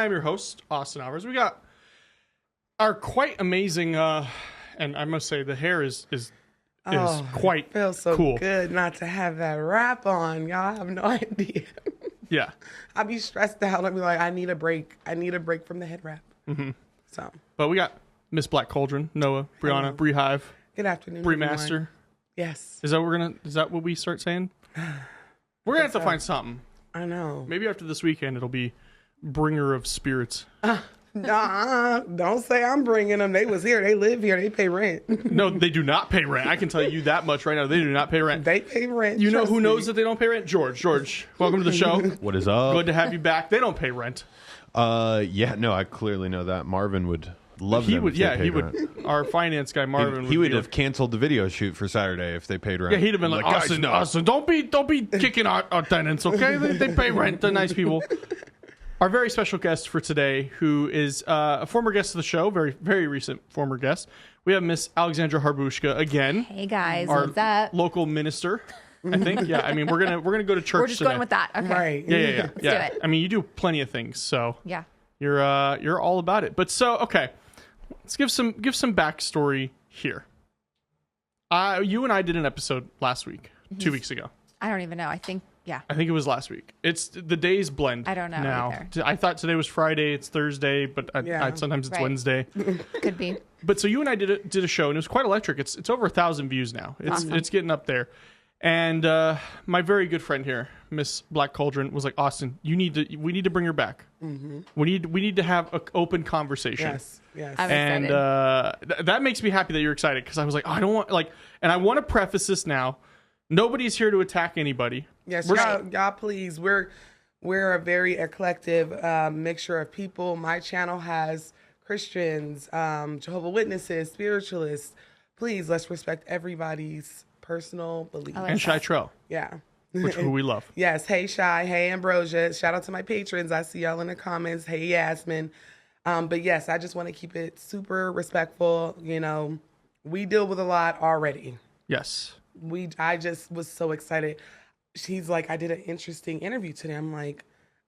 am your host, Austin Alvarez. We got our quite amazing, and I must say the hair is quite feels so cool. Good not to have that wrap on. Y'all have no idea. Yeah. I'll be stressed out. I'll be like, I need a break. I need a break from the head wrap. Mm-hmm. So. But we got Miss Black Cauldron, Noah, Brianna, Bree Hive. Good afternoon, Bree everyone. Master. Yes. Is that what we start saying? We're gonna have to find something. I know. Maybe after this weekend it'll be Bringer of Spirits. Nah, don't say I'm bringing them. They was here. They live here. They pay rent. No, they do not pay rent. I can tell you that much right now. They do not pay rent. They pay rent. You know trust who me. knows that they don't pay rent? George, welcome to the show. What is up? Good to have you back. They don't pay rent. Yeah, no, I clearly know that. Marvin would love He them would, if they yeah, paid he rent. would. Our finance guy Marvin He would be have canceled the video shoot for Saturday if they paid rent. Yeah, he'd have been like, guys, no. Austin, don't be kicking our tenants, okay? They pay rent. They're nice people. Our very special guest for today, who is a former guest of the show, very, very recent former guest. We have Miss Alexandra Harbushka again. Hey guys, Our what's up? local minister, I think. Yeah, I mean, we're gonna go to church. We're just today. going with that. Okay. Right. Yeah. do it. I mean, you do plenty of things, so Yeah. you're all about it. But so okay, let's give some backstory here. You and I did an episode last week, 2 weeks ago. I don't even know. I think it was last week. It's the days blend. I don't know now. either. I thought today was Friday. It's Thursday, but sometimes it's Right. Wednesday. could be. But so you and I did a show, and it was quite electric. It's over 1,000 views now. It's getting up there. And my very good friend here, Miss Black Cauldron, was like, Austin, we need to bring her back. Mm-hmm. We need to have an open conversation. Yes. I'm And excited. that makes me happy that you're excited, because I was like, I don't want and I want to preface this now. Nobody's here to attack anybody. Yes, y'all, please. We're a very eclectic mixture of people. My channel has Christians, Jehovah's Witnesses, spiritualists. Please, let's respect everybody's personal beliefs. And Shy Trell, Yeah. who we love. Yes. Hey, Shy. Hey, Ambrosia. Shout out to my patrons. I see y'all in the comments. Hey, Yasmin. But yes, I just want to keep it super respectful. You know, we deal with a lot already. Yes. I just was so excited. She's like, I did an interesting interview today. I'm like,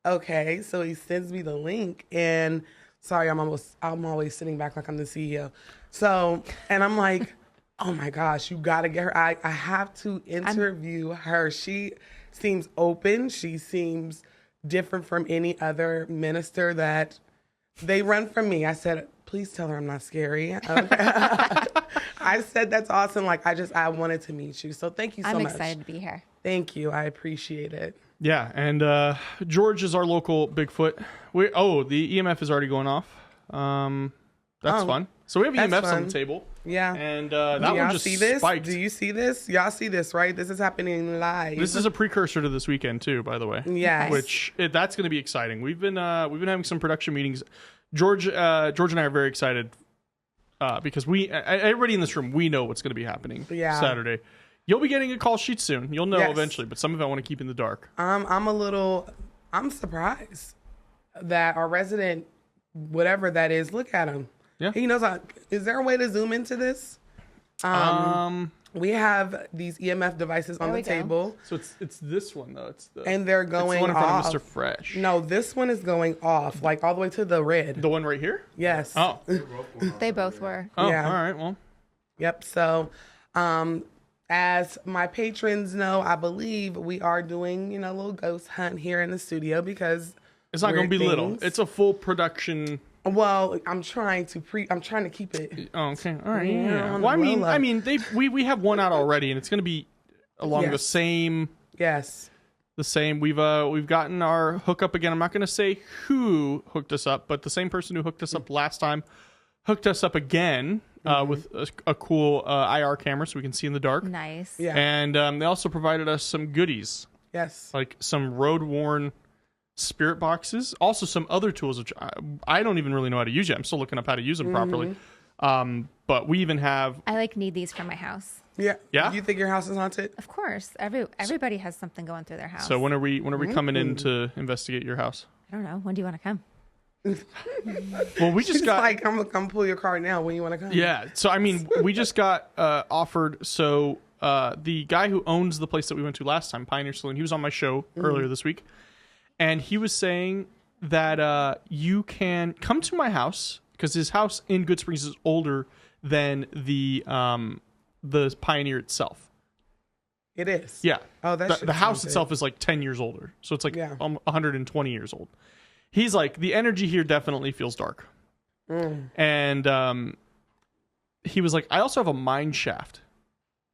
okay. So he sends me the link, and sorry, I'm always sitting back like I'm the CEO. So, and I'm like, oh my gosh, you gotta get her. I have to interview her. She seems open. She seems different from any other minister that they run from me. I said, please tell her I'm not scary. Okay. I said that's awesome. Like, I wanted to meet you. So thank you so much. I'm excited to be here. Thank you. I appreciate it. Yeah, and George is our local Bigfoot. The EMF is already going off. That's fun. So we have that's EMFs on fun. the table. Yeah. And Do that y'all one just see this? spiked. Do you see this? Y'all see this, right? This is happening live. This is a precursor to this weekend too, by the way. Yes. That's going to be exciting. We've been having some production meetings. George and I are very excited because everybody in this room, we know what's going to be happening Saturday. You'll be getting a call sheet soon. You'll know eventually, but some of it I want to keep in the dark. I'm surprised that our resident, whatever that is, look at him. Yeah. He knows. Is there a way to zoom into this? We have these EMF devices on the table. So it's this one though. And they're going it's the one in off. front of Mr. Fresh. No, this one is going off, like all the way to the red. The one right here? Yes. Oh. They both were. Oh, Yeah. all right. Well. Yep. So, as my patrons know, I believe we are doing, a little ghost hunt here in the studio because It's not going to be weird little. things. It's a full production. Well, I'm trying to keep it. Oh, okay. All right. Yeah, Yeah. on Well, the low I level. mean, we have one out already, and it's going to be along the Yes. same. Yes. The same. We've gotten our hookup again. I'm not going to say who hooked us up, but the same person who hooked us up last time hooked us up again with a cool IR camera, so we can see in the dark. Nice. Yeah. And they also provided us some goodies, Yes. like some road-worn spirit boxes, also some other tools which I don't even really know how to use yet. I'm still looking up how to use them properly. But we even have I need these for my house. Yeah. Yeah? You think your house is haunted? Of course. Everybody has something going through their house. so when are we coming in to investigate your house? I don't know. When do you want to come? Well, we just She's got like, I'm gonna come pull your card now when you want to come. yeah. So I mean, we just got offered. So the guy who owns the place that we went to last time, Pioneer Saloon, he was on my show earlier this week, and he was saying that you can come to my house, because his house in Good Springs is older than the Pioneer itself. It is. Yeah. Oh, that's the house itself is like 10 years older, so it's like 120 years old. He's like, the energy here definitely feels dark, and he was like, I also have a mine shaft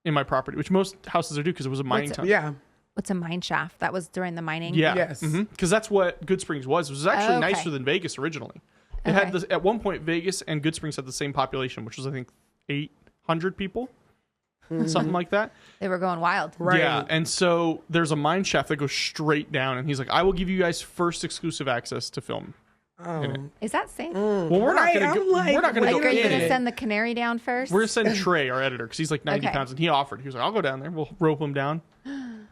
in my property, which most houses are do because it was a mining town. Yeah. What's a mine shaft? That was during the mining? Yeah. Yes. Because that's what Good Springs was. It was actually okay. nicer than Vegas originally. It had this, at one point, Vegas and Good Springs had the same population, which was, I think, 800 people, something like that. They were going wild. Right. Yeah. And so there's a mine shaft that goes straight down. And he's like, I will give you guys first exclusive access to film. Is that safe? Well, we're not going to go. like, We're not going to Like, go are you in going to it. send the canary down first? We're going to send Trey, our editor, because he's like 90 Okay. pounds, and he offered. He was like, I'll go down there. We'll rope him down.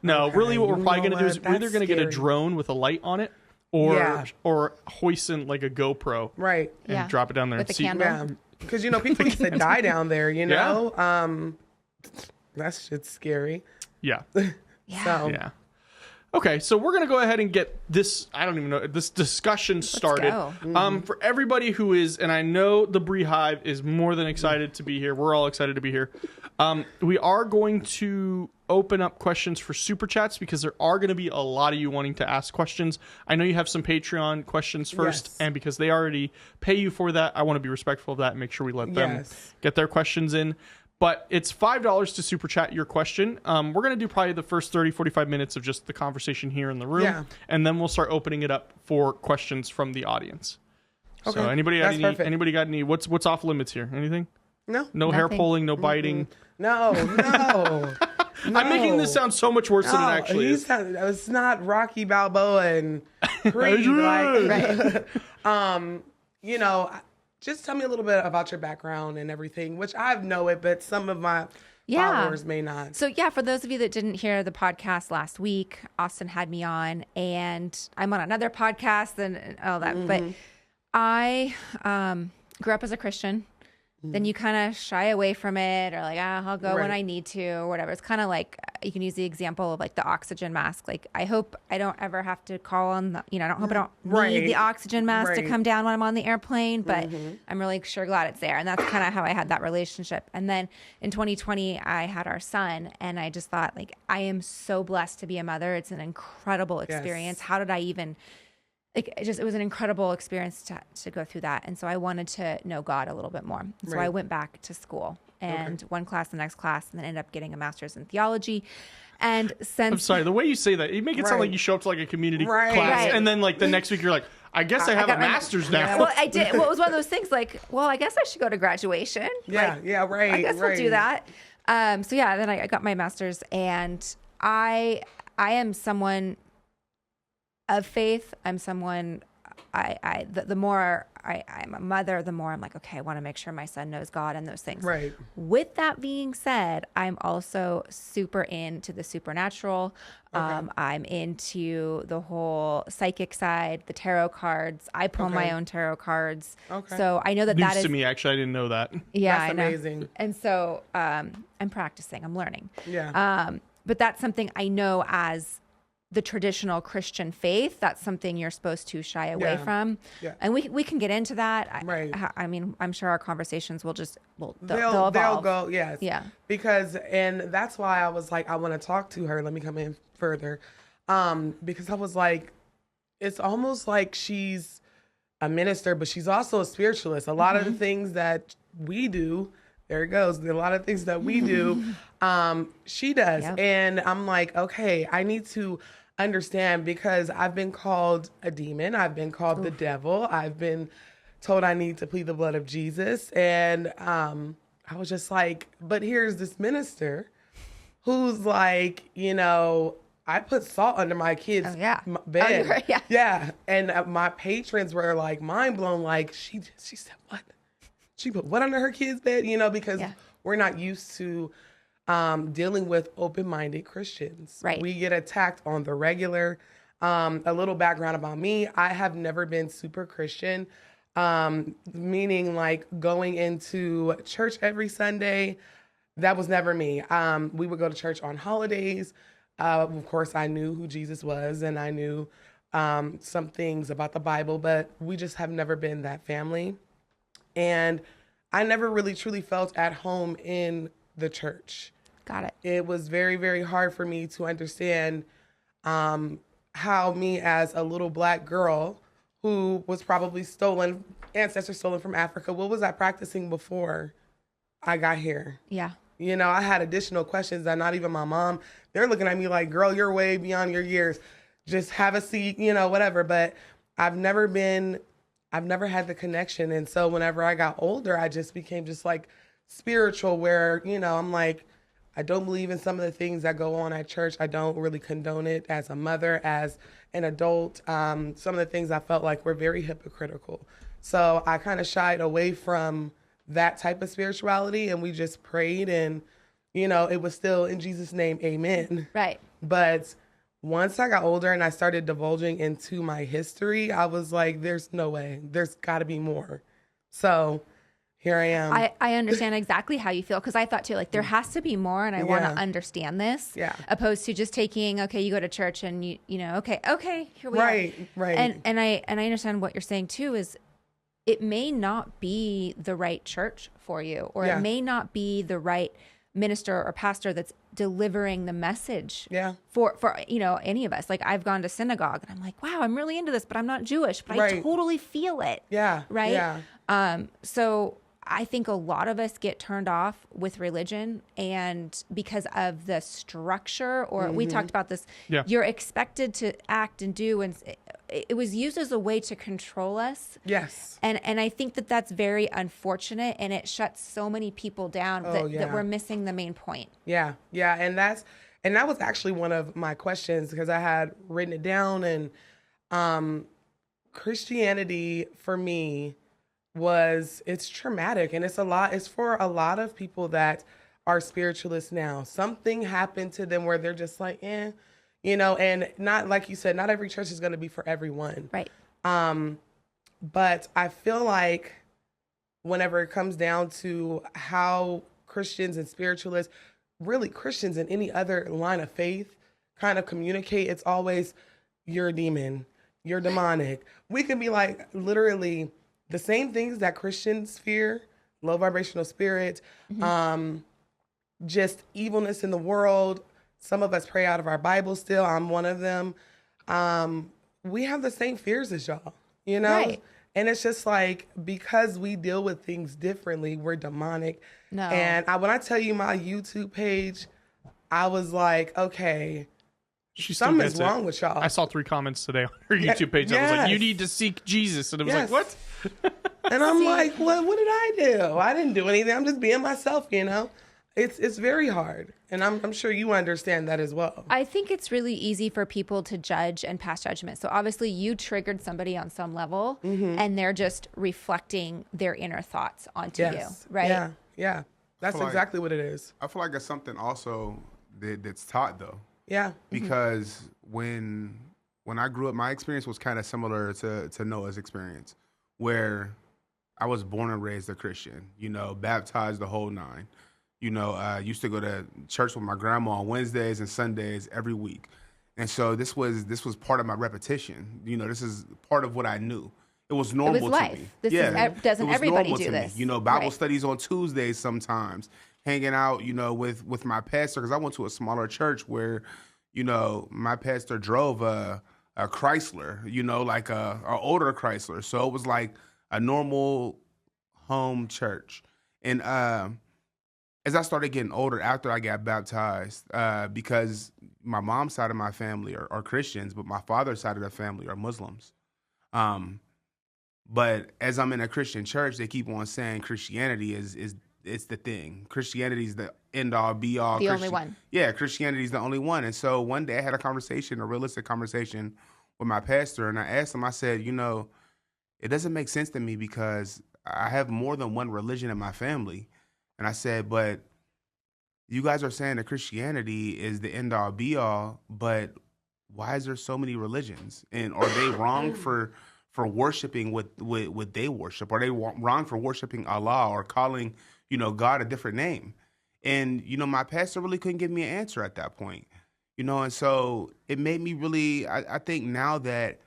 No, really what we're You probably know going to do is what? we're either That's going to get a scary. drone with a light on it or hoisting like a GoPro Right. and Yeah. drop it down there With and a see. candle. Yeah. Because, people used to die down there, know? That shit's scary. Yeah. Yeah. So, Yeah. Okay, so we're going to go ahead and get this, I don't even know, this discussion started. go. For everybody who is, and I know the Bree Hive is more than excited to be here. We're all excited to be here. We are going to open up questions for Super Chats because there are going to be a lot of you wanting to ask questions. I know you have some Patreon questions first, Yes. and because they already pay you for that, I want to be respectful of that and make sure we let them Yes. get their questions in. But it's $5 to Super Chat your question. We're going to do probably the first 30, 45 minutes of just the conversation here in the room. Yeah. And then we'll start opening it up for questions from the audience. Okay. So anybody got That's perfect. anybody got any, what's off limits here? Anything? No. No hair Nothing. pulling, no biting. No. I'm making this sound so much worse than it actually is. It's not Rocky Balboa and Creed. like, just tell me a little bit about your background and everything, which I know it, but some of my followers may not. So yeah, for those of you that didn't hear the podcast last week, Austin had me on, and I'm on another podcast and all that. But I grew up as a Christian. Then you kind of shy away from it, or like, I'll go when Right. I need to, or whatever. It's kind of like, you can use the example of like the oxygen mask. Like, I hope I don't ever have to call on the, I hope I don't need the oxygen mask to Right. come down when I'm on the airplane, but I'm really sure glad it's there. And that's kind of how I had that relationship. And then in 2020, I had our son, and I just thought, like, I am so blessed to be a mother. It's an incredible experience. How did I even... it was an incredible experience to go through that. And so I wanted to know God a little bit more. So I went back to school and one class, the next class, and then ended up getting a master's in theology. And since... I'm sorry, the way you say that, you make it sound like you show up to like a community class, Right. and then like the next week you're like, I guess I have a got my- master's now. Well, I did. Well, it was one of those things like, well, I guess I should go to graduation. Yeah, right. I guess we'll do that. So yeah, then I got my master's, and I am someone of faith. I'm someone, the more I'm a mother, the more I'm like, okay, I want to make sure my son knows God and those things. Right. With that being said, I'm also super into the supernatural. I'm into the whole psychic side, the tarot cards. I pull my own tarot cards. Okay. So I know that News that is to me, actually, I didn't know that. yeah, That's I know. amazing. And so I'm practicing, I'm learning. Yeah. But that's something I know as the traditional Christian faith. That's something you're supposed to shy away from. Yeah. And we can get into that. Right. I mean, I'm sure our conversations will They'll evolve. go, yes. Yeah. Because, and that's why I was like, I want to talk to her. Let me come in further. Because I was like, it's almost like she's a minister, but she's also a spiritualist. A lot of the things that we do, there it goes. A lot of things that we do, she does. Yep. And I'm like, okay, I need to understand, because I've been called a demon. I've been called the devil. I've been told I need to plead the blood of Jesus. And I was just like, but here's this minister who's like, I put salt under my kids' bed. Yeah. And my patrons were like mind blown. Like, she said, what? She put what under her kids' bed? Because we're not used to dealing with open-minded Christians. Right. We get attacked on the regular. A little background about me. I have never been super Christian, meaning like going into church every Sunday. That was never me. We would go to church on holidays. Of course, I knew who Jesus was, and I knew some things about the Bible, but we just have never been that family. And I never really truly felt at home in the church. Got it. It was very, very hard for me to understand how me as a little black girl who was probably ancestors stolen from Africa, what was I practicing before I got here? Yeah. You know, I had additional questions that not even my mom, they're looking at me like, girl, you're way beyond your years. Just have a seat, you know, whatever. But I've never had the connection. And so whenever I got older, I just became just like spiritual where, you know, I'm like, I don't believe in some of the things that go on at church. I don't really condone it as a mother, as an adult. Some of the things I felt like were very hypocritical. So I kind of shied away from that type of spirituality, and we just prayed, and, you know, it was still in Jesus' name, amen. Right. But once I got older and I started divulging into my history, I was like, there's no way. There's got to be more. So here I am. I understand exactly how you feel, because I thought too, like, there has to be more, and I want to understand this. Yeah. Opposed to just taking, okay, you go to church and you know, okay, here we are. Right. And I understand what you're saying too, is it may not be the right church for you, or it may not be the right minister or pastor that's delivering the message for you know, any of us. Like, I've gone to synagogue and I'm like, wow, I'm really into this, but I'm not Jewish, but I totally feel it. Yeah. Right. Yeah. So I think a lot of us get turned off with religion, and because of the structure, or we talked about this, you're expected to act and do, and it was used as a way to control us. Yes. And I think that that's very unfortunate, and it shuts so many people down that we're missing the main point. Yeah. Yeah. And that was actually one of my questions, because I had written it down, and Christianity for me it's traumatic, and it's for a lot of people that are spiritualists now. Something happened to them where they're just like, you know, and not, like you said, not every church is going to be for everyone. Right. But I feel like whenever it comes down to how Christians and spiritualists, really Christians in any other line of faith, kind of communicate, it's always, you're a demon, you're demonic. We can be like, literally, the same things that Christians fear, low vibrational spirits, just evilness in the world. Some of us pray out of our Bible still. I'm one of them. We have the same fears as y'all, you know? Right. And it's just like, because we deal with things differently, we're demonic. No. And when I tell you my YouTube page, I was like, okay, something's wrong with y'all. I saw 3 comments today on her YouTube page. I was like, you need to seek Jesus. And it was like, what? And I'm like, what did I do? I didn't do anything. I'm just being myself, you know? It's very hard. And I'm sure you understand that as well. I think it's really easy for people to judge and pass judgment. So obviously you triggered somebody on some level, and they're just reflecting their inner thoughts onto you, right? Yeah. That's exactly what it is. I feel like it's something also that's taught, though. Yeah. Because when I grew up, my experience was kind of similar to Noah's experience, where I was born and raised a Christian, you know, baptized the whole nine. You know, I used to go to church with my grandma on Wednesdays and Sundays every week. And so this was part of my repetition. You know, this is part of what I knew. It was normal to life. Me. Doesn't everybody do this? You know, Bible studies on Tuesdays sometimes, hanging out, you know, with my pastor, because I went to a smaller church where, you know, my pastor drove a Chrysler, you know, like a older Chrysler. So it was like a normal home church. And as I started getting older after I got baptized, because my mom's side of my family are Christians, but my father's side of the family are Muslims. But as I'm in a Christian church, they keep on saying Christianity is it's the thing. Christianity is the end all be all. The only one. Yeah, Christianity is the only one. And so one day I had a realistic conversation with my pastor, and I asked him, I said, you know, it doesn't make sense to me because I have more than one religion in my family. And I said, but you guys are saying that Christianity is the end all be all, but why is there so many religions? And are they wrong for worshiping what they worship? Are they wrong for worshiping Allah or calling, you know, God a different name? And, you know, my pastor really couldn't give me an answer at that point. And so it made me really, I think now that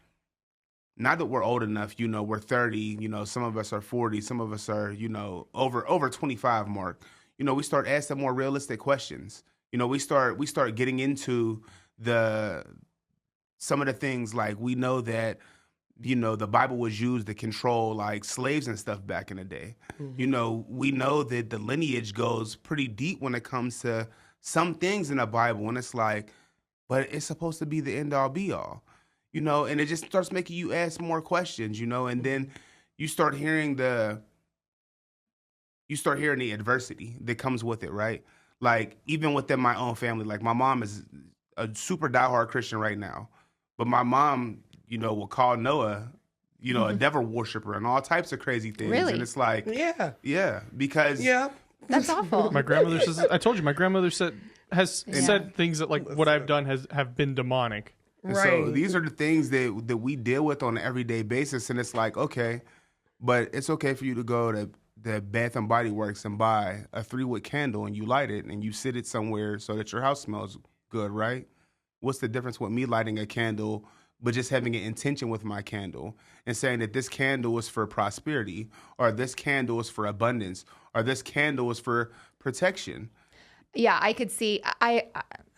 we're old enough, we're 30, some of us are 40, some of us are, over 25 mark, we start asking more realistic questions. We start getting into some of the things, like we know that, the Bible was used to control like slaves and stuff back in the day. Mm-hmm. We know that the lineage goes pretty deep when it comes to some things in the Bible, and it's like, but it's supposed to be the end all be all, and it just starts making you ask more questions, and then you start hearing the adversity that comes with it, right? Like even within my own family, like my mom is a super diehard Christian right now, but my mom, will call Noah, a devil worshiper and all types of crazy things. Really? And it's like, yeah, because that's awful. My grandmother says, I told you, my grandmother said things that like what I've done have been demonic. And so these are the things that we deal with on an everyday basis, and it's like, okay, but it's okay for you to go to the Bath and Body Works and buy a 3-wick candle and you light it and you sit it somewhere so that your house smells good, right? What's the difference with me lighting a candle but just having an intention with my candle and saying that this candle is for prosperity, or this candle is for abundance, or this candle is for protection? Yeah, I could see. I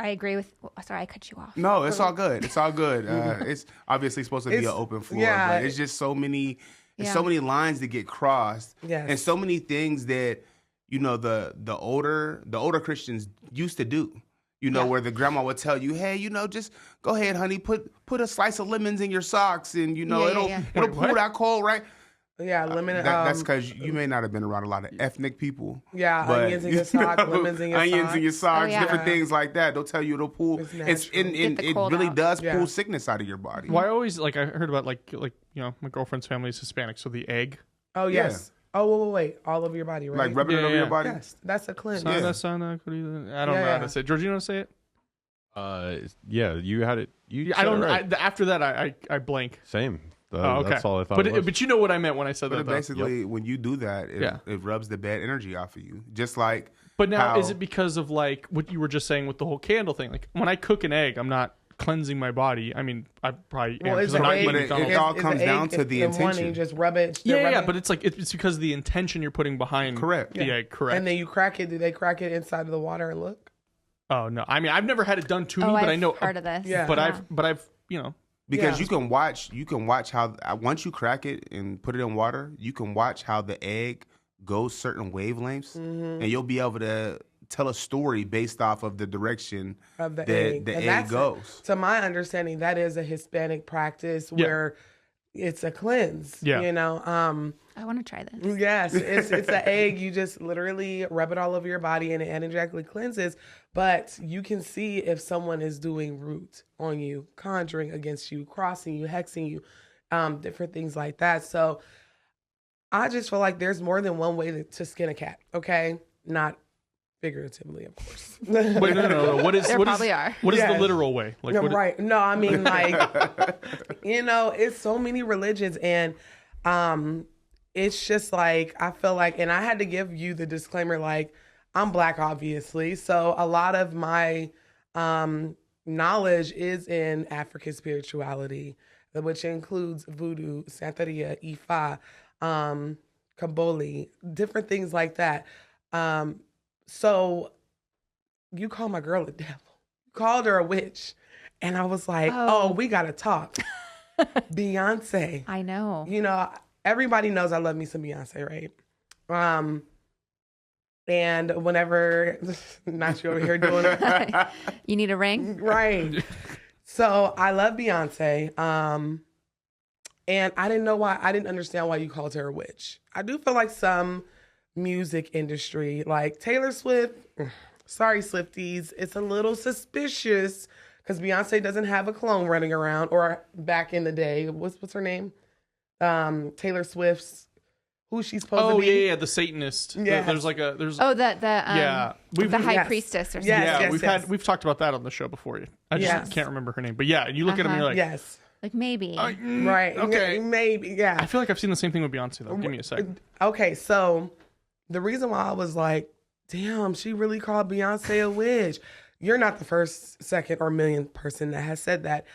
agree with. Sorry, I cut you off. No, it's all good. It's all good. It's obviously supposed to be an open floor, but it's just so many. There's so many lines that get crossed, and so many things that the older Christians used to do. Where the grandma would tell you, hey, just go ahead, honey, put a slice of lemons in your socks, and it'll pull that cold, right? Yeah, lemon. That's because you may not have been around a lot of ethnic people. Yeah, onions in your socks, lemons in your socks. Onions in your socks, different things like that. They'll tell you it'll pull. It really does pull sickness out of your body. Well, I always I heard about like my girlfriend's family is Hispanic, so the egg. Oh yes. Yeah. Oh wait, all over your body, right? Like rubbing it over your body. Yes, that's a cleanse. I don't know how to say it. George, you know how to say it? Yeah, you had it. I don't. Right. After that, I blank. Same. Okay. That's all I thought. But you know what I meant when I said that. Basically, when you do that, it rubs the bad energy off of you. Just like. But now, is it because of like what you were just saying with the whole candle thing? Like when I cook an egg, I'm not cleansing my body. I mean, I probably am because I'm not eating McDonald's. It all comes down to the intention. You just rub it. Yeah, but it's like it's because of the intention you're putting behind the egg. Correct. And then you crack it. Do they crack it inside of the water and look? Oh no! I mean, I've never had it done to me, but I know part of this. Yeah, but I've because you can watch how once you crack it and put it in water, you can watch how the egg goes certain wavelengths, and you'll be able to tell a story based off of the direction of the egg goes. To my understanding, that is a Hispanic practice where it's a cleanse. Yeah. I want to try this. Yes, it's an egg. You just literally rub it all over your body and it energetically cleanses. But you can see if someone is doing root on you, conjuring against you, crossing you, hexing you, different things like that. So I just feel like there's more than one way to skin a cat. Okay, not figuratively, of course. Wait, no. What is probably are. What is the literal way? Like, no, right? No, I mean like it's so many religions, and it's just like I feel like, and I had to give you the disclaimer, like I'm Black, obviously, so a lot of my knowledge is in African spirituality, which includes voodoo, Santeria, Ifa, Kaboli, different things like that. So you call my girl a devil. You called her a witch. And I was like, oh we got to talk. Beyonce. I know. Everybody knows I love me some Beyonce, right? And whenever, not you over here doing it. You need a ring? Right. So I love Beyonce. And I didn't understand why you called her a witch. I do feel like some music industry, like Taylor Swift, sorry Swifties, it's a little suspicious because Beyonce doesn't have a clone running around, or back in the day, what's her name? Taylor Swift's, who she's supposed to be. Oh yeah, the Satanist. Yeah. There's the the high priestess or something. Yes, we've talked about that on the show before. I just can't remember her name. But yeah, you look at them and you're like, yes. Like maybe. Right. Okay. Maybe, yeah. I feel like I've seen the same thing with Beyonce though. Give me a second. Okay, so the reason why I was like, damn, she really called Beyonce a witch. you're not the first, second, or millionth person that has said that.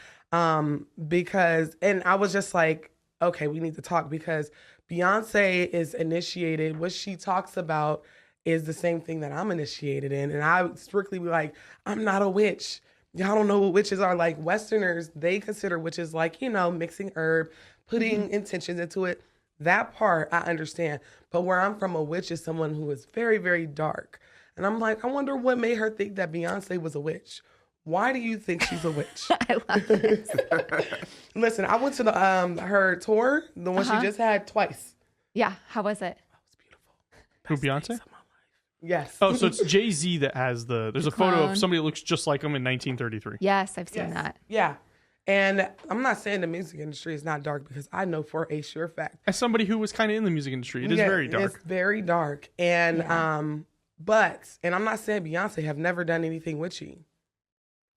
Because, and I was just like, okay, we need to talk because Beyonce is initiated. What she talks about is the same thing that I'm initiated in. And I would strictly be like, I'm not a witch. Y'all don't know what witches are. Like Westerners, they consider witches like, mixing herb, putting intentions into it. That part I understand. But where I'm from, a witch is someone who is very, very dark. And I'm like, I wonder what made her think that Beyonce was a witch. Why do you think she's a witch? I love this. Listen, I went to the her tour, the one she just had twice. Yeah. How was it? That was beautiful. Who, Beyonce? Yes. Oh, so it's Jay-Z that has there's a photo clone. of somebody that looks just like him in 1933. Yes, I've seen that. Yeah. And I'm not saying the music industry is not dark because I know for a sure fact. As somebody who was kind of in the music industry, it is very dark. It's very dark. And and I'm not saying Beyonce have never done anything witchy.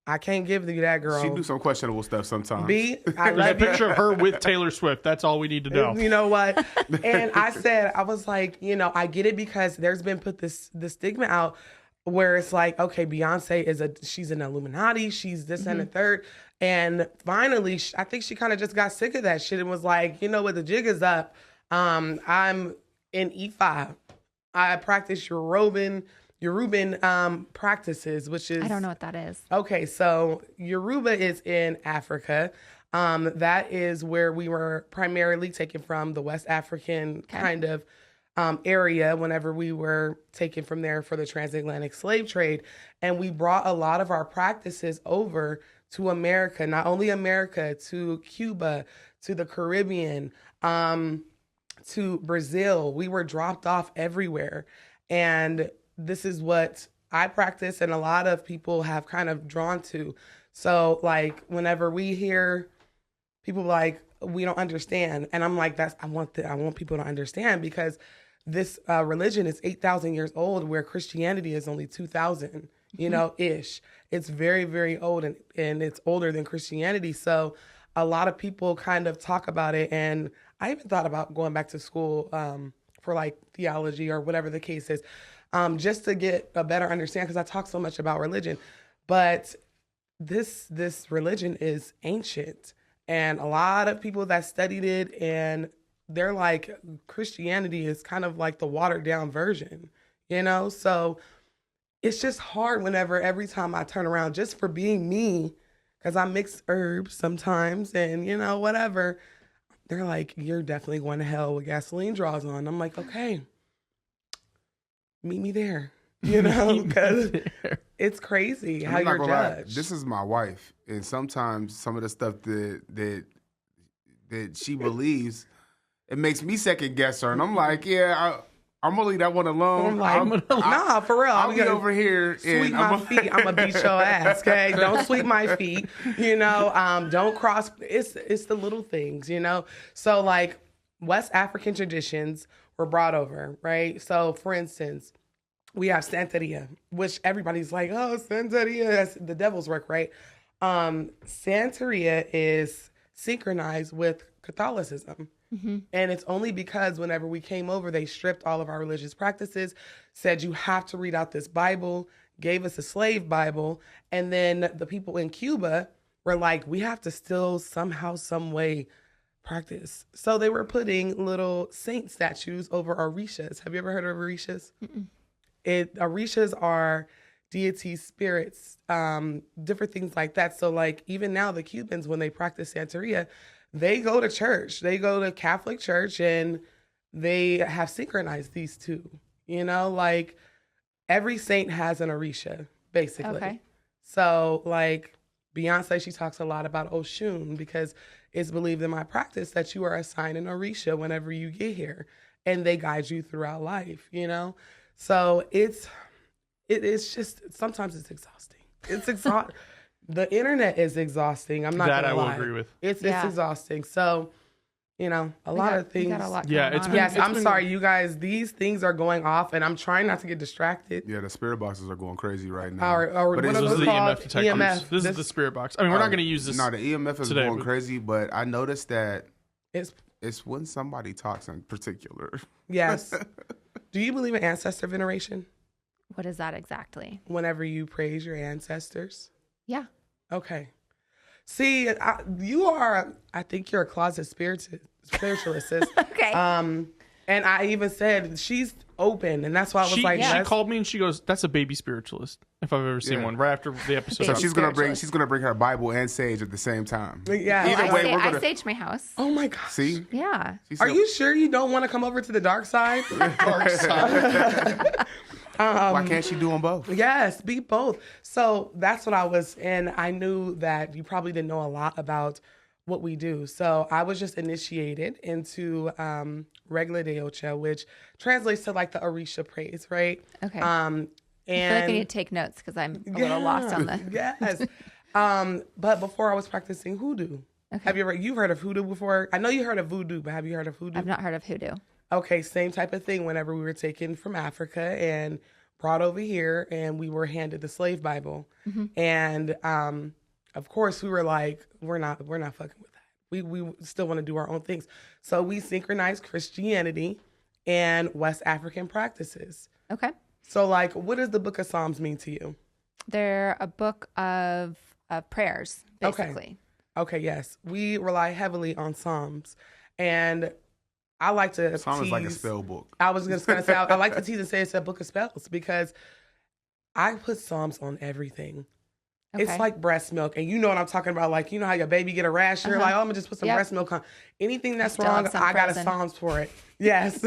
I can't give you that, girl. She do some questionable stuff sometimes. I There's a love you. picture of her with Taylor Swift. That's all we need to know. You know what? And I was like, I get it because there's been put the stigma out where it's like, okay, Beyonce she's an Illuminati, she's this and the third. And finally, I think she kind of just got sick of that shit and was like, you know what, the jig is up. I'm in E5. I practice Yoruban practices, which is... I don't know what that is. Okay, so Yoruba is in Africa. That is where we were primarily taken from, the West African kind of area whenever we were taken from there for the transatlantic slave trade. And we brought a lot of our practices over to America, not only America, to Cuba, to the Caribbean, to Brazil. We were dropped off everywhere. And this is what I practice and a lot of people have kind of drawn to. So like whenever we hear people like, we don't understand. And I'm like, I want people to understand because this religion is 8,000 years old where Christianity is only 2,000, ish. It's very, very old and it's older than Christianity. So a lot of people kind of talk about it. And I even thought about going back to school for like theology or whatever the case is. Just to get a better understanding, because I talk so much about religion, but this religion is ancient, and a lot of people that studied it, and they're like, Christianity is kind of like the watered down version, So it's just hard every time I turn around, just for being me, because I mix herbs sometimes, and whatever. They're like, you're definitely going to hell with gasoline draws on. I'm like, okay. Meet me there, because it's crazy how you're judged. This is my wife, and sometimes some of the stuff that she believes, it makes me second guess her, and I'm like, I'm gonna leave that one alone. I'm like, nah, for real. I'll get over here. Sweep my feet. I'm gonna beat your ass. Okay, don't sweep my feet. Don't cross. It's the little things. So like West African traditions were brought over, right? So, for instance, we have Santeria, which everybody's like, oh, Santeria, that's the devil's work, right? Santeria is synchronized with Catholicism. Mm-hmm. And it's only because whenever we came over, they stripped all of our religious practices, said you have to read out this Bible, gave us a slave Bible, and then the people in Cuba were like, we have to still somehow, some way practice. So they were putting little saint statues over orishas. Have you ever heard of orishas? Orishas are deities, spirits, different things like that. So like even now the Cubans, when they practice Santeria, they go to church. They go to Catholic church and they have synchronized these two. Like every saint has an orisha, basically. Okay. So like Beyonce, she talks a lot about Oshun because it's believed in my practice that you are assigned an orisha whenever you get here, and they guide you throughout life, So it's just, sometimes it's exhausting. It's exhausting. The internet is exhausting. I'm not gonna lie. That I will agree with. It's exhausting. So, a lot of things. We got a lot I'm sorry, you guys. These things are going off, and I'm trying not to get distracted. Yeah, the spirit boxes are going crazy right now. Or but what this is the EMF detectors. EMF. This is the spirit box. I mean, we're not going to use this. No, the EMF is today, going crazy, but I noticed that it's when somebody talks in particular. Yes. Do you believe in ancestor veneration? What is that exactly? Whenever you praise your ancestors. Yeah. Okay. See, I think you're a closet spiritualist. Sis. Okay. And I even said she's open, and that's why I was she called me and she goes, "That's a baby spiritualist if I've ever seen one." Right after the episode, So she's gonna bring her Bible and sage at the same time. Yeah. I sage my house. Oh my gosh. See? Yeah. Are you sure you don't want to come over to the dark side? dark side. Why can't she do them both? Yes, be both. So that's what I was, and I knew that you probably didn't know a lot about what we do. So I was just initiated into regular Deocha, which translates to like the Orisha praise, right? Okay. And I feel like I need to take notes because I'm a little lost on the. Yes. But before I was practicing hoodoo. Okay. You've heard of hoodoo before? I know you heard of voodoo, but have you heard of hoodoo? I've not heard of hoodoo. Okay, same type of thing. Whenever we were taken from Africa and brought over here, and we were handed the slave Bible, and of course we were like, we're not fucking with that. We still want to do our own things. So we synchronized Christianity and West African practices. Okay. So like, what does the Book of Psalms mean to you? They're a book of prayers, basically. Okay, yes. We rely heavily on Psalms, and I like to Psalm tease. is like a spell book. I was just going to say, I like to tease and say it's a book of spells because I put Psalms on everything. Okay. It's like breast milk. And you know what I'm talking about. Like, you know how your baby get a rash? You're like, oh, I'm going to just put some breast milk on. Anything that's wrong, I got a Psalms for it. Yes.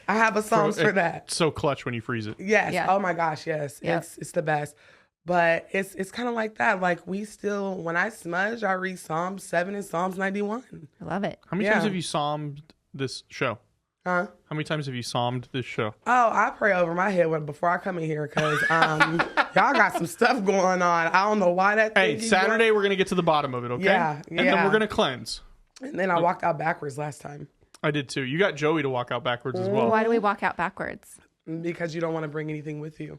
I have a Psalms for that. So clutch when you freeze it. Yes. Yeah. Oh, my gosh. Yes. Yep. It's the best. But it's kind of like that. Like we still, when I smudge, I read Psalms 7 and Psalms 91. I love it. How many times have you psalmed this show? Huh? How many times have you psalmed this show? Oh, I pray over my head before I come in here because y'all got some stuff going on. I don't know why that. Hey, Saturday we're gonna get to the bottom of it, okay? Yeah, and then we're gonna cleanse. And then I walked out backwards last time I did too. You got Joey to walk out backwards as well. Why do we walk out backwards? because you don't want to bring anything with you.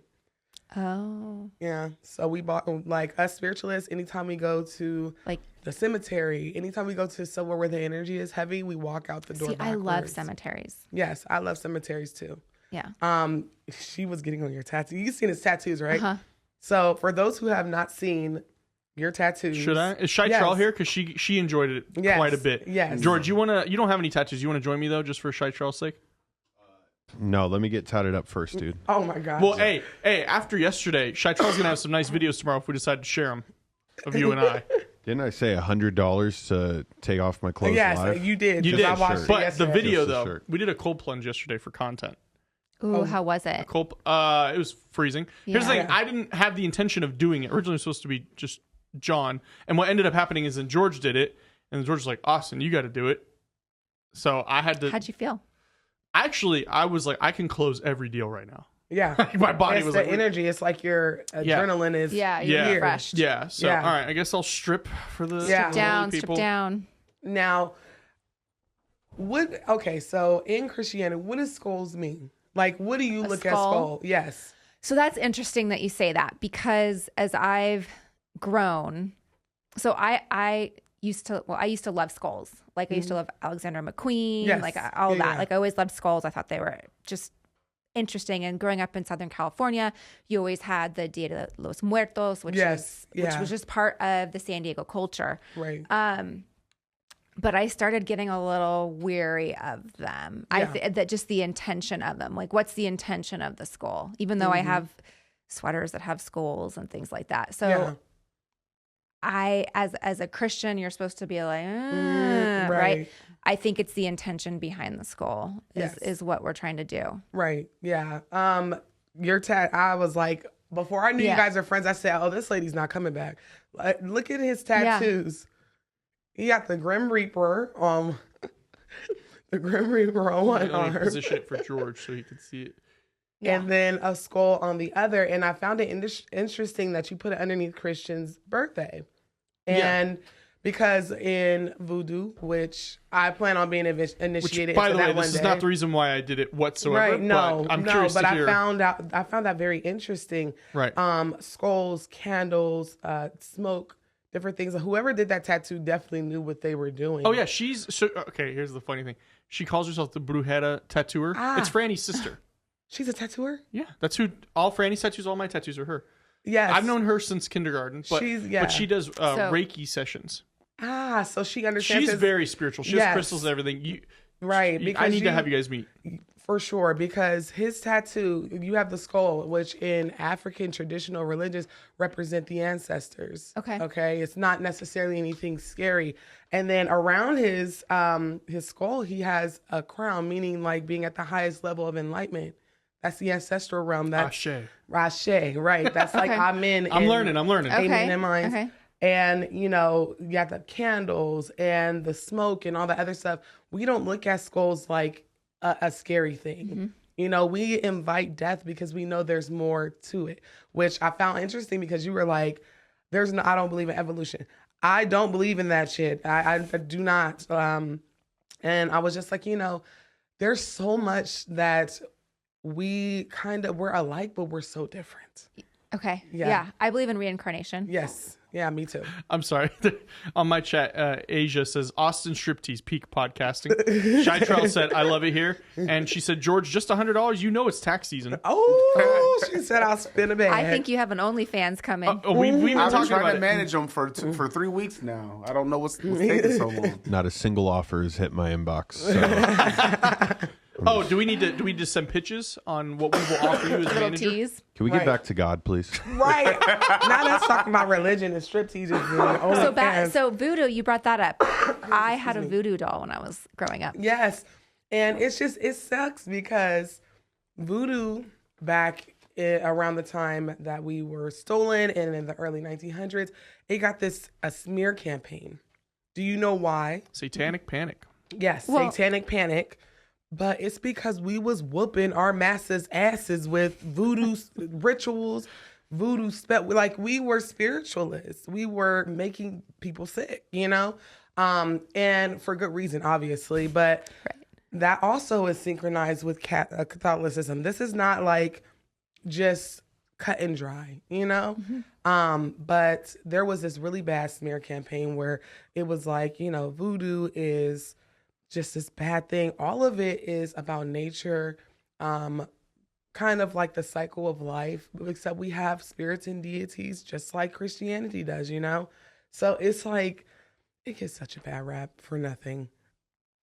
Oh. Yeah. So we bought, like us spiritualists, anytime we go to Like, the cemetery, anytime we go to somewhere where the energy is heavy, we walk out the door see, I backwards. love cemeteries. Yes, I love cemeteries too. Yeah. She was getting on your tattoo. You've seen his tattoos, right? Uh-huh. So for those who have not seen your tattoos. Should I? Is Shy Trell here? Because she enjoyed it quite a bit. Yes. George, you don't have any tattoos. You want to join me though, just for Shy Trell's sake? No, let me get tatted up first, dude. Oh my gosh. Well, hey, after yesterday, Shy Trell's gonna have some nice videos tomorrow if we decide to share them of you and I. Didn't I say $100 to take off my clothes yes, live? you did. You 'cause did, I watched it but the yesterday. video Just a though, shirt. we did a cold plunge yesterday for content. Ooh, how was it? It was freezing. Here's the thing: Yeah. I didn't have the intention of doing it. Originally, it was supposed to be just John, and what ended up happening is then George did it, and George was like, "Austin, you got to do it." So I had to. How'd you feel? Actually, I was like, I can close every deal right now. Yeah. My body It's was the like, energy. It's like your adrenaline is Yeah, you're Yeah. refreshed. yeah. So Yeah. all right, I guess I'll strip for the Yeah. for the Down, people. strip down. Now, so in Christianity, what does skulls mean? Like, what do you look at skull? skull? Yes. So that's interesting that you say that because as I've grown, so I used to love skulls. Like I used to love Alexander McQueen, Yes. like all Yeah, that. yeah. Like I always loved skulls. I thought they were just interesting. And growing up in Southern California, you always had the Dia de los Muertos, which Yes, which yeah. was just part of the San Diego culture. Right. But I started getting a little weary of them. Yeah. That just the intention of them. Like, what's the intention of the skull? Even though I have sweaters that have skulls and things like that. So Yeah. I, as a Christian, you're supposed to be like, right. right? I think it's the intention behind the skull Yes. is what we're trying to do. Right. Yeah. I was like, before I knew you Yeah. guys are friends, I said, oh, this lady's not coming back. Look at his tattoos. He got the Grim Reaper the Grim Reaper on one Let me arm. position it for George so he can see it. And then a skull on the other. And I found it interesting that you put it underneath Christian's birthday. And because in voodoo, which I plan on being initiated By into the way, that one this is day. not the reason why I did it whatsoever. Right, no, but I'm no, curious but to I hear. found that very interesting. Right. Skulls, candles, smoke, different things. Whoever did that tattoo definitely knew what they were doing. Oh yeah, okay. Here's the funny thing: she calls herself the Brujera tattooer. Ah. It's Franny's sister. She's a tattooer? Yeah, that's who. All Franny's tattoos, all my tattoos are her. Yes. I've known her since kindergarten, but she does Reiki sessions. So she understands. She's very spiritual. She has crystals and everything. Because I need to have you guys meet. For sure, because his tattoo, you have the skull, which in African traditional religions represent the ancestors. Okay. It's not necessarily anything scary. And then around his skull, he has a crown, meaning like being at the highest level of enlightenment. That's the ancestral realm. That's Rashe, right? That's like Amen. I'm learning. Amen in minds. Okay. And, you know, you got the candles and the smoke and all the other stuff. We don't look at skulls like a scary thing. Mm-hmm. You know, we invite death because we know there's more to it, which I found interesting because you were like, I don't believe in evolution. I don't believe in that shit. I do not. And I was just like, you know, there's so much that we're alike, but we're so different. Okay. Yeah. I believe in reincarnation. Yes. Yeah, me too. I'm sorry. On my chat, Asia says, Austin Striptease, peak podcasting. Shytrell said, I love it here. And she said, George, just $100. You know it's tax season. Oh, she said, I'll spin a bag. I think you have an OnlyFans coming. We've been I've been talking about trying to manage them for 3 weeks now. I don't know what's taking so long. Not a single offer has hit my inbox. So. Do we need to send pitches on what we will offer you as a manager? Tease. Can we get back to God, please? Right. Now let's talk about religion and striptease. So voodoo, you brought that up. I had a voodoo doll when I was growing up. Yes. And it sucks because voodoo back around the time that we were stolen and in the early 1900s, it got a smear campaign. Do you know why? Satanic panic. Yes, satanic panic. But it's because we was whooping our masses' asses with voodoo rituals, voodoo spell. Like, we were spiritualists. We were making people sick, you know? And for good reason, obviously. But that also is synchronized with Catholicism. This is not like just cut and dry, you know? Mm-hmm. But there was this really bad smear campaign where it was like, you know, voodoo is just this bad thing. All of it is about nature, kind of like the cycle of life, except we have spirits and deities just like Christianity does, you know? So it's like, it gets such a bad rap for nothing.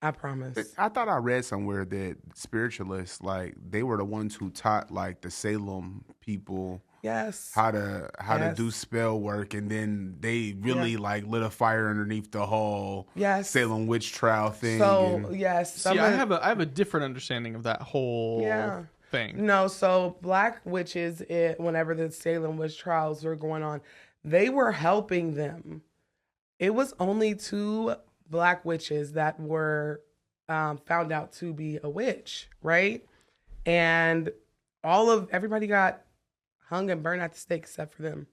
I promise. I thought I read somewhere that spiritualists, like, they were the ones who taught, like, the Salem people how to do spell work, and then they really like lit a fire underneath the whole Salem witch trial thing. So see, I have a different understanding of that whole thing. No, so black witches, whenever the Salem witch trials were going on, they were helping them. It was only 2 black witches that were found out to be a witch, right? And everybody got hung and burned at the stake except for them.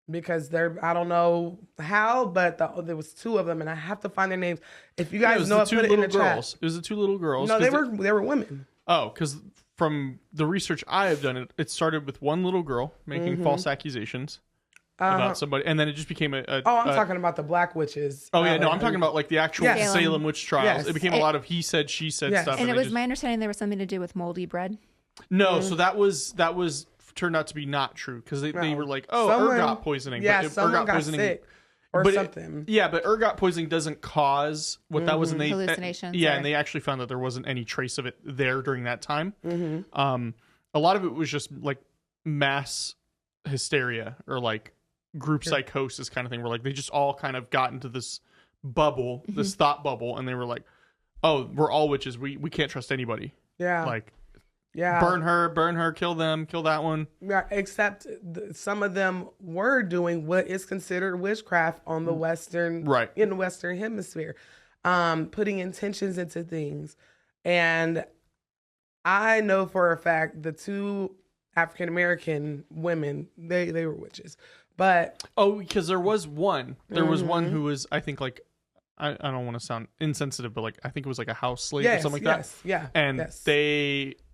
Because I don't know how, but there was 2 of them, and I have to find their names. If you guys know, put it in the chat. It was the 2 little girls. No, they were women. Oh, because from the research I have done, it started with one little girl making false accusations about somebody, and then it just became I'm talking about the black witches. Oh yeah, I'm talking about like the actual Salem witch trials. Yes. It became a lot of he said, she said stuff. And it was my understanding there was something to do with moldy bread. No, so that was turned out to be not true because they were like, ergot poisoning. Yeah, someone got sick or something. But ergot poisoning doesn't cause what that was, and hallucinations. And they actually found that there wasn't any trace of it there during that time. Mm-hmm. A lot of it was just like mass hysteria or like group psychosis kind of thing, where like they just all kind of got into this bubble, this thought bubble, and they were like, "Oh, we're all witches. We can't trust anybody." Yeah, like. Yeah, burn her, kill them, kill that one. Yeah, except some of them were doing what is considered witchcraft on the in the Western Hemisphere, putting intentions into things. And I know for a fact the 2 African American women, they were witches. But because there was one who was, I think, like, I don't want to sound insensitive, but like I think it was like a house slave or something like that. Yeah, and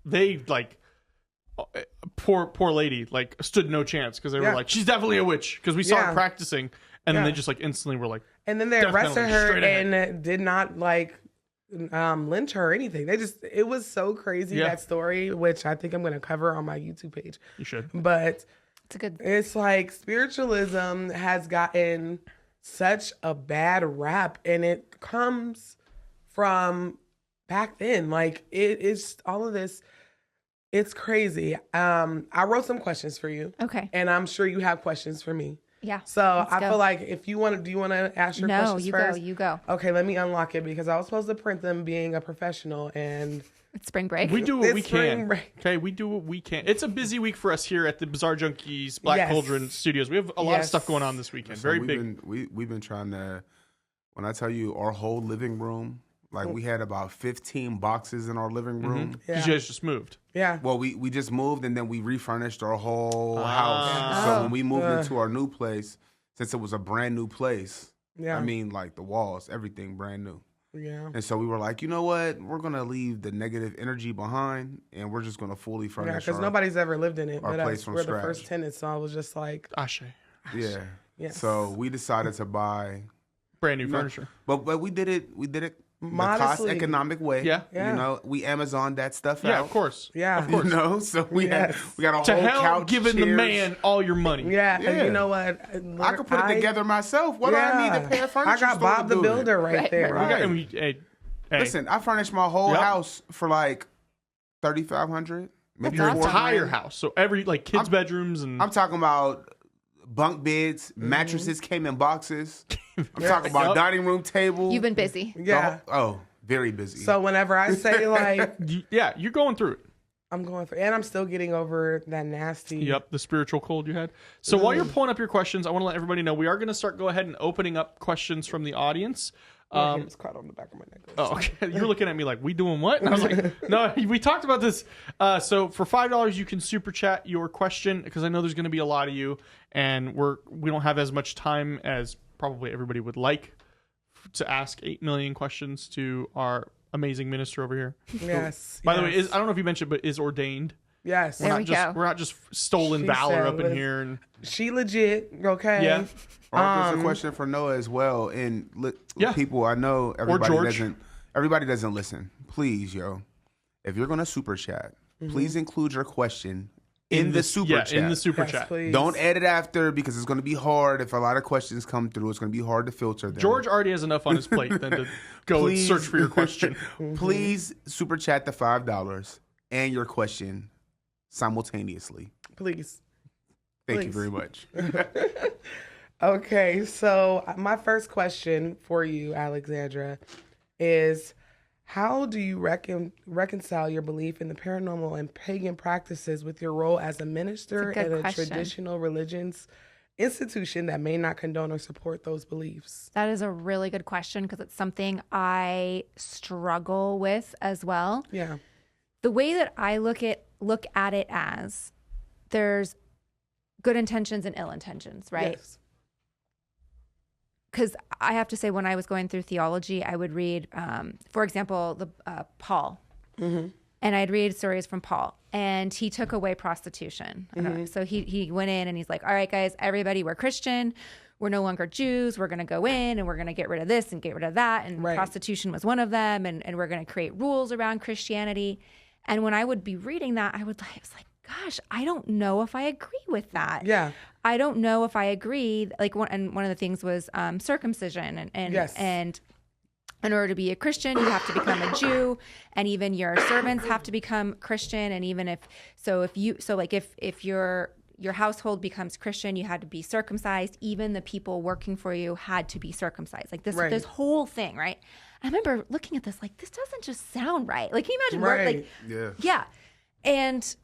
they like poor lady like stood no chance because they were like, she's definitely a witch because we saw her practicing, and then they just like instantly were like, and then they arrested her and did not like lynch her or anything. It was so crazy, that story, which I think I'm going to cover on my YouTube page. You should. But it's like spiritualism has gotten such a bad rap, and it comes from back then. Like it's all of this. It's crazy. I wrote some questions for you. Okay. And I'm sure you have questions for me. Yeah. So I feel like if you want to, do you want to ask your questions first? No, you go. Okay, let me unlock it because I was supposed to print them being a professional, and it's spring break. We do what we spring can. break. Okay, we do what we can. It's a busy week for us here at the Bizarre Junkies Black Cauldron Studios. We have a lot of stuff going on this weekend. So Very big. We've been trying to. When I tell you, our whole living room, like we had about 15 boxes in our living room. Because you guys just moved. Yeah. Well, we just moved and then we refurnished our whole house. So when we moved into our new place, since it was a brand new place, I mean, like the walls, everything brand new. Yeah. And so we were like, you know what? We're going to leave the negative energy behind and we're just going to fully furnish Yeah, because nobody's ever lived in it. our But place from we're scratch. the first tenants, so I was just like, Ashe. Yeah. Yes. So we decided to buy Brand new furniture. But we did it the modestly. cost economic way. Yeah. Yeah. You know, we Amazon that stuff out. Yeah, of course. Yeah. Of course. You know, so we got a To whole hell couch, giving the chairs. man all your money. Yeah. Yeah. And you know what? I could put it together myself. What do I need to pay a furniture I got store Bob to the do it? Builder right there. Right. And we, hey, Listen, I furnished my whole Yep. house for like $3,500, maybe your That's awesome. entire $4,000. house. So every, like, kids' bedrooms and... I'm talking about bunk beds, mattresses came in boxes. I'm talking about dining room table. You've been busy. Yeah. Oh, very busy. So whenever I say like, yeah, you're going through it. I'm going through, and I'm still getting over that nasty. Yep, the spiritual cold you had. So while you're pulling up your questions, I want to let everybody know we are going to go ahead and opening up questions from the audience. My hair was caught on the back of my necklace. Oh, okay. You're looking at me like, we doing what? And I was like, no, we talked about this. So for $5, you can super chat your question because I know there's going to be a lot of you, and we don't have as much time as probably everybody would like to ask 8 million questions to our amazing minister over here. Yes. By the way, I don't know if you mentioned, but is ordained. Yes. There we go. We're not just stolen She valor said, up in here. And She legit. Okay. yeah, There's a question for Noah as well. And people, I know everybody doesn't listen. Please, yo, if you're gonna super chat, please include your question in the super chat. in the super Yes, chat. please. Don't add it after because it's gonna be hard. If a lot of questions come through, it's gonna be hard to filter them. George already has enough on his plate than to go and search for your question. Please super chat the $5 and your question simultaneously. Please. Thank you Please. very much. Okay, so my first question for you, Alexandra, is how do you reconcile your belief in the paranormal and pagan practices with your role as a minister That's a good in a question. traditional religious institution that may not condone or support those beliefs? That is a really good question because it's something I struggle with as well. Yeah. The way that I look at it as there's good intentions and ill intentions, right? Yes. Because I have to say, when I was going through theology, I would read, for example, the Paul, and I'd read stories from Paul, and he took away prostitution. So he went in and he's like, all right, guys, everybody, we're Christian. We're no longer Jews. We're going to go in and we're going to get rid of this and get rid of that. And prostitution was one of them. And we're going to create rules around Christianity. And when I would be reading that, I was like, gosh, I don't know if I agree with that. Yeah. I don't know if I agree. Like one of the things was circumcision, and Yes. and in order to be a Christian, you have to become a Jew, and even your servants have to become Christian. And even if your household becomes Christian, you had to be circumcised. Even the people working for you had to be circumcised. Like this whole thing, right? I remember looking at this like, this doesn't just sound right. Like, can you imagine? Right. Yeah. And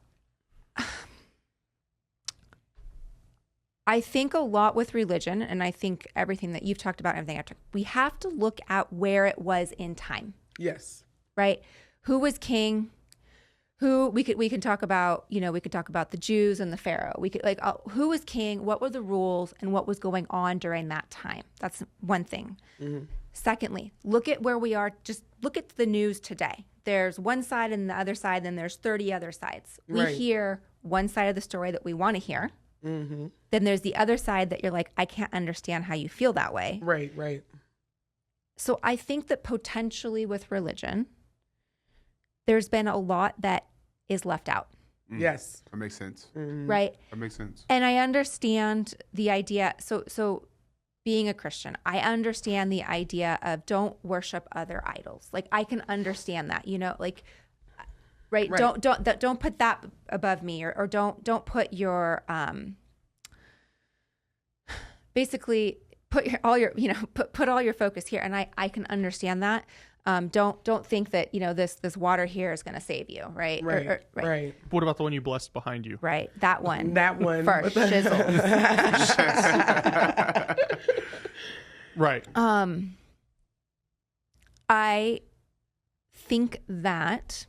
I think a lot with religion, and I think everything that you've talked about, we have to look at where it was in time, Yes. right? Who was king? We can talk about, we could talk about the Jews and the Pharaoh. We could who was king? What were the rules, and what was going on during that time? That's one thing. Secondly, look at where we are. Just look at the news today. There's one side and the other side, then there's 30 other sides. We hear one side of the story that we want to hear. Then there's the other side that you're like, I can't understand how you feel that way. Right. So I think that potentially with religion, there's been a lot that is left out. Yes. That makes sense. Right? That makes sense. And I understand the idea. So being a Christian, I understand the idea of don't worship other idols. Like I can understand that, like, right? Don't put that above me, or don't put your basically put all your focus here. And I can understand that. Don't think that this water here is going to save you, right? Right. What about the one you blessed behind you? Right, that one. For shizzle. Right. I think that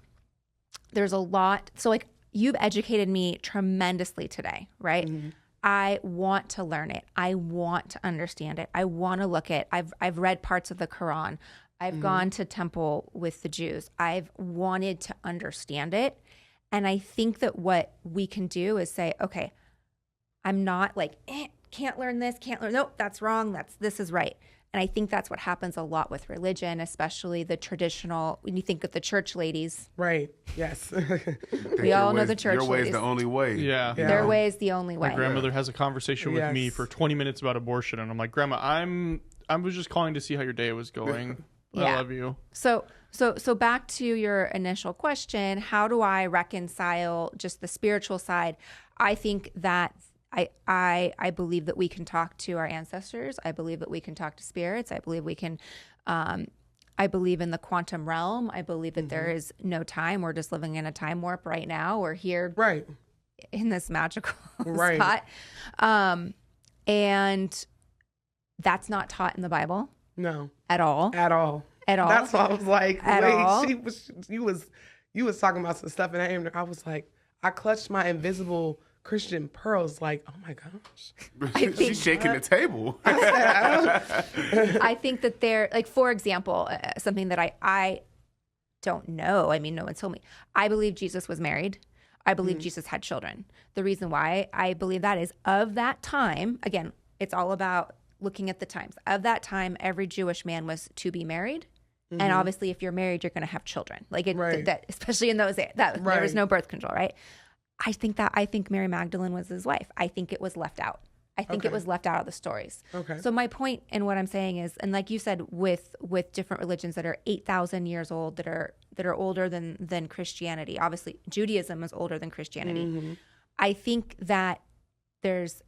there's a lot. So like you've educated me tremendously today, right? Mm-hmm. I want to learn it. I want to understand it. I want to look at. I've read parts of the Quran. I've gone to temple with the Jews. I've wanted to understand it. And I think that what we can do is say, okay, I'm not like, can't learn this, nope, that's wrong. This is right. And I think that's what happens a lot with religion, especially the traditional, when you think of the church ladies. Right. Yes. We all know the church your way ladies. Is the only way. Yeah. Their way is the only way. My grandmother has a conversation with me for 20 minutes about abortion. And I'm like, Grandma, I was just calling to see how your day was going. I love you. So back to your initial question, how do I reconcile just the spiritual side? I think that I believe that we can talk to our ancestors. I believe that we can talk to spirits. I believe we can, I believe in the quantum realm. I believe that there is no time. We're just living in a time warp right now. We're here in this magical spot. And that's not taught in the Bible. No. At all. That's why I was like, all. you was talking about some stuff, and I was like, I clutched my invisible Christian pearls, like, oh my gosh. She's shaking the table. I think that they're, like, for example, something that I don't know. I mean, no one told me. I believe Jesus was married. I believe Jesus had children. The reason why I believe that is of that time, again, it's all about looking at the times. Of that time, every Jewish man was to be married. And obviously, if you're married, you're going to have children. Like that, especially in those days, there was no birth control, right? I think Mary Magdalene was his wife. I think it was left out. I think it was left out of the stories. Okay. So my point in what I'm saying is, and like you said, with different religions that are 8,000 years old, that are older than Christianity. Obviously, Judaism is older than Christianity. I think that there's.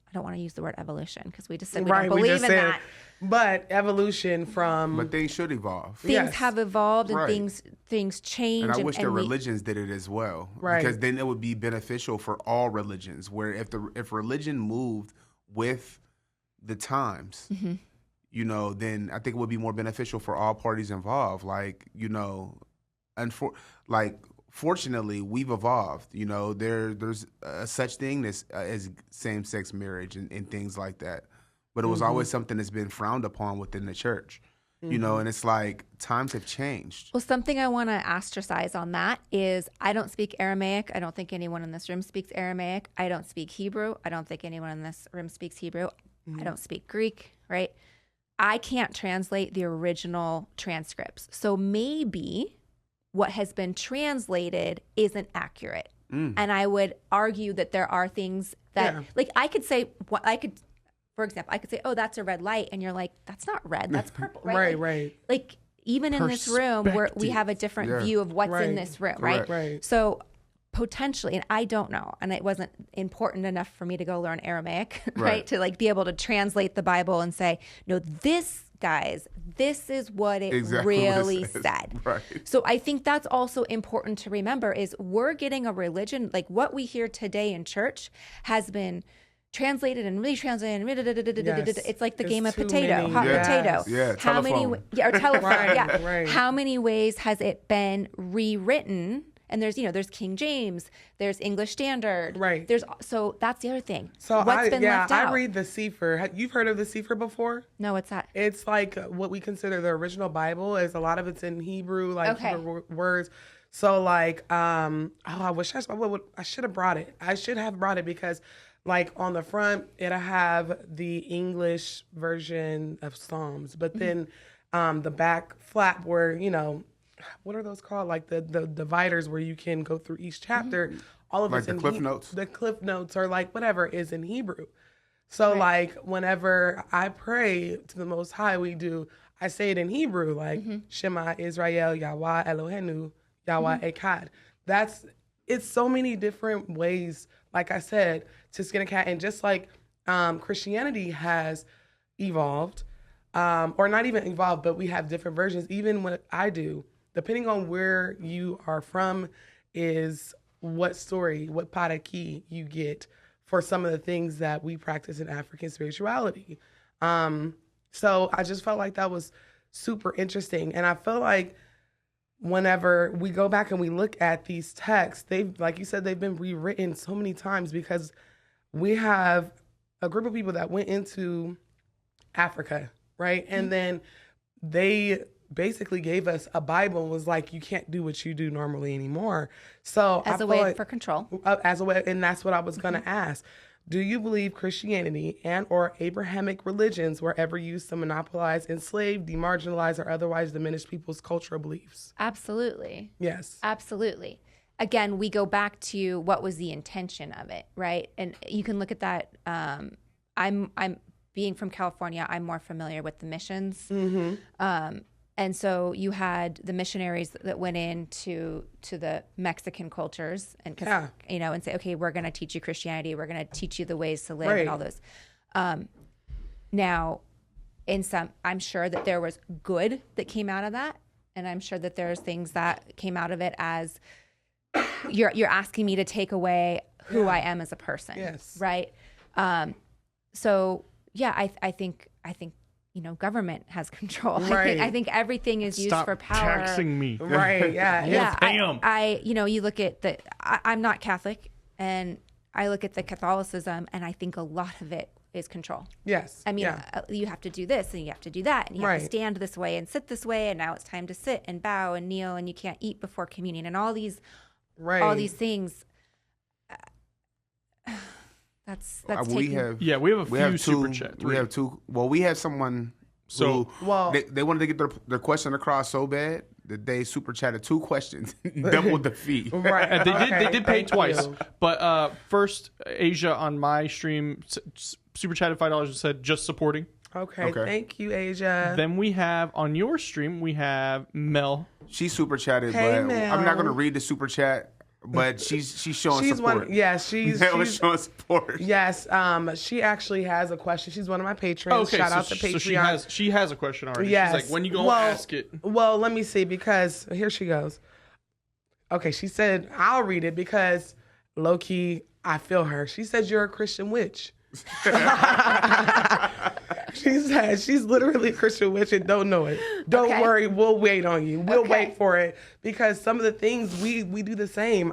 I don't want to use the word evolution because we just said we don't believe in that. But evolution But things should evolve. Things have evolved and things change. And I wish the religions did it as well. Right. Because then it would be beneficial for all religions. Where if religion moved with the times, then I think it would be more beneficial for all parties involved. Like, fortunately, we've evolved. There's such thing as same-sex marriage and things like that. But it was always something that's been frowned upon within the church. And it's like times have changed. Well, something I want to ostracize on that is I don't speak Aramaic. I don't think anyone in this room speaks Aramaic. I don't speak Hebrew. I don't think anyone in this room speaks Hebrew. I don't speak Greek, right? I can't translate the original transcripts. So maybe what has been translated isn't accurate. And I would argue that there are things that, like I could say, for example, I could say, oh, that's a red light. And you're like, that's not red, that's purple, right? Right. Like even in this room, we have a different view of what's in this room, right? So potentially, and I don't know, and it wasn't important enough for me to go learn Aramaic, right? To like be able to translate the Bible and say, no, this is what it really said. Right. So I think that's also important to remember is we're getting a religion, like what we hear today in church has been translated and retranslated. It's like the game of potato, hot potato. Yeah, how telephone. Or telephone, How many ways has it been rewritten? And there's King James, there's English Standard. Right. So that's the other thing. So what's been left out? I read the Sefer. You've heard of the Sefer before? No, what's that? It's like what we consider the original Bible. Is a lot of it's in Hebrew, like Hebrew words. So like, I wish I should have brought it. I should have brought it because Like on the front, it'll have the English version of Psalms, but then the back flap where, what are those called? Like the dividers where you can go through each chapter. All of Like it's the in Cliff Notes? The Cliff Notes or like whatever is in Hebrew. So like whenever I pray to the Most High, I say it in Hebrew, like Shema Israel, Yahweh Eloheinu, Yahweh Echad. It's so many different ways, like I said, to skin a cat. And just like Christianity has evolved, or not even evolved, but we have different versions. Even what I do, depending on where you are from, is what story, what paraki you get for some of the things that we practice in African spirituality. So I just felt like that was super interesting. And I feel like whenever we go back and we look at these texts, like you said, they've been rewritten so many times because we have a group of people that went into Africa, right? And then they basically gave us a Bible and was like, you can't do what you do normally anymore. So As a way for control. As a way, and that's what I was going to ask. Do you believe Christianity and or Abrahamic religions were ever used to monopolize, enslave, demarginalize, or otherwise diminish people's cultural beliefs? Absolutely. Yes. Absolutely. Again, we go back to what was the intention of it, right? And you can look at that. I'm being from California, I'm more familiar with the missions. And so you had the missionaries that went into the Mexican cultures and and say, okay, we're going to teach you Christianity, we're going to teach you the ways to live and all those. Now, I'm sure that there was good that came out of that, and I'm sure that there's things that came out of it as you're asking me to take away who I am as a person, right? So yeah, I think. Government has control. Right. I think everything is used Stop for power. taxing me. Right. Yeah. Yeah. Bam. You look at I'm not Catholic, and I look at the Catholicism, and I think a lot of it is control. Yes. I mean, you have to do this, and you have to do that, and you have to stand this way and sit this way, and now it's time to sit and bow and kneel, and you can't eat before communion, and all these things. That's we have a few super chats. We have two. Well, we have someone. They wanted to get their question across so bad that they super chatted 2 questions, doubled the fee. Right. And they did pay twice. But first, Asia on my stream super chatted $5 and said just supporting. Okay. Thank you, Asia. Then we have on your stream She Mel. super chatted, Hey, but Mel. I'm not going to read the super chat. But she's showing support. She's showing support. Yes, she actually has a question. She's one of my patrons. Okay, Shout out to Patreon. So she has a question already. Yes. She's like, when you go ask it. Well, let me see, because here she goes. Okay, she said, I'll read it because low key, I feel her. She says you're a Christian witch. She said she's literally a Christian witch and don't know it. Don't worry, we'll wait on you. We'll wait for it, because some of the things we do the same,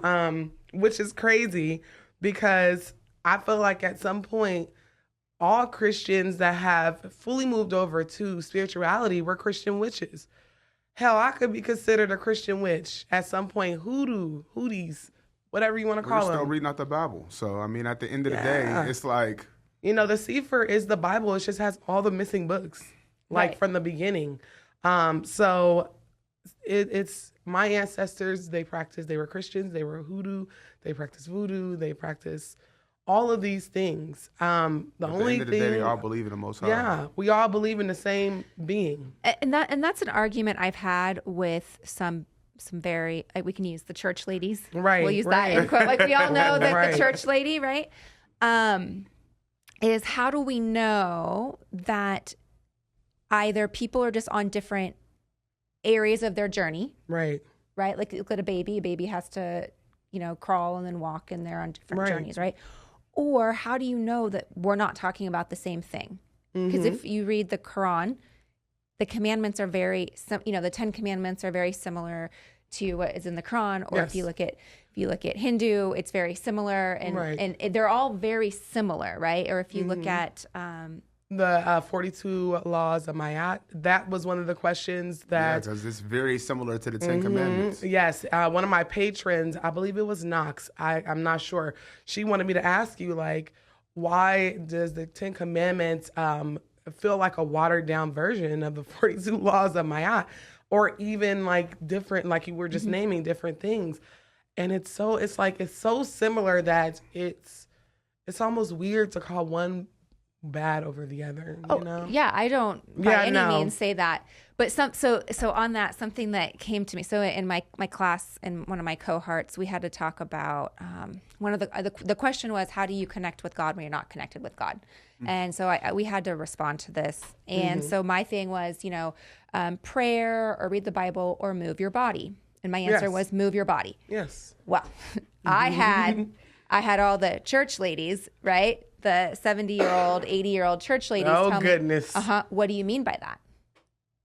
which is crazy, because I feel like at some point all Christians that have fully moved over to spirituality were Christian witches. Hell, I could be considered a Christian witch at some point. Hooties, whatever you want to call them. We're still reading out the Bible. So, I mean, at the end of the day, it's like... the Sefer is the Bible. It just has all the missing books, from the beginning. So it's my ancestors. They were Christians. They were hoodoo. They practiced voodoo. They practiced all of these things. At the end of the day, they all believe in the Most High. Yeah, we all believe in the same being. And that's an argument I've had with some very, we can use the church ladies. Right. We'll use that in quote. Like we all know that the church lady, right? Is how do we know that either people are just on different areas of their journey? Right. Right? Like look at a baby. A baby has to, crawl and then walk, and they're on different journeys, right? Or how do you know that we're not talking about the same thing? Because if you read the Quran, the commandments are the 10 commandments are very similar to what is in the Quran. Or if you look at Hindu, it's very similar, and they're all very similar, right? Or if you look at the 42 laws of Mayat, that was one of the questions that... because it's very similar to the 10 Commandments. Yes. One of my patrons, I believe it was Knox, I'm not sure, she wanted me to ask you, why does the 10 Commandments feel like a watered down version of the 42 laws of Ma'at, or even like different, like you were just naming different things. And it's so similar that it's almost weird to call one bad over the other, you know? Yeah, I don't by any means say that. But so on that, something that came to me. So in my class, in one of my cohorts, we had to talk about one of the question was, how do you connect with God when you're not connected with God? And so we had to respond to this. And so my thing was, prayer or read the Bible or move your body. And my answer was move your body. Yes. Well, I had all the church ladies, right? The 70-year-old, 80-year-old church ladies. Oh, goodness. What do you mean by that?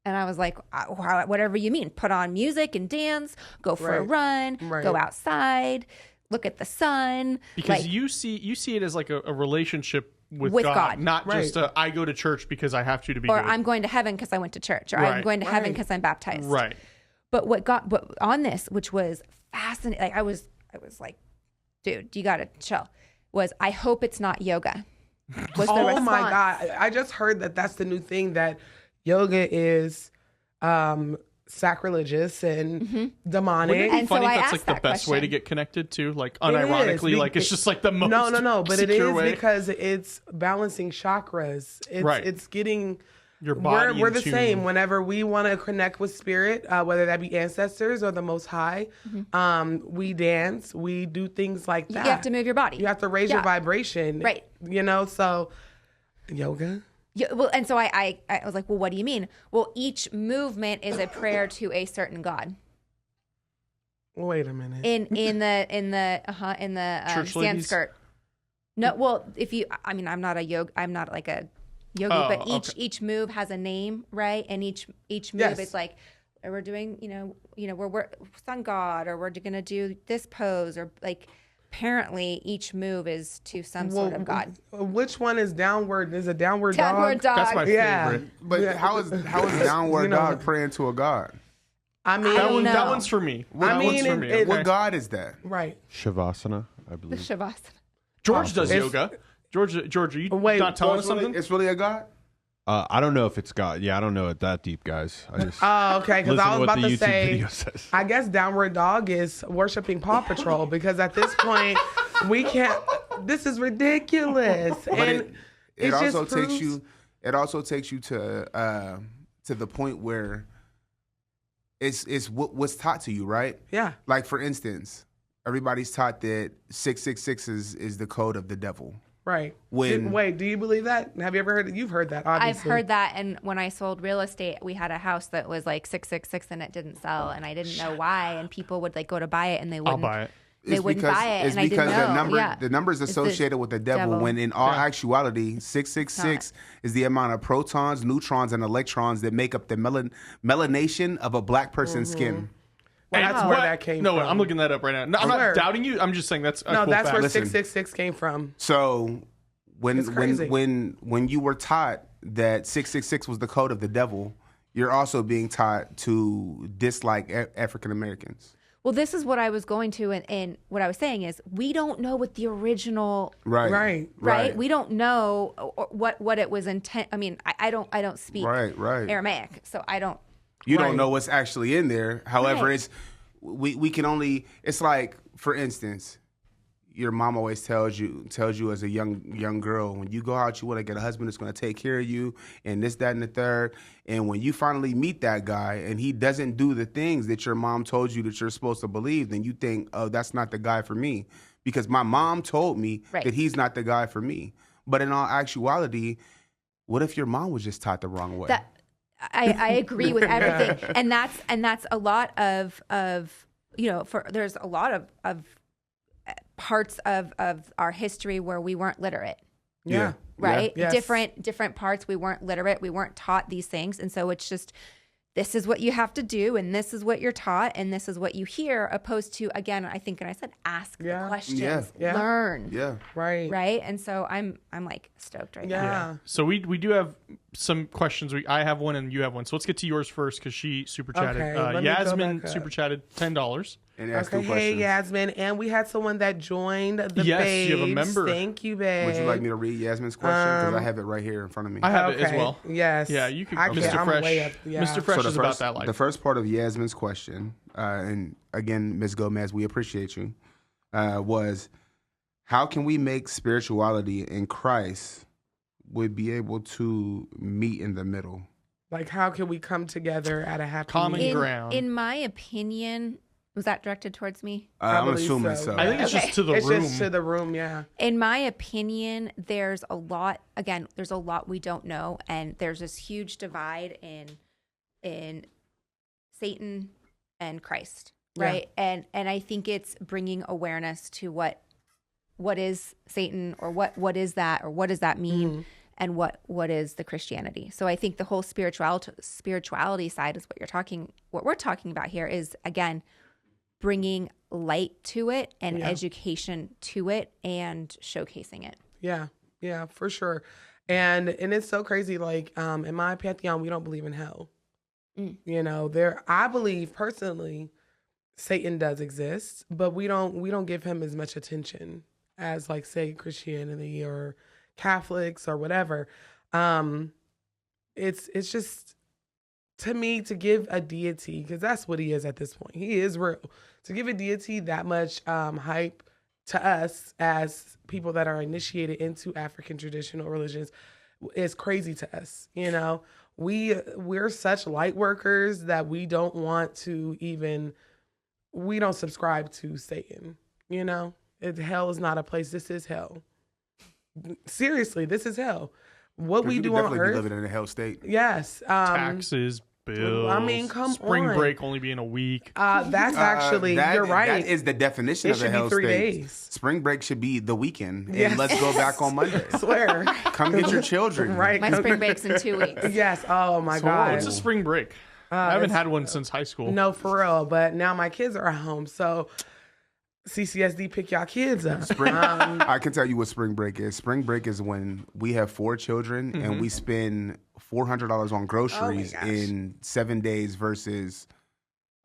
And I was like, whatever you mean. Put on music and dance, go for a run, go outside, look at the sun. Because you see it as like a relationship with God, not just I go to church because I have to be or good. I'm going to heaven because I went to church, or I'm going to heaven because I'm baptized. Right. But on this, which was fascinating, like I was like, dude, you got to chill. Was I hope it's not yoga. Was the response. My God. I just heard that that's the new thing, that yoga is sacrilegious and demonic. Wouldn't it be And funny so if I that's like asked the that best way to question. get connected to, like unironically, like it's just like the most No, but it secure is way. because it's balancing chakras. It's getting Your body we're in the tune. same whenever we want to connect with spirit, whether that be ancestors or the Most High. We dance, we do things like that. You have to move your body. You have to raise your vibration, Right. So yoga. Yeah, well, and so I was like, well, what do you mean? Well, each movement is a prayer to a certain God. Wait a minute. In the Church ladies? Sanskrit. No, well, I'm not like a yogi, but each move has a name, right? And each move is like, we're doing, we're sun god, or we're gonna do this pose, or like. Apparently, each move is to some sort of God. Which one is downward? Is a downward Downward dog. That's my favorite. But how is downward dog praying to a god? I mean, That one's for me. One's for me. Okay. What god is that? Right. Shavasana, I The believe. Shavasana. George does yoga. George, are you not telling us something? It's really a god? I don't know if it's God. Yeah, I don't know it that deep, guys. I just Oh, okay. Because I was about to YouTube say, video says. I guess downward dog is worshiping Paw Patrol, because at this point we can't. This is ridiculous, and it also just takes proves- you. It also takes you to the point where it's what's taught to you, right? Yeah. Like, for instance, everybody's taught that 666 is the code of the devil. Right. When Wait, do you believe that? Have you ever heard it? You've heard that, obviously. I've heard that, and when I sold real estate, we had a house that was like 666, and it didn't sell, and I didn't know why. And people would like go to buy it, and they wouldn't. I'll buy it. They wouldn't buy it, it's and I because didn't know. the numbers associated with the devil, when in all actuality, 666 is the amount of protons, neutrons, and electrons that make up the melanation of a black person's skin. Well, that's where that came from. No, I'm looking that up right now. No, I'm not doubting you. I'm just saying that's a cool that's fact. where 666 came from. So It's crazy. when you were taught that 666 was the code of the devil, you're also being taught to dislike African Americans. Well, this is what I was going to, and what I was saying is we don't know what the original, Right. We don't know what it was intent. I mean, I don't speak Aramaic, so I don't. You don't know what's actually in there. However, Right. it's we can only. It's like, for instance, your mom always tells you as a young girl, when you go out, you want to get a husband that's going to take care of you, and this, that, and the third. And when you finally meet that guy and he doesn't do the things that your mom told you that you're supposed to believe, then you think, oh, that's not the guy for me, because my mom told me that he's not the guy for me. But in all actuality, what if your mom was just taught the wrong way? I agree with everything, and that's a lot of there's a lot of parts of our history where we weren't literate. Yeah. Right? Yeah. Yes. Different parts, we weren't literate, we weren't taught these things. And so it's just, this is what you have to do, and this is what you're taught, and this is what you hear, opposed to, again, I think, and I said, ask the questions, learn. Yeah. Right. Right? And so I'm like stoked right now. Yeah. So we do have some questions. I have one and you have one. So let's get to yours first, because she super chatted. Okay, let me go Yasmin back up. super chatted $10. And ask Okay, two hey questions. Yasmin, and we had someone that joined the Yes, babes. you have a member. Thank you, babe. Would you like me to read Yasmin's question? Because I have it right here in front of me. I have it as well. Yes. Yeah, you can. I Mr. I'm Fresh. way up, yeah. Mr. Fresh So is about that life. The first part of Yasmin's question, and again, Ms. Gomez, we appreciate you, was how can we make spirituality in Christ would be able to meet in the middle? Like, how can we come together at a happy Common medium? ground. In my opinion, was that directed towards me? I'm believe assuming so. so. I think it's just to the It's room. just to the room, yeah. In my opinion, there's a lot we don't know, and there's this huge divide in Satan and Christ, right? And I think it's bringing awareness to what is Satan, or what is that, or what does that mean, and what is the Christianity. So I think the whole spirituality side is what we're talking about here is, again, bringing light to it and education to it and showcasing it. Yeah, for sure. And it's so crazy. Like, in my pantheon, we don't believe in hell. You know, I believe personally, Satan does exist, but we don't give him as much attention as, like, say, Christianity or Catholics or whatever. It's just, to me, to give a deity, because that's what he is at this point. He is real. To give a deity that much hype to us as people that are initiated into African traditional religions is crazy to us. You know, we're such light workers that we don't want to we don't subscribe to Satan. You know, hell is not a place. This is hell. Seriously, this is hell. What we do on definitely earth. be living in a hell state. Yes. Taxes, bills. I mean, come spring on. break only being a week. That's actually, you're right. That is the definition It of a should be hell 3 state. days. Spring break should be the weekend, and Yes. let's go back on Monday. I swear. Come get your children. Right. My spring break's in 2 weeks. Yes. Oh my So God. what's a spring break? I haven't it's- had one since high school. No, for real. But now my kids are at home. So CCSD, pick y'all kids up. I can tell you what spring break is. Spring break is when we have 4 children and we spend $400 on groceries gosh. in 7 days versus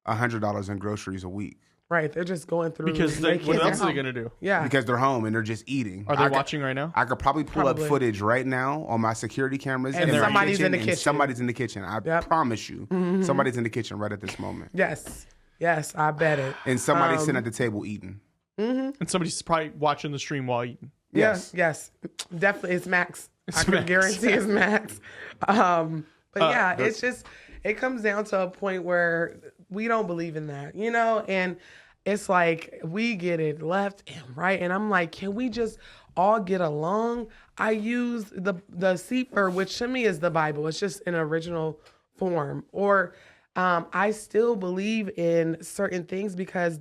$100 in groceries a week. Right. They're just going through. Because making what it else are they home. going to do? Yeah. Because they're home and they're just eating. Are they I could- watching right now? I could probably pull Probably. up footage right now on my security cameras, And in my somebody's in the and kitchen. somebody's in the kitchen. I Yep. promise you, somebody's in the kitchen right at this moment, Yes. Yes. I bet it. and somebody's sitting at the table eating. And somebody's probably watching the stream while eating. Yes. Yes. Definitely. It's Max. I It's can Max. guarantee it's Max. But yeah, it's just, it comes down to a point where we don't believe in that, you know? And it's like, we get it left and right. And I'm like, can we just all get along? I use the Sefer, which to me is the Bible. It's just an original form. Or I still believe in certain things because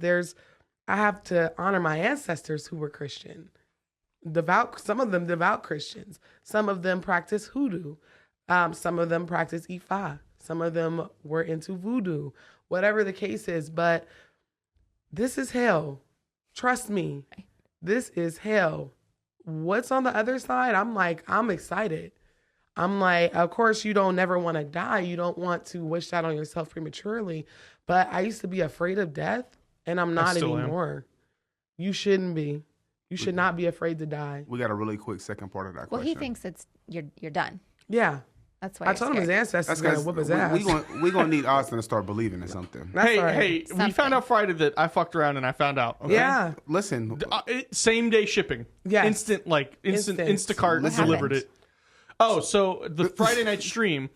I have to honor my ancestors who were Christian. Some of them devout Christians. Some of them practice hoodoo. Some of them practice Ifa. Some of them were into voodoo. Whatever the case is, but this is hell. Trust me. This is hell. What's on the other side? I'm excited. I'm like, of course you don't never want to die. You don't want to wish that on yourself prematurely. But I used to be afraid of death, and I'm not still am. anymore. You shouldn't be. You should not be afraid to die. We got a really quick second part of that Well, question. he thinks you're done. Yeah. That's why I told him his ancestors going to whoop his ass. We're going to need Austin to start believing in something. That's Hey, all right. hey, we Something. found out Friday that I fucked around and I found out. Okay? Yeah. Listen, Same day shipping. Yes. Instant Instant. Instacart What delivered happened? it. Oh, so the Friday night stream,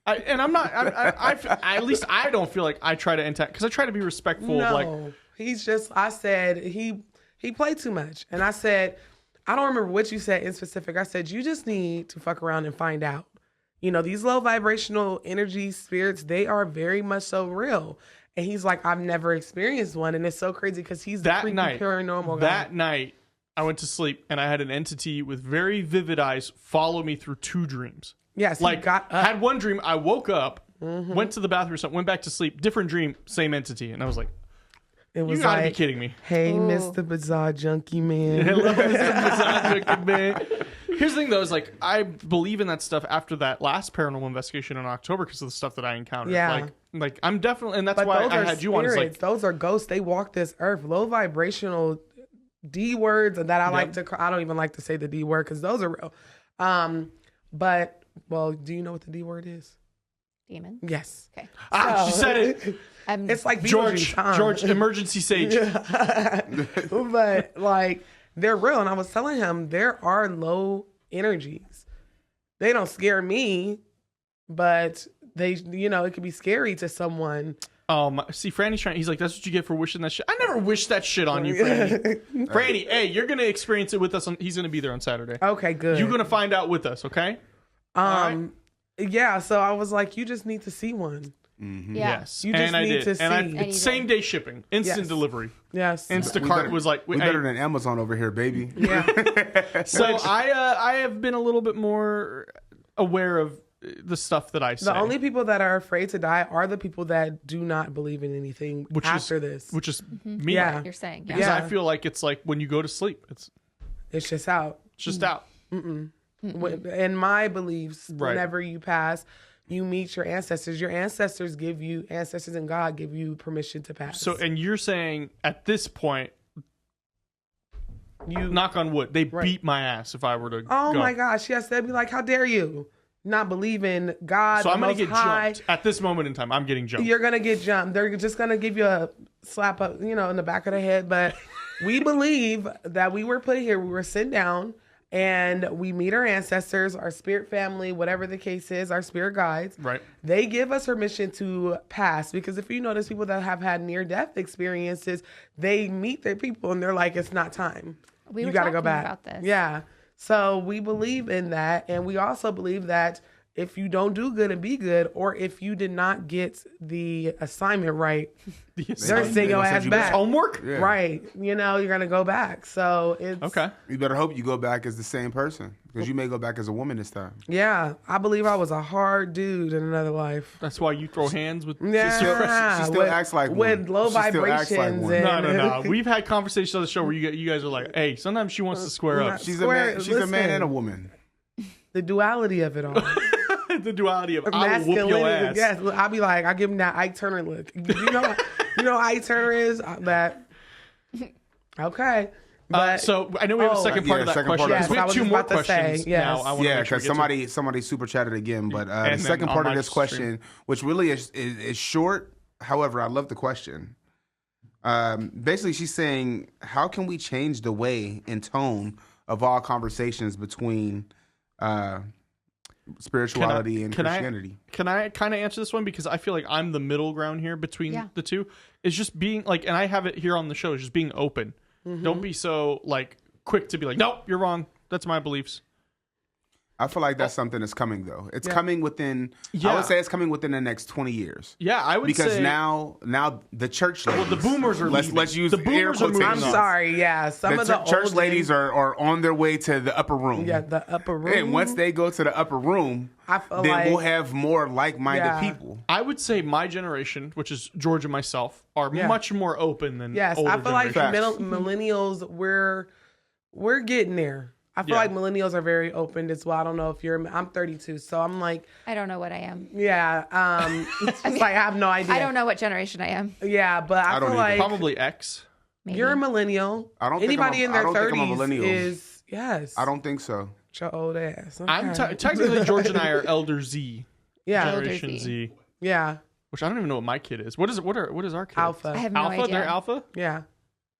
at least I don't feel like I try to attack, because I try to be respectful of, like, No, I said he played too much. And I said, I don't remember what you said in specific. I said, you just need to fuck around and find out. You know, these low vibrational energy spirits, they are very much so real. And he's like, I've never experienced one. And it's so crazy because he's the that freaky night, paranormal guy. that night, I went to sleep and I had an entity with very vivid eyes follow me through 2 dreams. Yes, he Like, got up. had one dream, I woke up, went to the bathroom or something, went back to sleep, different dream, same entity. And I was like, It you was gotta like, be kidding me. hey, Mr. Bizarre Junkie Man. Hello, Mr. Massage man. Here's the thing, though, is like I believe in that stuff after that last paranormal investigation in October because of the stuff that I encountered. Yeah. Like I'm definitely, and that's But why those I are had you on. It's like, those are ghosts. They walk this earth. Low vibrational D words that I like to. I don't even like to say the D word because those are real. But well, do you know what the D word is? Demon. Yes. Okay. she said it. It's like George, emergency sage. But like they're real, and I was telling him there are low energies. They don't scare me, but they, it could be scary to someone. See, Franny's trying. He's like, "That's what you get for wishing that shit." I never wish that shit on you, Franny. Franny, hey, you're gonna experience it with us. He's gonna be there on Saturday. Okay, good. You're gonna find out with us, okay? Yeah. So I was like, you just need to see one. Mm-hmm. Yeah. Yes, you just need to see. It's same day shipping, instant delivery. Yes, Instacart was like, we better than Amazon over here, baby. Yeah. So I have been a little bit more aware of the stuff that I say. The only people that are afraid to die are the people that do not believe in anything after this. Which is me. Yeah. You're saying. Because Yeah. I feel like it's like when you go to sleep, it's just out. just out. In my beliefs, Right. whenever you pass, you meet your ancestors. Your ancestors and God give you permission to pass. So, and you're saying at this point, you knock on wood, they beat my ass if I were to Oh go. my gosh, yes, they'd be like, how dare you not believe in God? So I'm going to get jumped. At this moment in time, I'm getting jumped. You're going to get jumped. They're just going to give you a slap up, in the back of the head. But we believe that we were put here. We were sent down and we meet our ancestors, our spirit family, whatever the case is, our spirit guides. Right. They give us permission to pass because if you notice people that have had near-death experiences, they meet their people and they're like, it's not time. We were gotta go talking back. about this. Yeah. So we believe in that. And we also believe that if you don't do good and be good, or if you did not get the assignment right, they're sending your ass back. Homework? Yeah. Right. You're going to go back. So it's... Okay. You better hope you go back as the same person because you may go back as a woman this time. Yeah. I believe I was a hard dude in another life. That's why you throw hands with Yeah. She still acts like one. With low She still acts like vibrations. one. And, No. We've had conversations on the show where you guys are like, hey, sometimes she wants to square up. She's a man. She's a man and a woman. The duality of it all. The duality of I will whoop your ass. Yes, I'll be like, I give him that Ike Turner look. You know Ike Turner is? That. Okay. But, so I know we have a second part of that second question. part of We that. have Yes, I two was more about to say, questions yes. now. I want to Yeah, make sure because somebody super chatted again. But the then second on part of my this question, stream. which really is short, however, I love the question. Basically, she's saying, how can we change the way and tone of all conversations between spirituality and Christianity? Can I kind of answer this one because I feel like I'm the middle ground here between the two? It's just being like, and I have it here on the show, is just being open. Don't be so like quick to be like, nope, you're wrong. That's my beliefs. I feel like that's something that's coming though. It's coming within. I would say it's coming within the next 20 years. Yeah, I would say because now the church ladies. the boomers are leaving. Let's use the boomers air are moving I'm on. sorry. Yeah, some of the church old ladies are on their way to the upper room. Yeah, the upper room. And once they go to the upper room, I feel then like we'll have more like-minded people. I would say my generation, which is George and myself, are much more open than yes, older I feel like generations. millennials we're getting there. I feel like millennials are very open as well. I don't know if I'm 32, so I'm like, I don't know what I am. yeah. It's just like I have no idea. I don't know what generation I am. Yeah, but I don't feel either. like Probably X. Maybe. you're a millennial. I don't think Anybody I'm in their I don't think I'm a 30s millennial. is yes. I don't think so. Your old ass. Okay. I'm technically George and I are Elder Z, yeah, Generation Elder Z. Z, yeah, which I don't even know what my kid is. What is our kid? alpha. I have no Alpha? idea. They're Alpha? Yeah.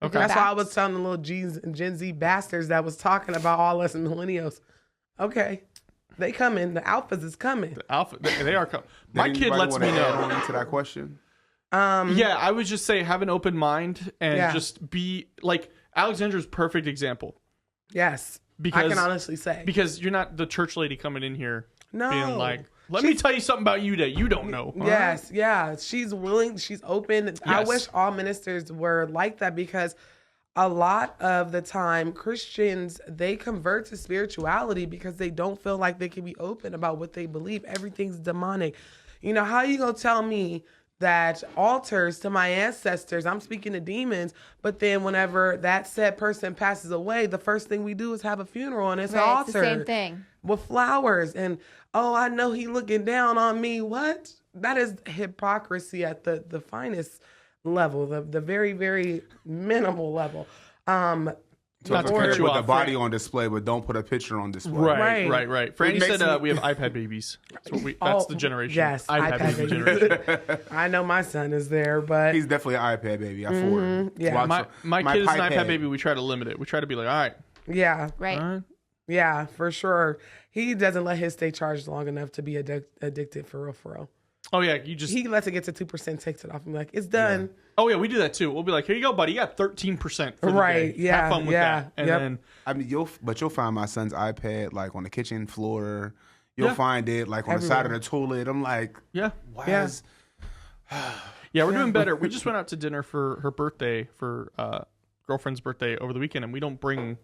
Okay. That's why I was telling the little Gen Z bastards that was talking about all us millennials. Okay. They coming. The alphas is coming. Alpha, they are. My Did kid anybody lets wanna me add know. on into that question. Yeah, I would just say have an open mind and Yeah. just be like Alexandra's perfect example. Yes. Because I can honestly say. Because you're not the church lady coming in here No. being like, let me tell you something about you that you don't know. Yes, yeah. She's willing, she's open. I Yes. wish all ministers were like that because a lot of the time Christians, they convert to spirituality because they don't feel like they can be open about what they believe. Everything's demonic. You know, how you gonna tell me that altars to my ancestors. I'm speaking to demons, but then whenever that said person passes away, the first thing we do is have a funeral, and it's an altar. It's the same thing. With flowers. And, oh, I know he looking down on me. What? That is hypocrisy at the finest level, the very, very minimal level. So Not it's to cut okay you with off, the body Frank. on display, but don't put a picture on display. Right. Franny said makes me- we have iPad babies. That's the generation. Yes, iPad baby babies. generation. I know my son is there, but He's definitely an iPad baby. I for him. yeah. Watch My kid is an iPad. iPad baby. We try to limit it. We try to be like, all right, yeah, Right. all right. yeah, for sure. He doesn't let his stay charged long enough to be addicted for real. Oh yeah, you just. He lets it get to 2%, takes it off, and be like, it's done. Oh yeah, we do that too. We'll be like, here you go, buddy. You got 13% for the Right, day. yeah, Have fun with yeah, that. And yep. then I mean, you'll find my son's iPad like on the kitchen floor. You'll Yeah. find it like on the side of the toilet. I'm like, yeah, why Yeah. is yeah, we're doing better. We just went out to dinner for her birthday, for girlfriend's birthday over the weekend, and we don't bring.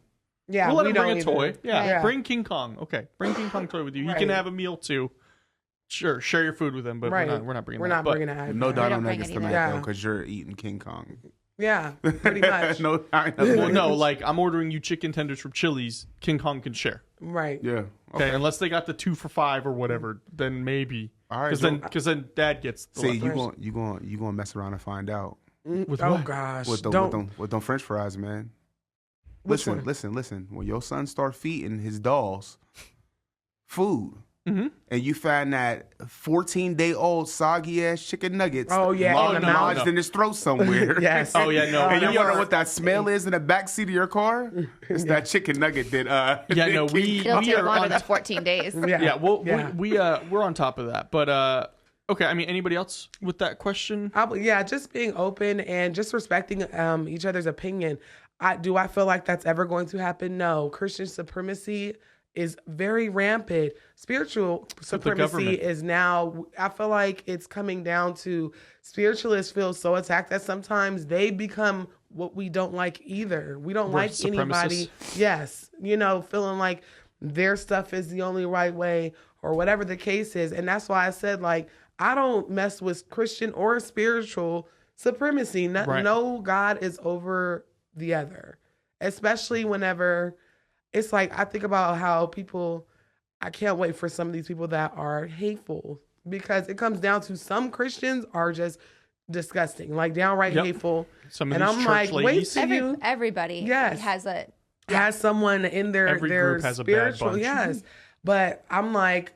Yeah, we'll let we him bring don't a either. toy. Yeah, Yeah. bring King Kong. Okay, bring King Kong toy with you. He Right. can have a meal too. Sure, share your food with him, but Right. we're not bringing We're that. not But bringing that. no don't Donald bring Nuggets it tonight either. though? Yeah. Because you're eating King Kong. Yeah, pretty much. No, Well, no, like I'm ordering you chicken tenders from Chili's. King Kong can share. Right. yeah. Okay, unless they got the 2 for $5 or whatever, then maybe. All right, Because then Dad gets the See, leftovers. you gonna mess around and find out With Oh what? gosh. with Don't. them French fries, man. Which Listen, one? listen. When your son start feeding his dolls food, Mm-hmm. and you find that 14-day-old soggy ass chicken nuggets, Oh, yeah, in the mouth. lodged in his throat somewhere. Yes. Oh, yeah, no. And you we wanna are- know what that smell is in the back seat of your car? It's that chicken nugget that Yeah, no, we It'll take are longer on. than 14 days. Yeah, Yeah. we're on top of that. But okay, I mean, anybody else with that question? Yeah, just being open and just respecting each other's opinion. I feel like that's ever going to happen? No. Christian supremacy is very rampant. Spiritual supremacy government. is now, I feel like it's coming down to spiritualists feel so attacked that sometimes they become what we don't like either. We don't We're like anybody. Yes. Feeling like their stuff is the only right way or whatever the case is. And that's why I said, like, I don't mess with Christian or spiritual supremacy. No, Right. no God is over the other, especially whenever it's like I think about how people, I can't wait for some of these people that are hateful, because it comes down to some Christians are just disgusting, like downright Yep. hateful. Some of And these I'm church like, wait ladies. till Everybody Yes. has a has someone in their Every their group has a bad spiritual, bunch. yes. But I'm like,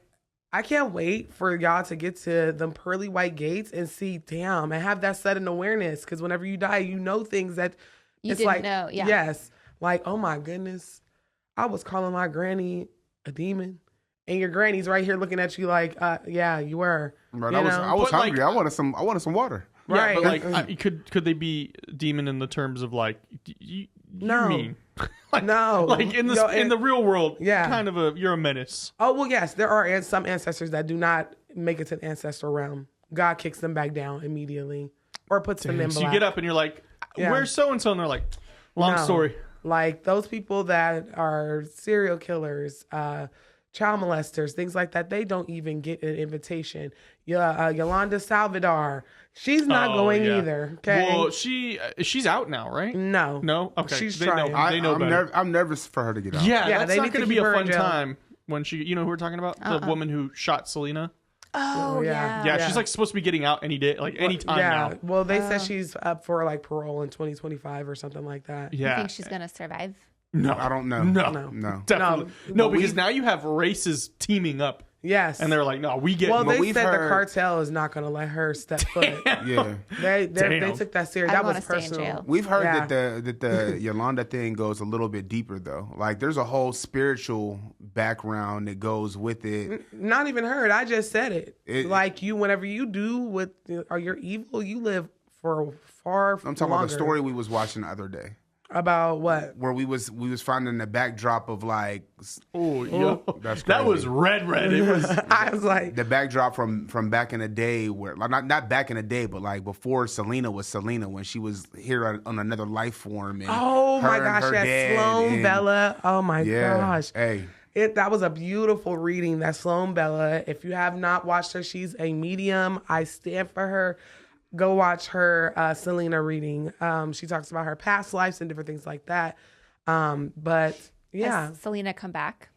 I can't wait for y'all to get to them pearly white gates and see, damn, and have that sudden awareness. Because whenever you die, you know things that You it's didn't like, know, yeah. yes, like, oh my goodness, I was calling my granny a demon, and your granny's right here looking at you like, yeah, you were. Right, You I was know? was But, hungry. I wanted some water. Yeah, Right. but like, could they be demon in the terms of like you No. mean? No, Like in the Yo, in the real world, Yeah. kind of you're a menace. Oh, well, yes, there are some ancestors that do not make it to the ancestral realm. God kicks them back down immediately or puts them in So you black. get up and you're like, Yeah. "Where's so and so?" And they're like, "Long No. story." Like those people that are serial killers, child molesters, things like that, they don't even get an invitation. Yolanda Salvador, she's not Oh, going yeah. either. Okay. Well, she's out now, right? No. No. Okay. She's they trying. know. They know better. I'm nervous for her to get out. Yeah, Yeah, that's they not need to going to be keep a her in fun jail. time when she. You know who we're talking about? The woman who shot Selena. Oh, yeah. yeah. Yeah, she's like supposed to be getting out any day, like any time yeah. now. Well, they said she's up for like parole in 2025 or something like that. You Yeah. think she's going to survive? No, I don't know. No, No. definitely no, because now you have races teaming up, Yes. and they're like, "No, we get." well, but they we've said the heard- cartel is not going to let her step foot. Yeah. They Damn. took that serious. I That wanna was stay in personal. jail. We've heard Yeah. that the Yolanda thing goes a little bit deeper though. Like there's a whole spiritual background that goes with it. Not even heard. I just said it. It- like you, whenever you do what or you're evil, you live for far. I'm talking longer. about the story we was watching the other day, About what? where we was finding the backdrop of like Oh, yo, That's that crazy. was red. It was. I was like, the backdrop from back in the day, where like not back in the day, but like before Selena was Selena, when she was here on another life form. And oh my her and gosh, her that dad Sloan and- Bella. Oh my Yeah, gosh. hey, That was a beautiful reading, that Sloan Bella. If you have not watched her, she's a medium. I stand for her. go watch her Selena reading. She talks about her past lives and different things like that. But yeah, Has Selena come back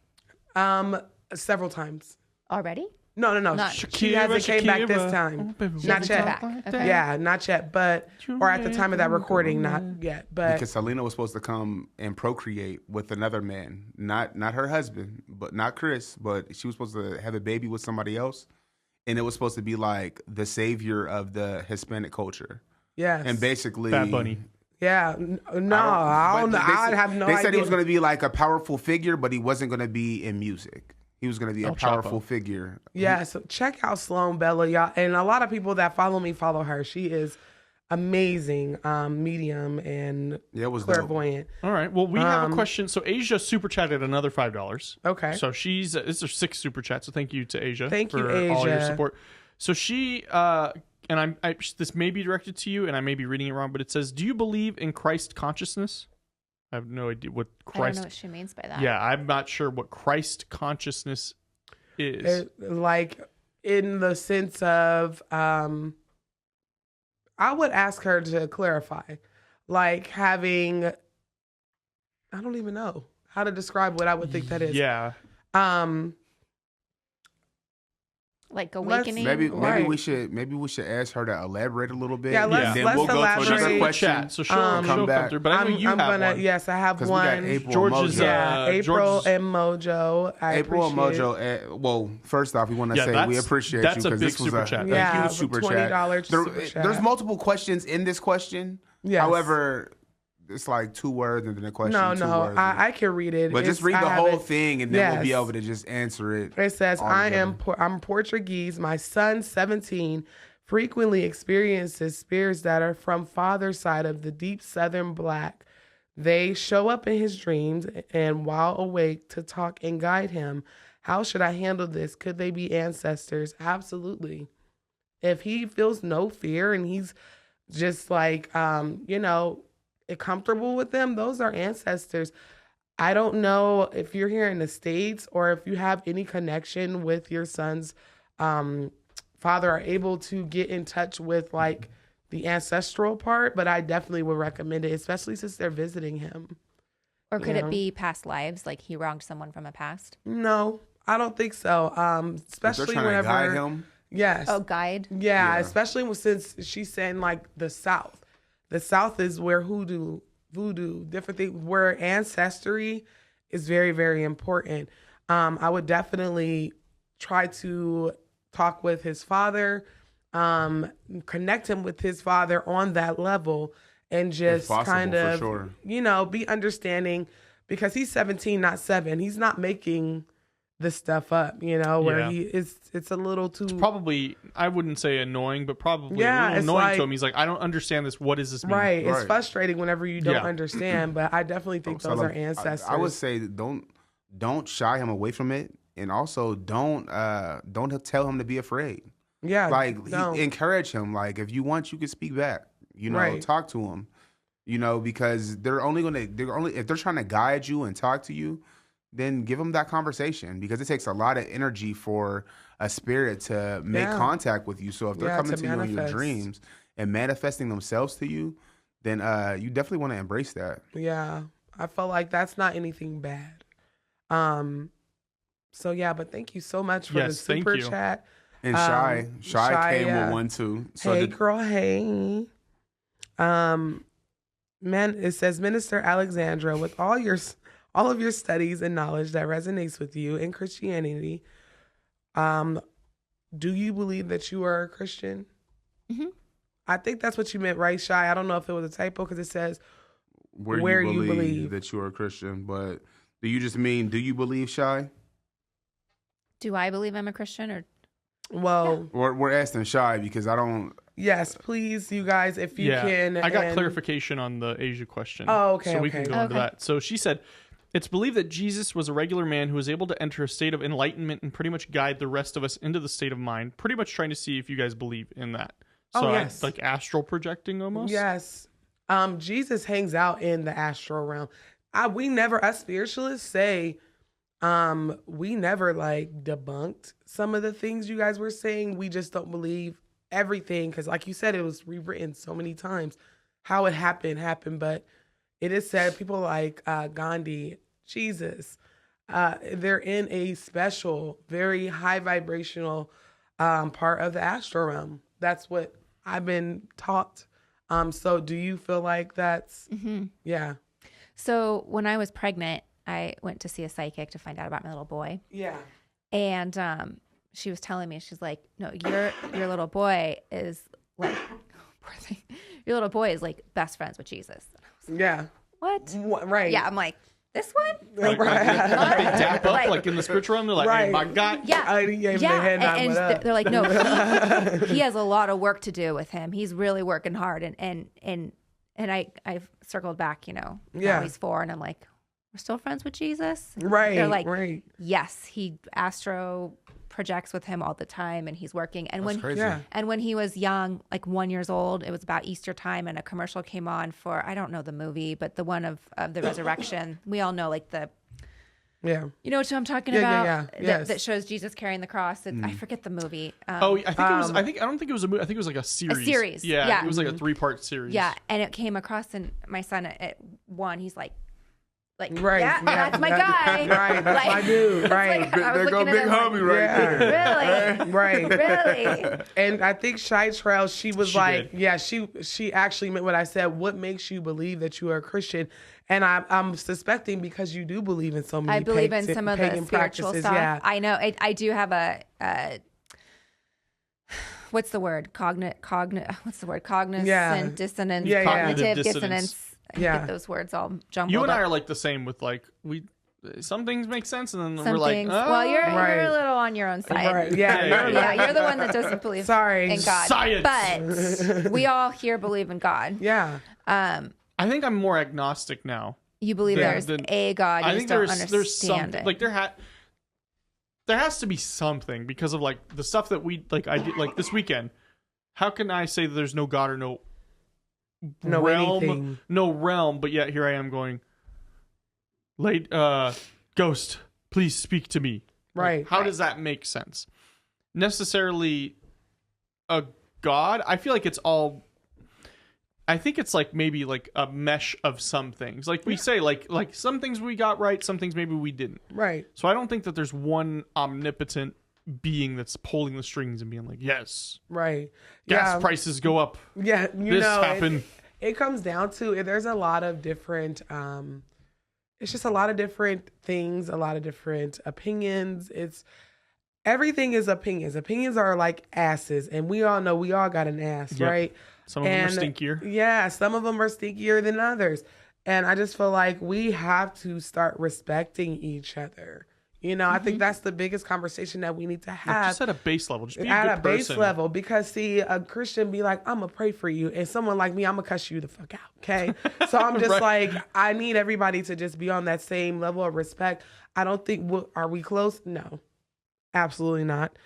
several times. already? No. Not- She hasn't came back this time. Not Come yet. back. Okay. Yeah, not yet. But or at the time of that recording, not yet. But Because Selena was supposed to come and procreate with another man, not her husband, but not Chris, but she was supposed to have a baby with somebody else, and it was supposed to be like the savior of the Hispanic culture. yes, And basically, Bad Bunny. yeah. No, I don't know. I have no idea. They said he was going to be like a powerful figure, but he wasn't going to be in music. He was going to be a powerful figure. Yeah, so check out Sloan Bella, y'all. And a lot of people that follow me follow her. She is amazing, medium and Yeah, it was dope. clairvoyant. All right. Well, we have a question. So Asia super chatted another $5. Okay. So she's this is 6 super chats. So thank you to Asia. Thank you, for all your Asia. support. So she and this may be directed to you, and I may be reading it wrong, but it says, "Do you believe in Christ consciousness?" I have no idea what I don't Christ. know what she means by that. Yeah, I'm not sure what Christ consciousness is. Like in the sense of, I would ask her to clarify, like having, I don't even know how to describe what I would think that is. Yeah. Like awakening. Maybe Right. we should ask her to elaborate a little bit. Yeah, let's- and then let's we'll go to elaborate. another She's in the question. Chat, so she'll come come back. through. But I know you have one. Yes, I have 'Cause we got one. April George's, Mojo. Yeah, April George's- and Mojo. I April and appreciate Mojo. Well, first off, we want to Yeah, say we that's- appreciate that's you a because big this was super a chat. thank Yeah, you, super chat. $20 super chat. There's multiple questions in this question. Yes. However, it's like 2 words and then a question. No, 2 no, words. I can read it. But just read I the have whole it- thing and then we'll be Yes. able to just answer it. It says, all I'm together. Portuguese. My son, 17, frequently experiences spirits that are from father's side of the deep southern black. They show up in his dreams and while awake to talk and guide him. How should I handle this? Could they be ancestors? Absolutely. If he feels no fear and he's just like, comfortable with them, those are ancestors. I don't know if you're here in the States or if you have any connection with your son's father are able to get in touch with like the ancestral part, but I definitely would recommend it, especially since they're visiting him. Or could you know? it be past lives? Like he wronged someone from a past? No, I don't think so. If they're Especially trying whenever to guide him. yes. Oh, guide. Yeah, Yeah. especially since she's saying like the South. The South is where voodoo, different things, where ancestry is very, very important. I would definitely try to talk with his father, connect him with his father on that level, and just possible, kind for of, sure. Be understanding because he's 17, not 7. He's not making this stuff up, where Yeah. it's a little too Probably, I wouldn't say annoying, but probably Yeah, a little it's annoying like- to him. He's like, I don't understand this. What does this mean? right. It's Right. frustrating whenever you don't Yeah. understand, but I definitely think So, those like, are ancestors. I would say don't shy him away from it, and also don't tell him to be afraid. yeah, Like no. encourage him. Like if you want, you can speak back. Right. Talk to him. Because if they're trying to guide you and talk to you, then give them that conversation because it takes a lot of energy for a spirit to make Yeah. contact with you. So if they're Yeah, coming to to you in your manifest. dreams and manifesting themselves to you, then you definitely want to embrace that. Yeah, I felt like that's not anything bad. So yeah, but thank you so much for the Yes, thank super you. chat. And Shy came yeah. with one too. So Hey girl, hey. It says Minister Alexandra, with all of your studies and knowledge that resonates with you in Christianity, do you believe that you are a Christian? Mhm. I think that's what you meant, right, Shy? I don't know if it was a typo because it says where you you believe believe. that you are a Christian, but do you just mean do you believe, Shy? Do I believe I'm a Christian or well, We're asking Shy because I don't. yes, please, you guys, if you can. I got and- clarification on the Asia question. Oh, okay, So we okay. can go into Okay. that. So she said, it's believed that Jesus was a regular man who was able to enter a state of enlightenment and pretty much guide the rest of us into the state of mind. Pretty much trying to see if you guys believe in that. So Oh, yes. like astral projecting almost. Yes. Jesus hangs out in the astral realm. Us spiritualists say, we never like debunked some of the things you guys were saying. We just don't believe everything, because like you said, it was rewritten so many times. How it happened, but it is said people like Gandhi, Jesus, they're in a special, very high vibrational part of the astral realm. That's what I've been taught. So do you feel like that's, yeah. So when I was pregnant, I went to see a psychic to find out about my little boy. Yeah. And she was telling me, she's like, no, your little boy is like, poor thing. Your little boy is like best friends with Jesus. Yeah. What? Right. Yeah, I'm like, this one? Like they dap up like in the spiritual realm. They're like, hey, my God. Yeah. And they're like, no, he has a lot of work to do with him. He's really working hard. And I've circled back, now he's 4, and I'm like, we're still friends with Jesus? Right. They're like, yes, he astro projects with him all the time, and he's working. And when he was young, like 1 year old, it was about Easter time, and a commercial came on for, I don't know the movie, but the one of the resurrection. We all know, like the, you know what I'm talking about? Yes. That shows Jesus carrying the cross. I forget the movie. I think it was. I don't think it was a movie. I think it was like a series. A series. Yeah. It was like a 3-part series. Yeah, and it came across, and my son at 1, he's like, right, that's my guy. Right, that's my dude. Right. There go big homie right there. Really? Right. Really? And I think Shy Trail, she she actually meant what I said. What makes you believe that you are a Christian? And I'm suspecting because you do believe in so many I believe in some of the spiritual practices. stuff. Yeah. I know. I do have a what's the word? What's the word? Cognizant dissonance. Cognitive dissonance. I get those words all jumbled. You and up. I are like the same with like some things make sense, and then Some we're like, things. Well, you're a little on your own side. Right. Yeah. You're the one that doesn't believe in God. Science. But we all here believe in God. Yeah. I think I'm more agnostic now. You believe there's a God. You I think just don't there's something understand it. like there has to be something because of like the stuff that we like. I did like this weekend. How can I say that there's no God or no realm, but yet here I am going, ghost, please speak to me. Right. Like, how does that make sense? Necessarily a God? I feel like I think it's like maybe like a mesh of some things. Like we say, like some things we got right, some things maybe we didn't. Right. So I don't think that there's one omnipotent being that's pulling the strings and being like, yes. Right. Gas prices go up. Yeah. This happened. It comes down to, there's a lot of different, it's just a lot of different things, a lot of different opinions. Everything is opinions. Opinions are like asses, and we all know we all got an ass, right? Some of them are stinkier. Yeah, some of them are stinkier than others. And I just feel like we have to start respecting each other. I think that's the biggest conversation that we need to have. Just at a base level. Just be at a good base level. Because, see, a Christian be like, I'm going to pray for you. And someone like me, I'm going to cuss you the fuck out, okay? So I'm just like, I need everybody to just be on that same level of respect. I don't think, are we close? No, absolutely not.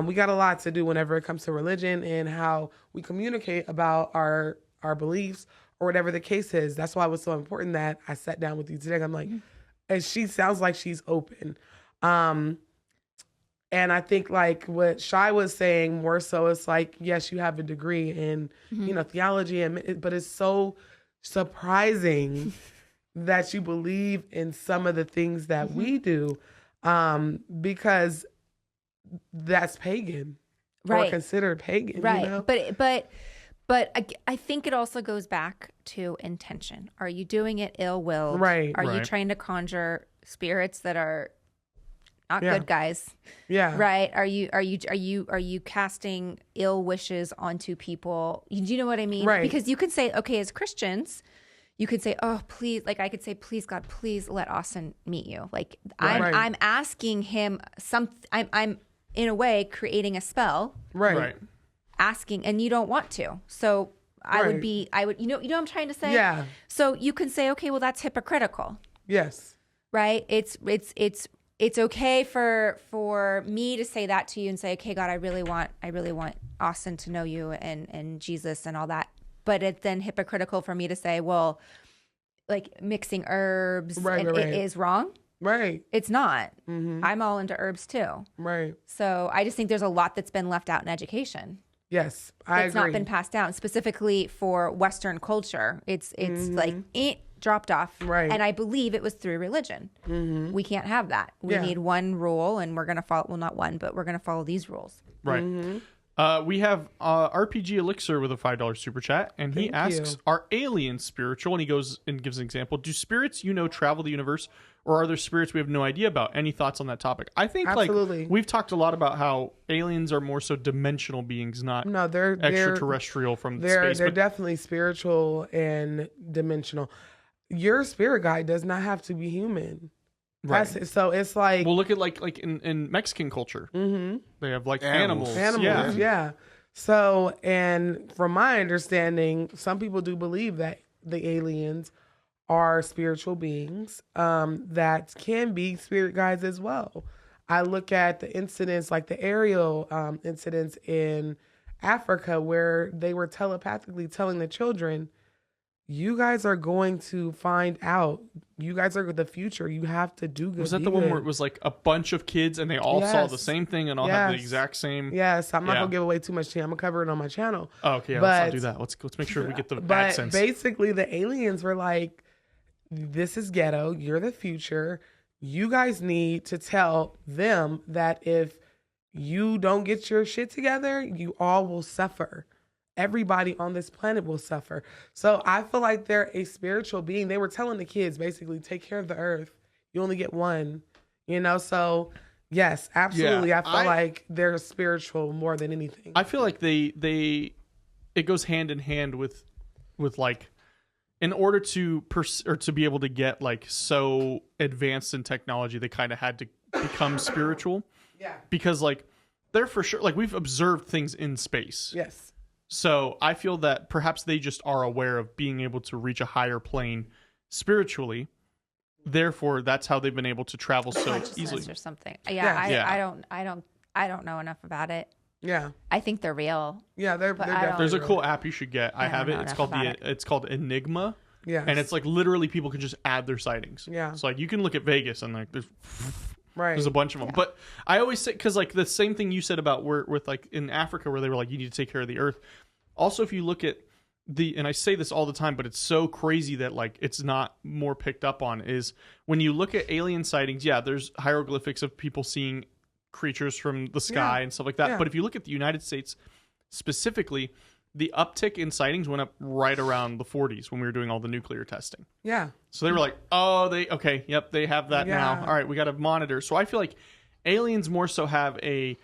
We got a lot to do whenever it comes to religion and how we communicate about our beliefs or whatever the case is. That's why it was so important that I sat down with you today. I'm like, and she sounds like she's open. And I think like what Shai was saying more so, it's like, yes, you have a degree in, theology, but it's so surprising that you believe in some of the things that we do, because that's pagan, or considered pagan, right? But I think it also goes back to intention. Are you doing it ill-willed? Right. Are you trying to conjure spirits that are not good guys? Yeah. Right. Are you casting ill wishes onto people? Do you know what I mean? Right. Because you could say, okay, as Christians, you could say, oh, please, like I could say, please, God, please let Austin meet you. Like I'm asking him I'm in a way creating a spell. Right. Asking, and you don't want to. So I would, you know what I'm trying to say? Yeah. So you can say, okay, well, that's hypocritical. Yes. Right. It's okay for me to say that to you and say, okay, God, I really want Austin to know you and Jesus and all that. But it's then hypocritical for me to say, well, like mixing herbs is wrong. Right. It's not. Mm-hmm. I'm all into herbs too. Right. So I just think there's a lot that's been left out in education. Yes, I agree. It's not been passed down specifically for Western culture. It's like it dropped off. Right. And I believe it was through religion. We can't have that. We need one rule, and we're going to follow, well, not one, but we're going to follow these rules. Right. We have RPG Elixir with a $5 super chat, and he asks, are aliens spiritual? And he goes and gives an example. Do spirits travel the universe, or are there spirits we have no idea about? Any thoughts on that topic? I think like we've talked a lot about how aliens are more so dimensional beings, not they're extraterrestrial from space. They're definitely spiritual and dimensional. Your spirit guide does not have to be human. Right. So it's like, well, look at like in Mexican culture, they have like animals. Yeah. So, and from my understanding, some people do believe that the aliens are spiritual beings that can be spirit guides as well. I look at the incidents, like the aerial incidents in Africa, where they were telepathically telling the children, you guys are going to find out. You guys are the future. You have to do good. Was that the one where it was like a bunch of kids and they all saw the same thing and all had the exact same? Yes, I'm not gonna give away too much. I'm gonna cover it on my channel. Oh, okay, let's not do that. Let's make sure we get the accents. But basically, the aliens were like, "This is ghetto. You're the future. You guys need to tell them that if you don't get your shit together, you all will suffer." Everybody on this planet will suffer. So I feel like they're a spiritual being. They were telling the kids, basically, take care of the earth. You only get one, So yes, absolutely. I feel like they're spiritual more than anything. I feel like it goes hand in hand with like, in order to to be able to get like so advanced in technology, they kind of had to become spiritual. Yeah. Because like they're for sure, like we've observed things in space. Yes. So I feel that perhaps they just are aware of being able to reach a higher plane spiritually. Therefore, that's how they've been able to travel so easily. Or something. I don't know enough about it. Yeah. I think they're real. Yeah, they're definitely There's a real. cool app you should get. I have it. It's called Enigma. Yeah. And it's like literally people can just add their sightings. Yeah. So like you can look at Vegas and like there's a bunch of them. Yeah. But I always say, because like the same thing you said about with like in Africa where they were like, you need to take care of the earth. Also, if you look at and I say this all the time, but it's so crazy that like it's not more picked up on, is when you look at alien sightings, there's hieroglyphics of people seeing creatures from the sky and stuff like that. Yeah. But if you look at the United States specifically, the uptick in sightings went up right around the 40s when we were doing all the nuclear testing. Yeah. So they were like, they have that now. All right, we got to monitor. So I feel like aliens more so have a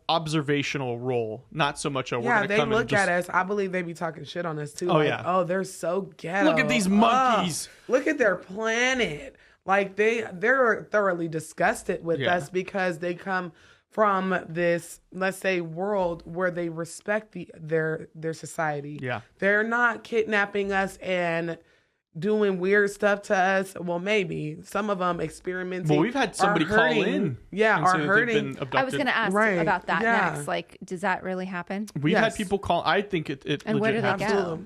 observational role, not so much a we're gonna they come look and just, at us. I believe they be talking shit on us too. Oh, like, yeah. Oh, they're so ghetto. Look at these monkeys. Look at their planet. Like they're thoroughly disgusted with us because they come from this, let's say, world where they respect their society. Yeah. They're not kidnapping us and doing weird stuff to us. Well, maybe some of them experimenting. Well, we've had somebody call in. Yeah, and are say that they've hurting. been abducted. I was going to ask Right. about that Yeah. next. Like, does that really happen? We've had Yes. people call. I think it And where do they happens. go?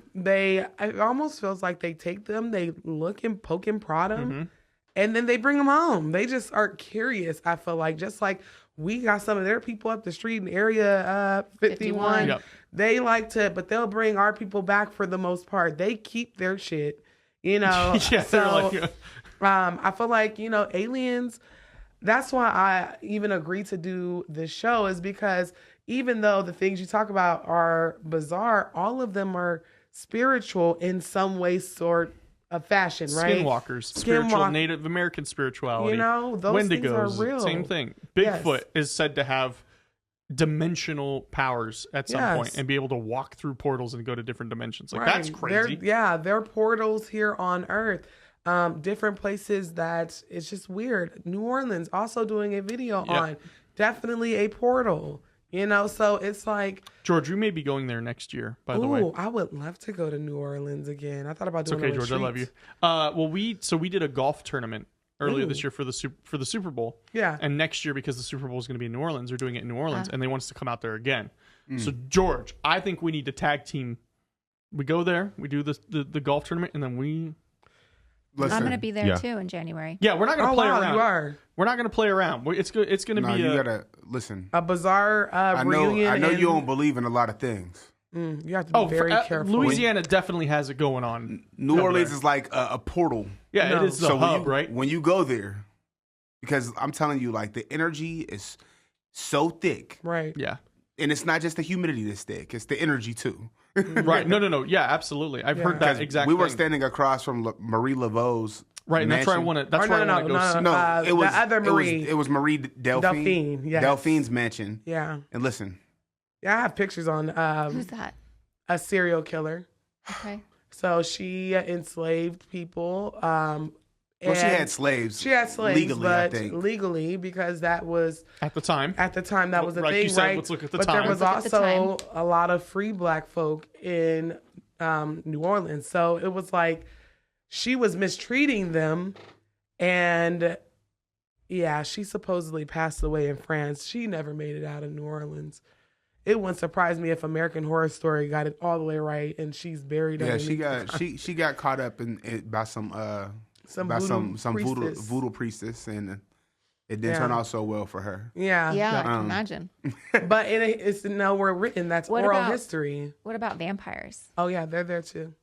It almost feels like they take them, they look and poke and prod them, and then they bring them home. They just are curious. I feel like just like we got some of their people up the street in area 51. Yep. They like to, but they'll bring our people back for the most part. They keep their shit, Yeah, So they're like, I feel like aliens. That's why I even agreed to do this show, is because even though the things you talk about are bizarre, all of them are spiritual in some way, sort of fashion, right? Skinwalkers, spiritual Native American spirituality. Those Wendigos, things are real. Same thing. Bigfoot is said to have dimensional powers at some point and be able to walk through portals and go to different dimensions. Like that's crazy. They're portals here on Earth. Different places that it's just weird. New Orleans also doing a video on definitely a portal. So it's like, George, we may be going there next year, by the way. I would love to go to New Orleans again. I thought about It's doing okay, George. I love you. Well, we did a golf tournament earlier this year for the Super Bowl. Yeah. And next year, because the Super Bowl is going to be in New Orleans, they're doing it in New Orleans, and they want us to come out there again. So, George, I think we need to tag team. We go there, we do the golf tournament, and then we Listen, I'm going to be there Yeah. too in January. Yeah, we're not going to play around. You are. We're not going to play around. It's going to no, be you gotta listen. A bizarre reunion. I know and, you don't believe in a lot of things. You have to be very careful. Louisiana definitely has it going on. New over Orleans there. is like a portal. Yeah, No. it is the So hub, right? when you go there, because I'm telling you, like the energy is so thick, Right. Yeah. and it's not just the humidity that's thick; it's the energy too. Right. No. Yeah, absolutely. I've heard that exact We were thing. standing across from Marie Laveau's. Right, and that's where I mansion. want to. That's Or where I want to go. See. No, it was the other Marie. It was Marie Delphine. Delphine, yes. Delphine's mansion. Yeah. And listen, Yeah, I have pictures on Who's that? a serial killer. Okay. So she enslaved people. well, she had slaves. She had slaves, legally, I but think. legally because that was At the time. that was a Like thing, you said, right? let's look at the but time. there was Let's look at the also a lot of free black folk in New Orleans, so it was like she was mistreating them, and yeah, she supposedly passed away in France. She never made it out of New Orleans. It wouldn't surprise me if American Horror Story got it all the way right, and she's buried. Yeah, she underneath got she got caught up by some voodoo priestess, and it didn't turn out so well for her. Yeah, Yeah, I can imagine. but it's nowhere written. That's What oral about- history. What about vampires? Oh yeah, they're there too,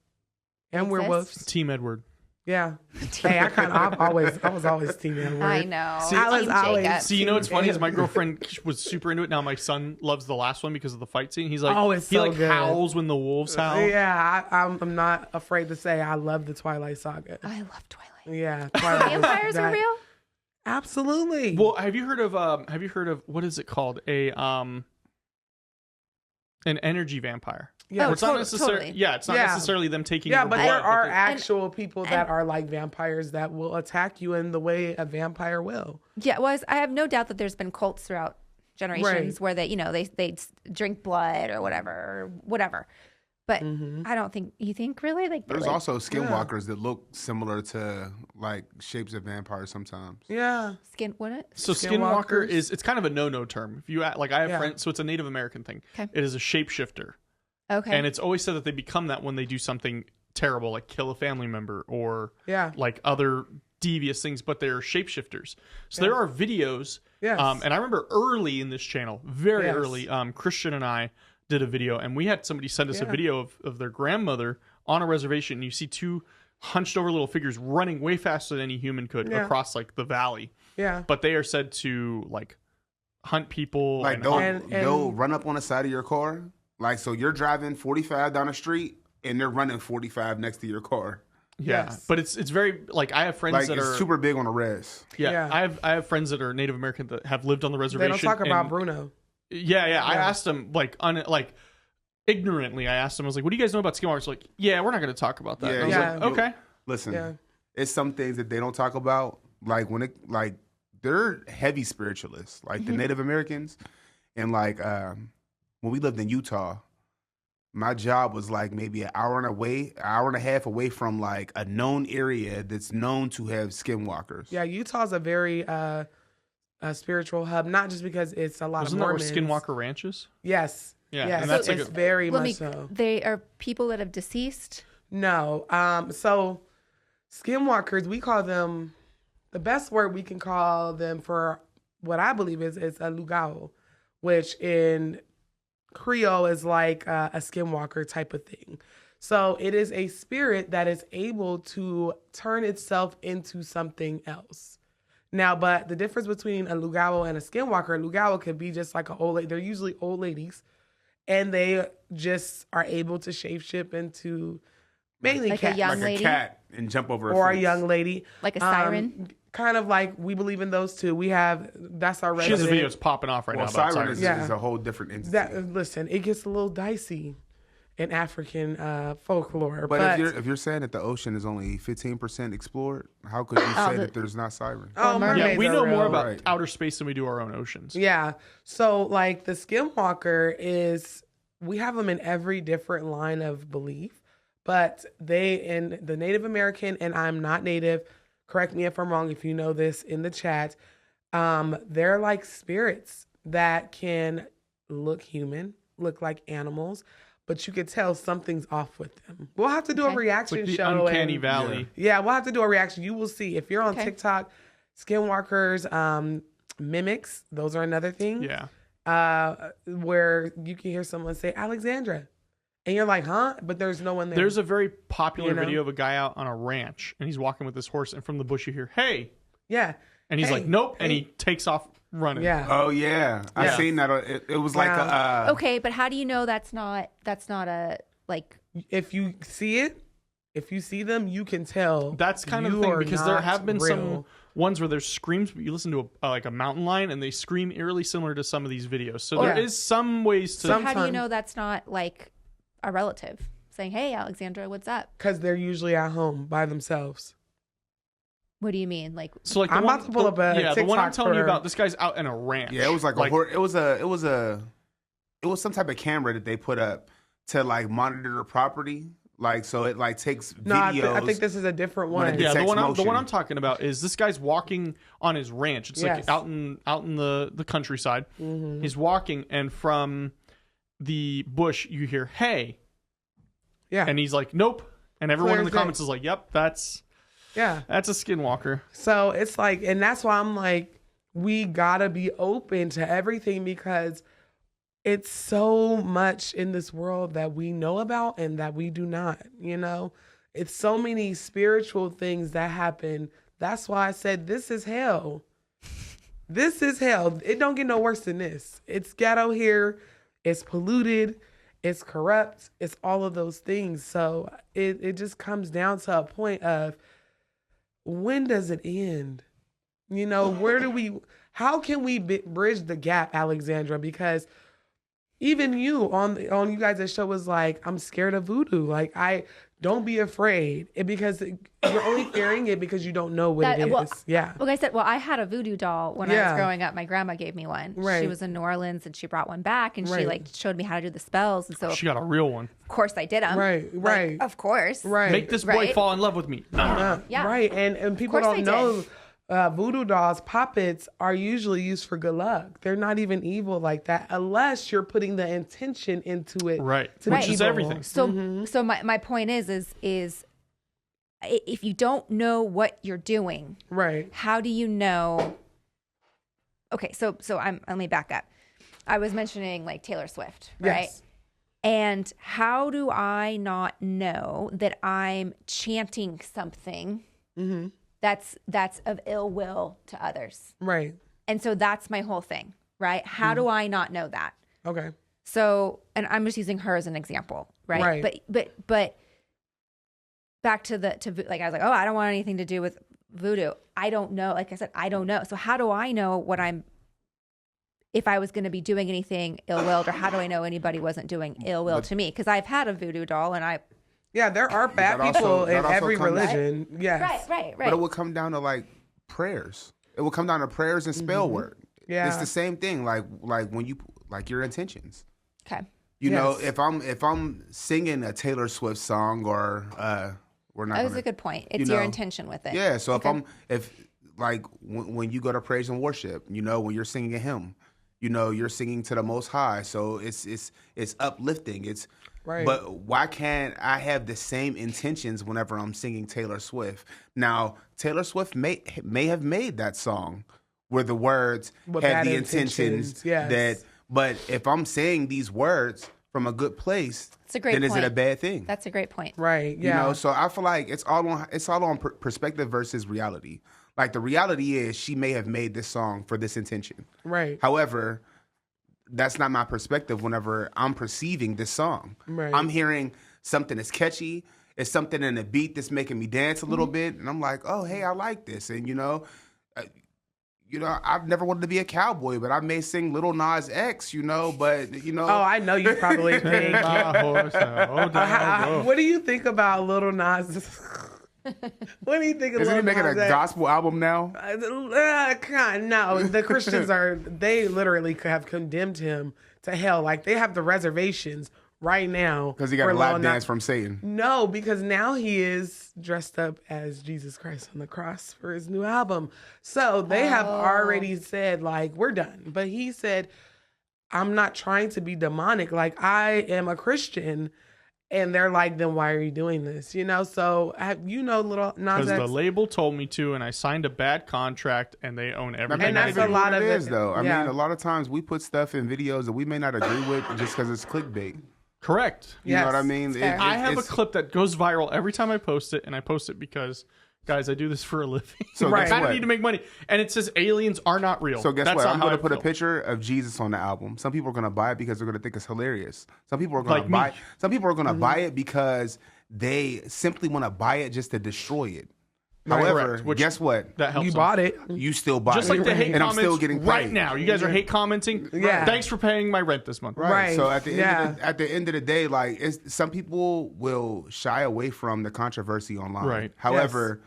and Exist? werewolves. Team Edward. Yeah. Hey, I was always Team Edward. I know. See, I was Team always- Jacob. See, you know what's funny is my girlfriend was super into it. Now my son loves the last one because of the fight scene. He's like, Oh, it's he so like good. howls when the wolves howl. Yeah, I'm not afraid to say I love the Twilight Saga. I love Twilight. Yeah, Twilight was Vampires are that- real? Absolutely. Well, have you heard of what is it called? An energy vampire. yeah, Oh, It's not necessarily. totally. Yeah, it's not Yeah. necessarily them taking. yeah, your but blood, there are they- actual people that are like vampires that will attack you in the way a vampire will. Yeah, well, I have no doubt that there's been cults throughout generations Right. where they drink blood or whatever. But I don't think you think really like There's like, also skinwalkers that look similar to like shapes of vampires sometimes. Yeah. skin what? So Skinwalkers. skinwalker is it's kind of a no term. If you like, I have Yeah. friends. So it's a Native American thing. Okay. It is a shapeshifter, Okay. and it's always said that they become that when they do something terrible, like kill a family member or Yeah. like other devious things. But they're shapeshifters. So there are videos. Yes. And I remember early in this channel, very Yes. early, Christian and I did a video, and we had somebody send us a Yeah. video of their grandmother on a reservation. And you see two hunched over little figures running way faster than any human could Yeah. across like the valley. Yeah. But they are said to like hunt people. Like and they'll, hunt- they'll run up on the side of your car. Like so you're driving 45 down the street and they're running 45 next to your car. yeah. Yes. But it's very like I have friends Like that it's are super big on the res. yeah. Yeah. I have friends that are Native American that have lived on the They reservation. don't talk about and- Bruno. Yeah. I asked them like ignorantly. I asked them, I was like, "What do you guys know about skinwalkers?" Like, yeah, we're not going to talk about that. Yeah, And I was yeah. like, okay. Listen, Yeah. it's some things that they don't talk about. Like when it like they're heavy spiritualists, like the Native Americans, and like when we lived in Utah, my job was like maybe an hour and a half away from like a known area that's known to have skinwalkers. Yeah, Utah's a very a spiritual hub, not just because it's a lot Wasn't that of where Mormons. Skinwalker Ranch is? Yes. Yeah, Yes. and that's like it's a- very Let much me. so. They are people that have deceased. No. So skinwalkers, we call them, the best word we can call them for what I believe is a lugao, which in Creole is like a skinwalker type of thing. So it is a spirit that is able to turn itself into something else. Now, but the difference between a lugao and a skinwalker, a lugao could be just like an old lady. They're usually old ladies, and they just are able to shapeshift into mainly Like a cats. young Like lady? a cat and jump over Or a fence. young lady. Like a siren? Kind of like we believe in those two. We have, that's our She has resident. a video popping off right Well, now about siren sirens. Yeah. is a whole different entity. Listen, it gets a little dicey in African folklore. but if you're saying that the ocean is only 15% explored, how could you say that there's not sirens? oh, mermaids. Yeah, mermaids we are know more real. about Right. outer space than we do our own oceans. Yeah. So like the skinwalker is, we have them in every different line of belief, but they in the Native American, and I'm not Native, correct me if I'm wrong if you know this in the chat, they're like spirits that can look human, look like animals, but you could tell something's off with them. We'll have to do a It's reaction like the show. uncanny valley. Yeah, we'll have to do a reaction. You will see. If you're on TikTok, skinwalkers, mimics, those are another thing. Yeah. Where you can hear someone say Alexandra. And you're like, huh? But there's no one there. There's a very popular video of a guy out on a ranch, and he's walking with his horse, and from the bush you hear, hey. Yeah. And he's like, nope. Hey. And he takes off running. Yeah. Oh, yeah. I seen that. It was like a... okay, but how do you know that's not a, like... If you see it, if you see them, you can tell. That's kind of the thing, because there have been some ones where there's screams, but you listen to like a mountain lion, and they scream eerily similar to some of these videos. So there is some ways to... So how do you know that's not, like... a relative saying, hey, Alexandra, what's up? Because they're usually at home by themselves. What do you mean? Like, so like I'm about to pull up a TikTok the one I'm telling you about, this guy's out in a ranch. Yeah, it was like it was some type of camera that they put up to like monitor the property. Like, so it like takes videos. No, I think this is a different one. Yeah, the one I'm talking about is this guy's walking on his ranch. It's like out in the countryside. Mm-hmm. He's walking, and from the bush you hear, hey. Yeah. And he's like, nope. And everyone in the comments is like, yep, that's a skinwalker. So it's like, and that's why I'm like, we gotta be open to everything, because it's so much in this world that we know about and that we do not, you know? It's so many spiritual things that happen. That's why I said this is hell. This is hell. It don't get no worse than this. It's ghetto here. It's polluted. It's corrupt. It's all of those things. So it just comes down to a point of, when does it end? You know, how can we bridge the gap, Alexandra? Because even you on you guys' show was like, I'm scared of voodoo. Like, don't be afraid. Because you're only fearing it because you don't know what it is. Yeah. Like I said, I had a voodoo doll when I was growing up. My grandma gave me one. Right. She was in New Orleans, and she brought one back, and she like showed me how to do the spells. And so she got a real one. Of course I did them. Right. Like, of course. Right. Make this boy fall in love with me. Yeah. Right. And people don't know voodoo dolls, puppets are usually used for good luck. They're not even evil like that unless you're putting the intention into it. Right. Which is everything. So so my point is if you don't know what you're doing, right? How do you know? Okay, so let me back up. I was mentioning like Taylor Swift, right? Yes. And how do I not know that I'm chanting something that's of ill will to others? Right. And so that's my whole thing, right? How do I not know that? Okay. So, and I'm just using her as an example, right? But back to like, I was like, oh, I don't want anything to do with voodoo. I don't know. Like I said, I don't know. So how do I know if I was going to be doing anything ill-willed, or how do I know anybody wasn't doing ill will to me? Because I've had a voodoo doll, and yeah, there are bad people in every religion. Right? Yes. Right. But it would come down to like prayers. It would come down to prayers and spell work. Yeah. It's the same thing. Like when you like your intentions. Okay. You know, if I'm singing a Taylor Swift song, or we're not. That was a good point. It's your intention with it. Yeah. So if when you go to praise and worship, you know, when you're singing a hymn, you know, you're singing to the Most High. So it's uplifting. It's right. But why can't I have the same intentions whenever I'm singing Taylor Swift? Now, Taylor Swift may have made that song where the words had the intentions that. But if I'm saying these words from a good place, then is it a bad thing? That's a great point. Right. Yeah. You know, so I feel like it's all on perspective versus reality. Like, the reality is she may have made this song for this intention. Right. However, that's not my perspective whenever I'm perceiving this song. Right. I'm hearing something that's catchy. It's something in the beat that's making me dance a little bit. And I'm like, oh, hey, I like this. And, you know, I've never wanted to be a cowboy, but I may sing Lil Nas X, you know, but, you know. Oh, I know you probably think. What do you think about Lil Nas? What do you think of Lil Nas? Isn't he making a gospel album now? No, the Christians they literally have condemned him to hell. Like, they have the reservations right now. Because he got a lap dance from Satan. No, because now he is dressed up as Jesus Christ on the cross for his new album. So they have already said, like, we're done. But he said, I'm not trying to be demonic. Like, I am a Christian. And they're like, then why are you doing this? You know, so little nonsense. Because the label told me to, and I signed a bad contract, and they own everything. And that's a lot of it. Though. I mean, a lot of times we put stuff in videos that we may not agree with just because it's clickbait. Correct. You know what I mean? I have a clip that goes viral every time I post it, and I post it because, guys, I do this for a living. So I kind of need to make money. And it says aliens are not real. So guess what? I'm going to put a picture of Jesus on the album. Some people are going to buy it because they're going to think it's hilarious. Some people are going to buy. Some people are going to buy it because they simply want to buy it just to destroy it. However, guess what? That helps. You bought it. You still buy it. Just like the hate and comments I'm still getting paid. right now. You guys are hate commenting. Yeah. Thanks for paying my rent this month. Right. So at the end of the day, like some people will shy away from the controversy online. Right. However,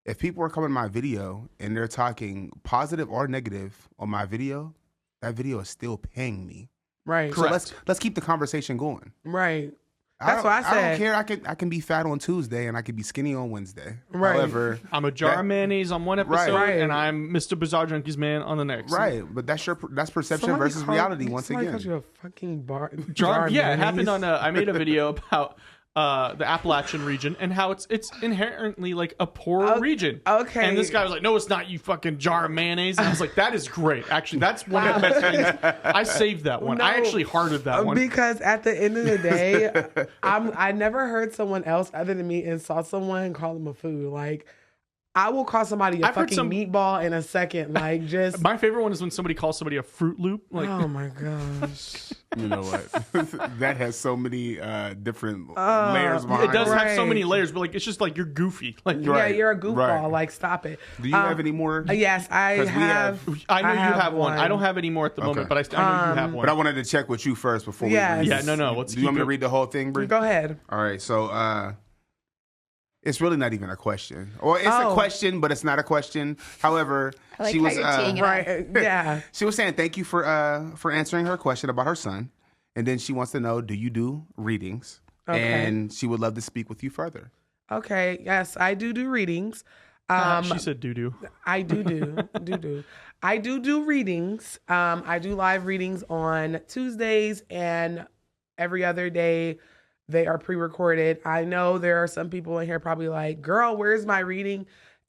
if people are coming to my video and they're talking positive or negative on my video, that video is still paying me. Right. So let's keep the conversation going. Right. That's what I said. I don't care. I can be fat on Tuesday and I can be skinny on Wednesday. Right. However, I'm a jar of mayonnaise on one episode, Right. and I'm Mr. Bizarre Junkies Man on the next. Right. But that's perception versus reality once again. Somebody called you a fucking Jar. Yeah, it mayonnaise. happened on. I made a video about the Appalachian region and how it's inherently like a poor region. Okay. And this guy was like, "No, it's not, you fucking jar of mayonnaise." And I was like, "That is great. Actually, that's one of the best things." I saved that one. I actually hearted that one because at the end of the day, I never heard someone else other than me insult someone and call them a food. Like, I will call somebody a fucking meatball in a second. Like, just my favorite one is when somebody calls somebody a Fruit Loop. Like, oh my gosh. You know what? That has so many different layers behind it does Right. have so many layers, but like it's just like you're goofy. Like Yeah, you're a goofball. Right. Like, stop it. Do you have any more? Yes, I 'Cause we have. I know you have one. I don't have any more at the Okay. moment, but I know you have one. But I wanted to check with you first before Yes. we read Yeah, this. no. Let's Do you want me to keep it- read the whole thing, Brie? Go ahead. All right, so it's really not even a question. Or it's a question, but it's not a question. However, I like she how was you're teeing it up. Right. Yeah. she was saying thank you for answering her question about her son. And then she wants to know, do you do readings? Okay. And she would love to speak with you further. Okay. Yes, I do readings. she said doo-doo. I do. I do readings. I do live readings on Tuesdays and every other day. They are pre-recorded. I know there are some people in here probably like, girl, where's my reading?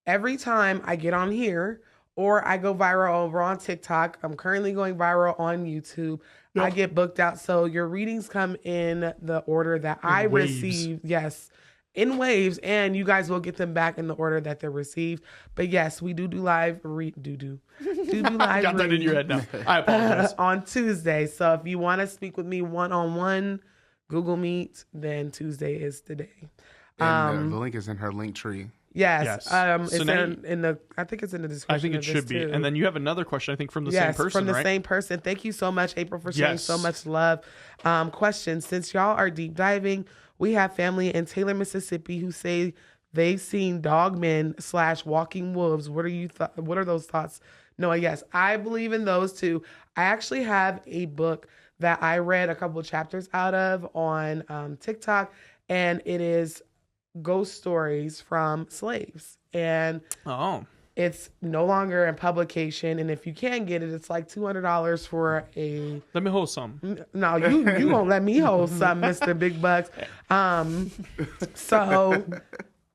Every time I get on here or I go viral over on TikTok, I'm currently going viral on YouTube. Yep. I get booked out. So your readings come in the order that I receive. Yes. In waves, and you guys will get them back in the order that they're received. But yes, we do live do live Got that in your head now. I apologize. on Tuesday. So if you want to speak with me one-on-one, Google Meet, then Tuesday is the day. And the link is in her link tree. Yes. So it's now in the. I think it's in the description. I think it should be. Too. And then you have another question, I think, from the same person, from the right? same person. Thank you so much, April, for sharing so much love. Question: since y'all are deep diving, we have family in Taylor, Mississippi, who say they've seen dogmen / walking wolves. What are what are those thoughts? Noah, yes, I believe in those too. I actually have a book that I read a couple chapters out of on TikTok, and it is ghost stories from slaves. And it's no longer in publication. And if you can get it, it's like $200 for a... Let me hold some. No, you won't let me hold some, Mr. Big Bucks. So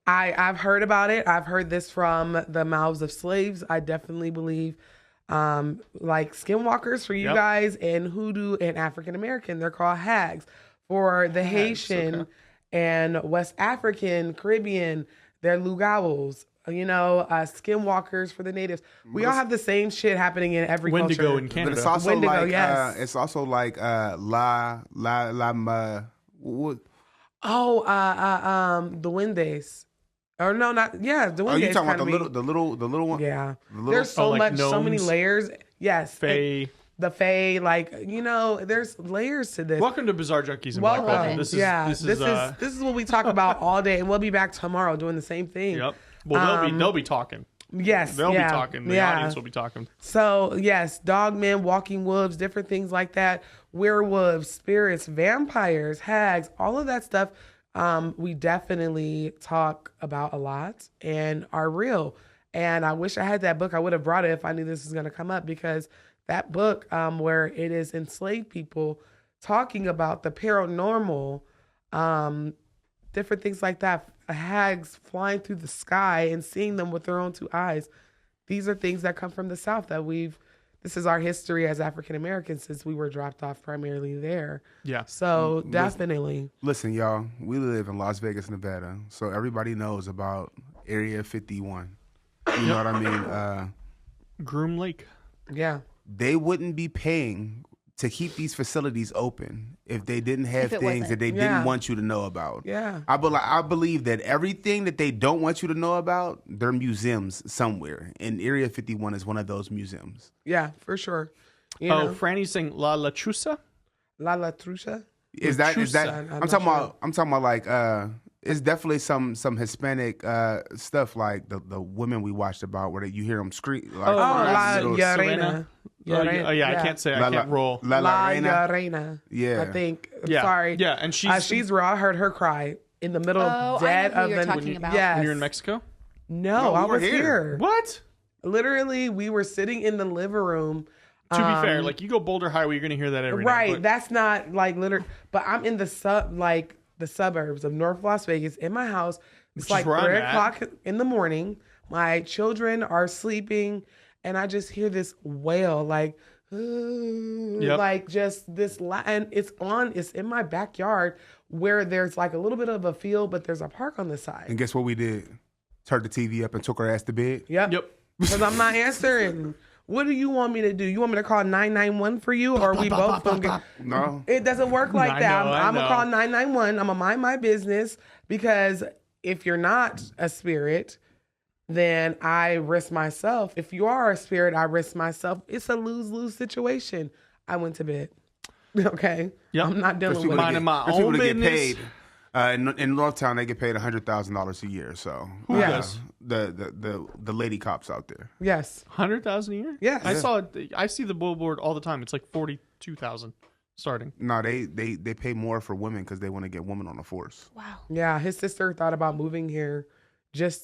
I've heard about it. I've heard this from the mouths of slaves. I definitely believe like skinwalkers for you guys, and hoodoo and African American. They're called hags. For the Haitian and West African, Caribbean, they're lugawos. You know, skinwalkers for the natives. We all have the same shit happening in every Wendigo culture. in Canada. But it's also Wendigo, like yes. it's also like the Wendes. Or no, not the Wendes. Oh, you talking about the little one? Yeah. The There's so like much, so many gnomes? layers. Yes. Fae. The Fae, like, you know, there's layers to this. Welcome to Bizarre Junkies and Black Welcome. Velvet. This is what we talk about all day, and we'll be back tomorrow doing the same thing. Yep. Well, they'll be talking. Yes, They'll be talking. The audience will be talking. So yes, dogmen, walking wolves, different things like that. Werewolves, spirits, vampires, hags, all of that stuff. We definitely talk about a lot and are real. And I wish I had that book. I would have brought it if I knew this was going to come up, because that book where it is enslaved people talking about the paranormal, different things like that, hags flying through the sky and seeing them with their own two eyes. These are things that come from the South that this is our history as African Americans since we were dropped off primarily there. Yeah. So definitely. Listen, y'all, we live in Las Vegas, Nevada, so everybody knows about Area 51. You know what I mean? Groom Lake. Yeah. They wouldn't be paying to keep these facilities open if they didn't have things that they didn't want you to know about. Yeah. I believe that everything that they don't want you to know about, they're museums somewhere. And Area 51 is one of those museums. Yeah, for sure. You Oh, know? Franny's saying La Lechuza? La Trucha? Is that I'm I'm talking about like it's definitely some Hispanic stuff like the women we watched about where you hear them scream like La little- Llorena. I can't say. I can't roll. La Reina. Llorena. Yeah. I think. Yeah. Sorry. Yeah, and she's raw. I heard her cry in the middle Oh, dead I know who of you're the. talking about. Yes. When you're in Mexico? No, we I were was here. here. What? Literally, we were sitting in the living room. To be fair, like you go Boulder Highway, you're going to hear that every Right. night. But That's not like literally, but I'm in the suburbs of North Las Vegas in my house. It's Which like is where 3 I'm at. o'clock in the morning. My children are sleeping, and I just hear this wail, like, like just this, and it's in my backyard where there's like a little bit of a field, but there's a park on the side. And guess what we did? Turned the TV up and took her ass to bed. Yep. Because I'm not answering. What do you want me to do? You want me to call 911 for you, or we both gonna get? No. It doesn't work like that. I'm know. gonna call 911. I'm gonna mind my business, because if you're not a spirit, then I risk myself. If you are a spirit, I risk myself. It's a lose-lose situation. I went to bed. Okay. Yep. I'm not dealing with Minding it. my There's people own that get business. paid. In Northtown, they get paid $100,000 a year. So Who does? The lady cops out there. Yes. 100,000 a year? Yes. I saw it. I see the billboard all the time. It's like 42,000 starting. No, they pay more for women because they want to get women on the force. Wow. Yeah. His sister thought about moving here because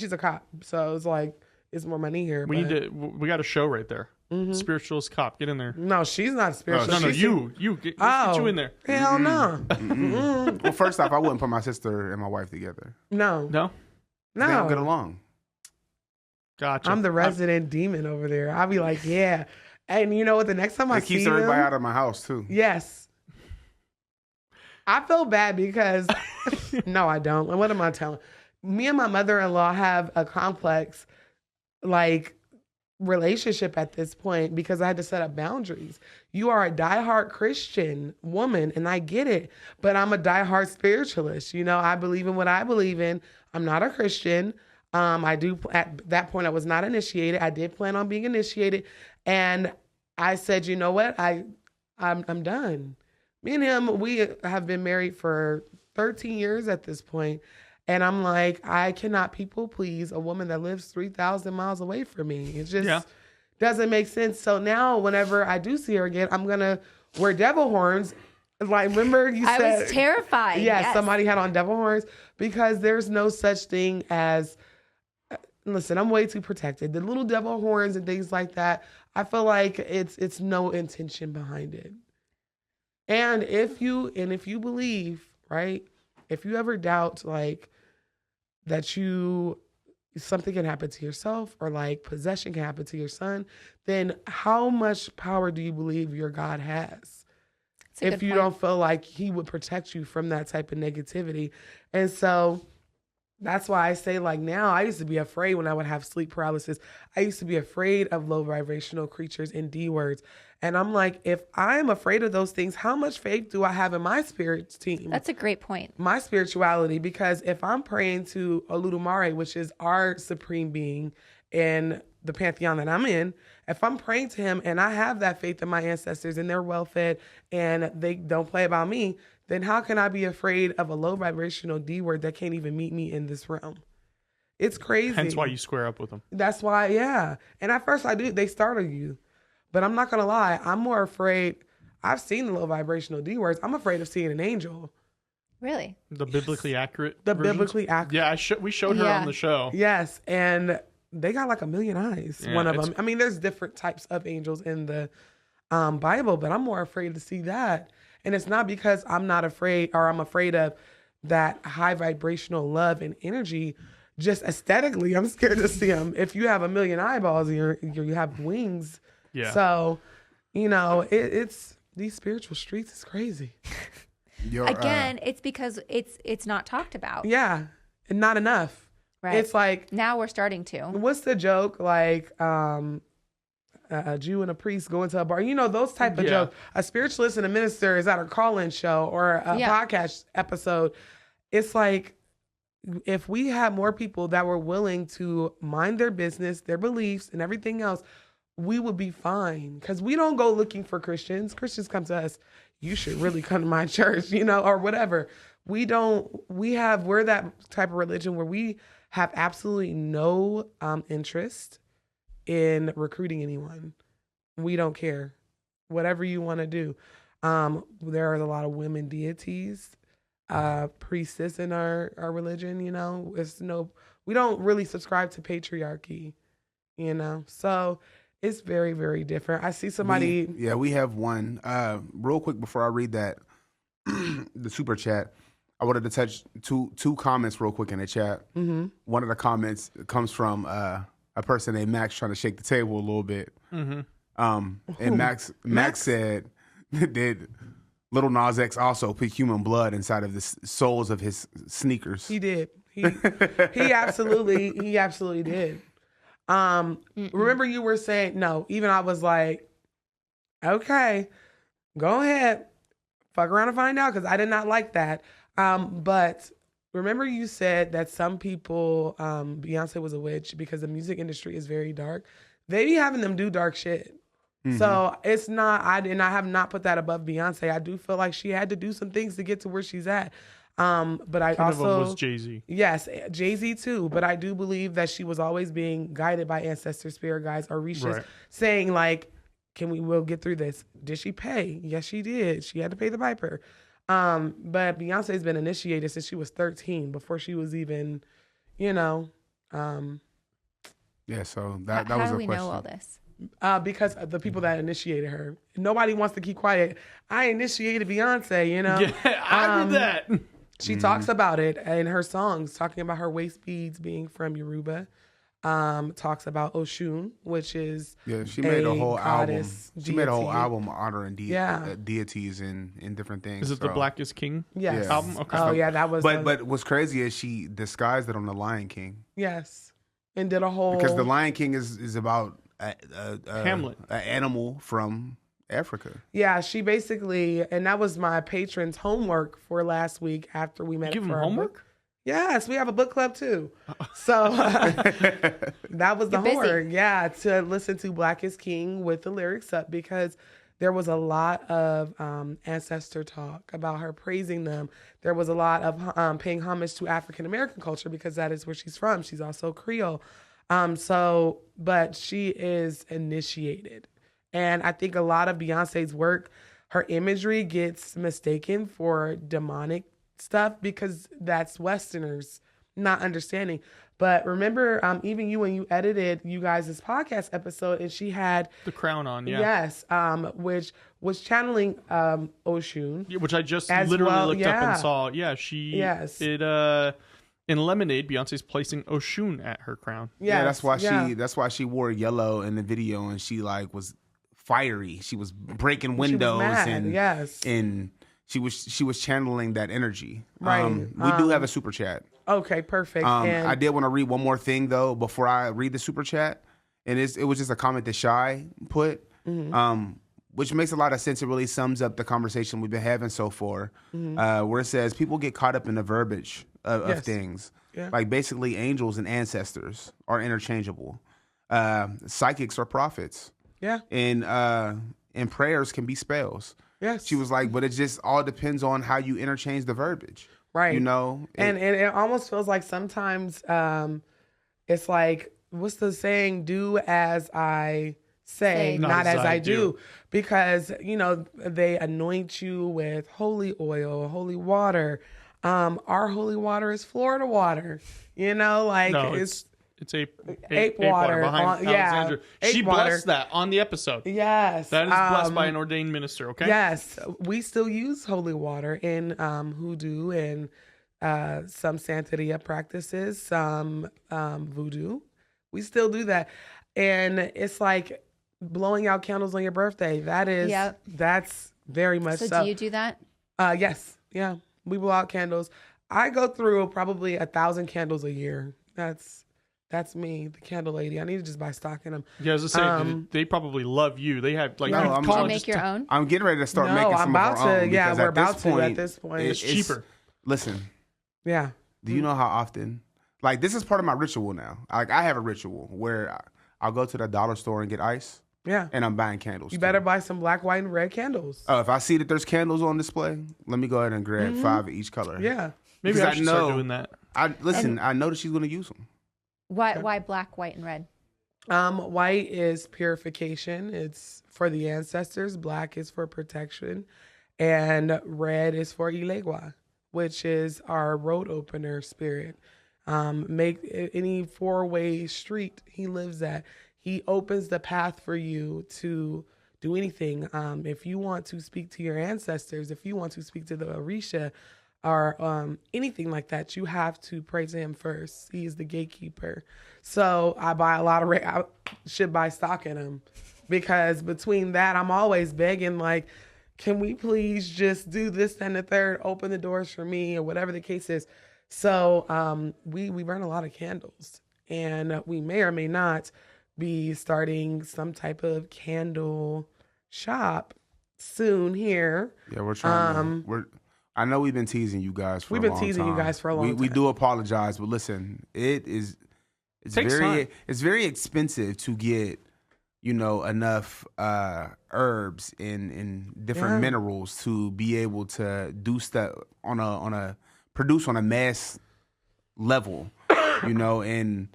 she's a cop. So it's like, it's more money here. We but- we got a show right there. Spiritualist cop, get in there. No, she's not spiritual. No, She's- you let's get you in there. Hell no. Well, first off, I wouldn't put my sister and my wife together. No. No, They don't get No. along. gotcha. I'm the resident demon over there. I'll be like, yeah. And you know what? The next time I It keeps see everybody them, out of my house too. yes. I feel bad because, no, I don't. And what am I telling? Me and my mother-in-law have a complex, like, relationship at this point because I had to set up boundaries. You are a diehard Christian woman, and I get it, but I'm a diehard spiritualist. You know, I believe in what I believe in. I'm not a Christian. I do, at that point, I was not initiated. I did plan on being initiated, and I said, you know what? I'm done. Me and him, we have been married for 13 years at this point. And I'm like, I cannot people please a woman that lives 3,000 miles away from me. It just doesn't make sense. So now whenever I do see her again, I'm going to wear devil horns. Like, remember you said. I was terrified. Yes, somebody had on devil horns, because there's no such thing as, listen, I'm way too protected. The little devil horns and things like that, I feel like it's no intention behind it. And if you believe, right, if you ever doubt, like, that something can happen to yourself, or like possession can happen to your son, then how much power do you believe your God has? If you don't feel like he would protect you from that type of negativity. And so that's why I say, like, now, I used to be afraid when I would have sleep paralysis. I used to be afraid of low vibrational creatures and D words. And I'm like, if I'm afraid of those things, how much faith do I have in my spirits team? That's a great point. My spirituality, because if I'm praying to Oludumare, which is our supreme being in the pantheon that I'm in, if I'm praying to him and I have that faith in my ancestors and they're well fed and they don't play about me, then how can I be afraid of a low vibrational D word that can't even meet me in this realm? It's crazy. Hence why you square up with them. That's why, yeah. And at first they startle you. But I'm not going to lie, I'm more afraid. I've seen the low vibrational D words. I'm afraid of seeing an angel. Really? The biblically accurate The versions? biblically accurate. Yeah, we showed her Yeah. on the show. Yes. And they got like 1,000,000 eyes. Yeah, one of them. I mean, there's different types of angels in the Bible, but I'm more afraid to see that. And it's not because I'm not afraid or I'm afraid of that high vibrational love and energy. Just aesthetically, I'm scared to see them. If you have 1,000,000 eyeballs and you have wings. Yeah. So, you know, it's these spiritual streets is crazy. Again, it's because it's not talked about. Yeah. And not enough. Right. It's like, now we're starting to. what's the joke? Like, a Jew and a priest going to a bar. You know, those type of jokes. A spiritualist and a minister is at a call-in show or a podcast episode. It's like, if we had more people that were willing to mind their business, their beliefs, and everything else, we would be fine. Because we don't go looking for Christians. Christians come to us. You should really come to my church, you know, or whatever. We're that type of religion where we have absolutely no interest in recruiting anyone. We don't care. Whatever you want to do. There are a lot of women deities, priestess in our religion, you know. We don't really subscribe to patriarchy, you know. So it's very, very different. I see somebody. We have one. Real quick before I read that, the super chat, I wanted to touch two comments real quick in the chat. Mm-hmm. One of the comments comes from a person named Max trying to shake the table a little bit. Mm-hmm. And Max said that Lil Nas X also put human blood inside of the soles of his sneakers. He did. He absolutely did. Remember you were saying, no, even I was like, okay, go ahead, fuck around and find out, because I did not like that. But remember you said that some people, Beyonce was a witch because the music industry is very dark. They be having them do dark shit. Mm-hmm. So it's not, I have not put that above Beyonce. I do feel like she had to do some things to get to where she's at. But I One also of them was Jay-Z. Yes, Jay-Z too. But I do believe that she was always being guided by ancestor spirit guides or Rishas, saying like, we'll get through this. Did she pay? Yes, she did. She had to pay the piper. But Beyonce's been initiated since she was 13, before she was even, you know. Yeah, so that was How her do we question. know all this? Because of the people that initiated her. Nobody wants to keep quiet. I initiated Beyonce, you know. Yeah, I did that. She talks about it in her songs, talking about her waist beads being from Yoruba. Talks about Oshun, which is she made a whole album. She made a whole deity. album honoring deities and different things. Is it the Black is King album? Okay. Oh yeah, that was. But what's crazy is she disguised it on the Lion King. Yes, and did a whole, because the Lion King is about Hamlet, an animal from Africa. Yeah, she basically, and that was my patron's homework for last week after we met. Give for him our homework? book. Yes, we have a book club too. So that was the homework. Yeah, to listen to Black is King with the lyrics up, because there was a lot of ancestor talk about her praising them. There was a lot of paying homage to African American culture, because that is where she's from. She's also Creole. But she is initiated. And I think a lot of Beyonce's work, her imagery gets mistaken for demonic stuff, because that's Westerners not understanding. But remember, even when you edited you guys' podcast episode, and she had the crown on, yes, which was channeling Oshun, which I just literally looked up and saw. Yeah, in Lemonade, Beyonce's placing Oshun at her crown. Yeah, that's why she wore yellow in the video, and she was fiery. She was breaking windows, and she was channeling that energy. Right. We do have a super chat. Okay, perfect. I did want to read one more thing though before I read the super chat, and it was just a comment that Shy put, which makes a lot of sense. It really sums up the conversation we've been having so far, where it says people get caught up in the verbiage of things. Yeah. Like basically angels and ancestors are interchangeable. Psychics are prophets. Yeah. And prayers can be spells. Yes. She was like, but it just all depends on how you interchange the verbiage. Right. You know? And it almost feels like sometimes it's like, what's the saying? Do as I say, not as I do. Because, they anoint you with holy oil, holy water. Our holy water is Florida water. No, it's It's ape water behind Alexandra. She blessed that on the episode. Yes. That is blessed by an ordained minister, okay? Yes. We still use holy water in hoodoo and some Santeria practices, some voodoo. We still do that. And it's like blowing out candles on your birthday. That's very much so. So do you do that? Yes. Yeah. We blow out candles. I go through probably 1,000 candles a year. That's me, the candle lady. I need to just buy stock in them. Yeah, I was gonna say, they probably love you. They have like, No, Do you make your own? I'm getting ready to start making some I'm about of our to. own. Yeah, because we're about to at this point. it's cheaper. Listen, Yeah. do you know how often? Like, this is part of my ritual now. Like, I have a ritual where I'll go to the dollar store and get ice, Yeah. and I'm buying candles. You too. better buy some black, white, and red candles. Oh, if I see that there's candles on display, let me go ahead and grab 5 of each color. Yeah. Maybe Because I should start doing that. I know that she's going to use them. Why black, white, and red? White is purification. It's for the ancestors. Black is for protection. And red is for Ilegua, which is our road opener spirit. Make any 4-way street he lives at. He opens the path for you to do anything. If you want to speak to your ancestors, if you want to speak to the Orisha, or anything like that, you have to pray to him first. He is the gatekeeper. So I buy a lot of I should buy stock in him, because between that, I'm always begging, like, can we please just do this and the third, open the doors for me, or whatever the case is. So we burn a lot of candles, and we may or may not be starting some type of candle shop soon here. Yeah, we're trying. I know we've been teasing you guys for a long time. We've been teasing you guys for a long time. We do apologize, but listen, it's very expensive to get, enough herbs and different minerals to be able to do stuff produce on a mass level, and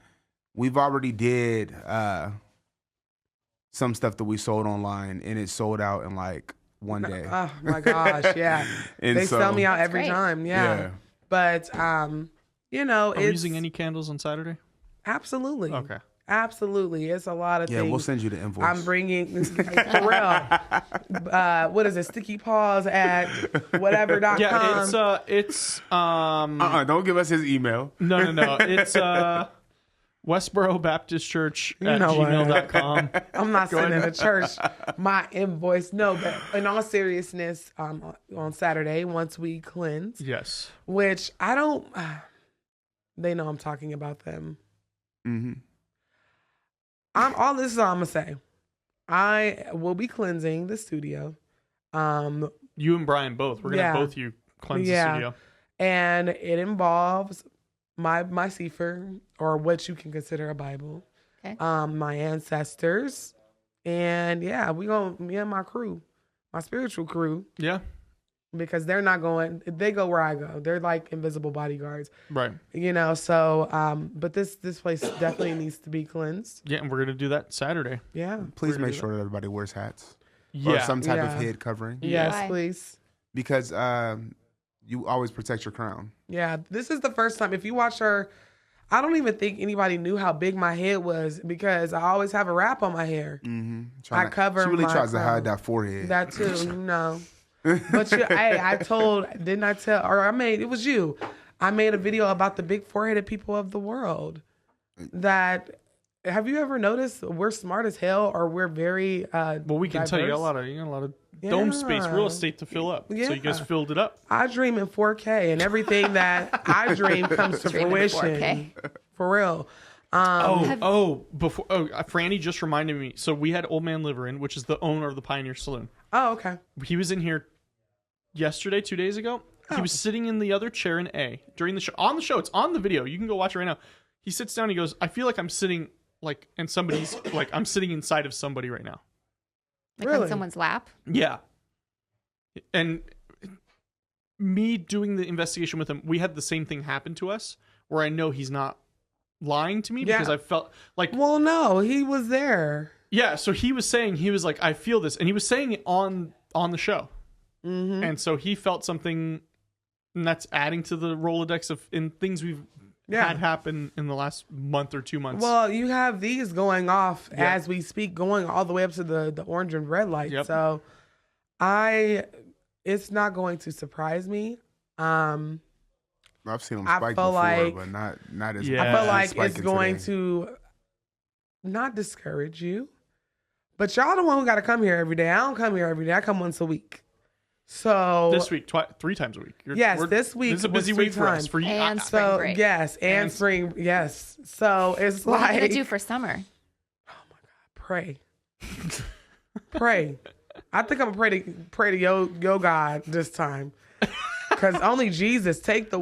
we've already did some stuff that we sold online, and it sold out in like one day. Oh my gosh, yeah. They sell me out every time, yeah. But Are we using any candles on Saturday? Absolutely. Okay. Absolutely. It's a lot of things. Yeah, we'll send you the invoice. I'm bringing, for real. What is it? Sticky paws at whatever.com. Yeah, it's don't give us his email. No. It's Westboro Baptist Church at gmail.com. I'm not sending a church my invoice. No, but in all seriousness, on Saturday, once we cleanse. Yes. Which I don't, they know I'm talking about them. Mm-hmm. All this is all I'm going to say. I will be cleansing the studio. You and Brian both. We're going to have both you cleanse the studio. And it involves my Sefer, or what you can consider a Bible. Okay. My ancestors. And me and my crew, my spiritual crew. Yeah. Because they're not going, they go where I go. They're like invisible bodyguards. Right. So, but this place definitely needs to be cleansed. Yeah, and we're going to do that Saturday. Yeah. Please make sure that everybody wears hats. Yeah. Or some type of head covering. Yes, Why? please. Because you always protect your crown. Yeah, this is the first time. If you watch her, I don't even think anybody knew how big my head was, because I always have a wrap on my hair. Mm-hmm. I cover. She really my tries crown. to hide that forehead. That too, no. But hey, didn't I tell? Or it was you. I made a video about the big foreheaded people of the world. That, have you ever noticed we're smart as hell, or we're very well, we can tell you got a lot of dome space real estate to fill up. Yeah. So you guys filled it up. I dream in 4K, and everything that I dream comes to fruition. 4K. For real. Franny just reminded me. So we had Old Man Liver in, which is the owner of the Pioneer Saloon. Oh, okay. He was in here yesterday, 2 days ago. He was sitting in the other chair in A during the show. On the show, it's on the video. You can go watch it right now. He sits down. He goes, "I feel like I'm sitting and somebody's I'm sitting inside of somebody right now." Like Really? on someone's lap? Yeah. And me doing the investigation with him, we had the same thing happen to us, where I know he's not lying to me, because I felt like, well, no, he was there. yeah. So he was saying, he was like, I feel this, and he was saying it on the show. Mm-hmm. And so he felt something, and that's adding to the Rolodex of things we've had happen in the last month or 2 months. Well, you have these going off as we speak, going all the way up to the orange and red light. Yep. So it's not going to surprise me. I've seen them spike feel before, like- but not as. Yeah. I feel like spiking it's going today. to not discourage you, but y'all the one who got to come here every day. I don't come here every day. I come once a week. So this week, 3 times a week. This week This is a was busy 3 week for us. times. For you, And spring So break. yes, and spring, yes. So it's What are you like gonna do for summer? pray, pray. I think I'm gonna pray to yo God this time, because only Jesus could take the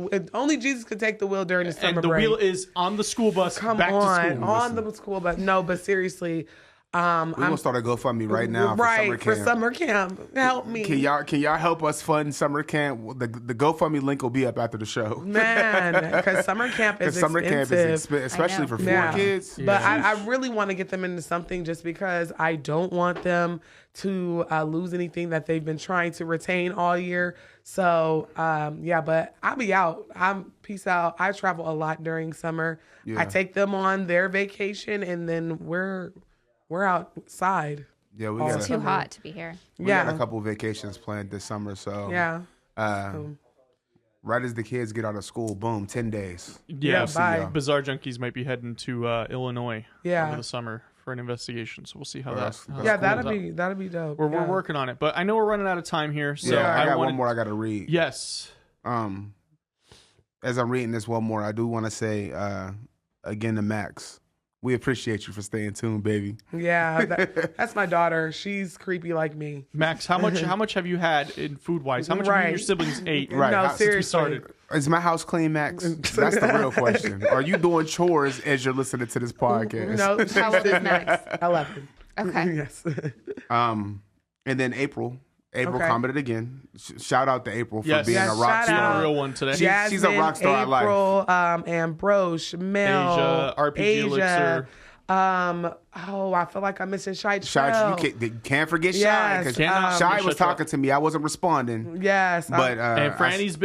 wheel during the summer and the break. wheel is on the school bus Come back on, to school. on the school bus. No, but seriously, We're gonna start a GoFundMe right now for summer camp. Help me, Can y'all help us fund summer camp? The GoFundMe link will be up after the show. man, because summer camp is Because summer camp is expensive. especially for 4 Yeah. kids. But I really want to get them into something just because I don't want them to lose anything that they've been trying to retain all year. So, but I'll be out. Peace out. I travel a lot during summer. Yeah. I take them on their vacation and then we're outside. Yeah, we Oh, got It's too hot to be here. we got Yeah. a couple vacations planned this summer. So Yeah. right as the kids get out of school, boom, 10 days. Yeah, bye. Bizarre Junkies might be heading to Illinois Yeah. over the summer for an investigation. So we'll see how that's how Yeah, that that'd be dope. We're Yeah. working on it, but I know we're running out of time here. So Yeah, I got wanted- one more I got to read. Yes. As I'm reading this one more, I do want to say again to Max, we appreciate you for staying tuned, baby. Yeah, that's my daughter. She's creepy like me. Max, how much have you had in food wise? How much have you and your siblings ate Right. No, Since we seriously. started? Is my house clean, Max? That's the real question. Are you doing chores as you're listening to this podcast? No, How old is Max? 11. Okay. Yes. And then April Okay. commented again. Shout out to April for Yes. being Yes, a rock shout Being out. a star. real one today. She's a rock star at life. April, Ambroche, Mel, Asia, RPG Elixir. I feel like I'm missing Shite. Shy, you can't forget Shy. Yes, Because Cannot Shy forget was Shy. talking to me. I wasn't responding. Yes. But And Franny's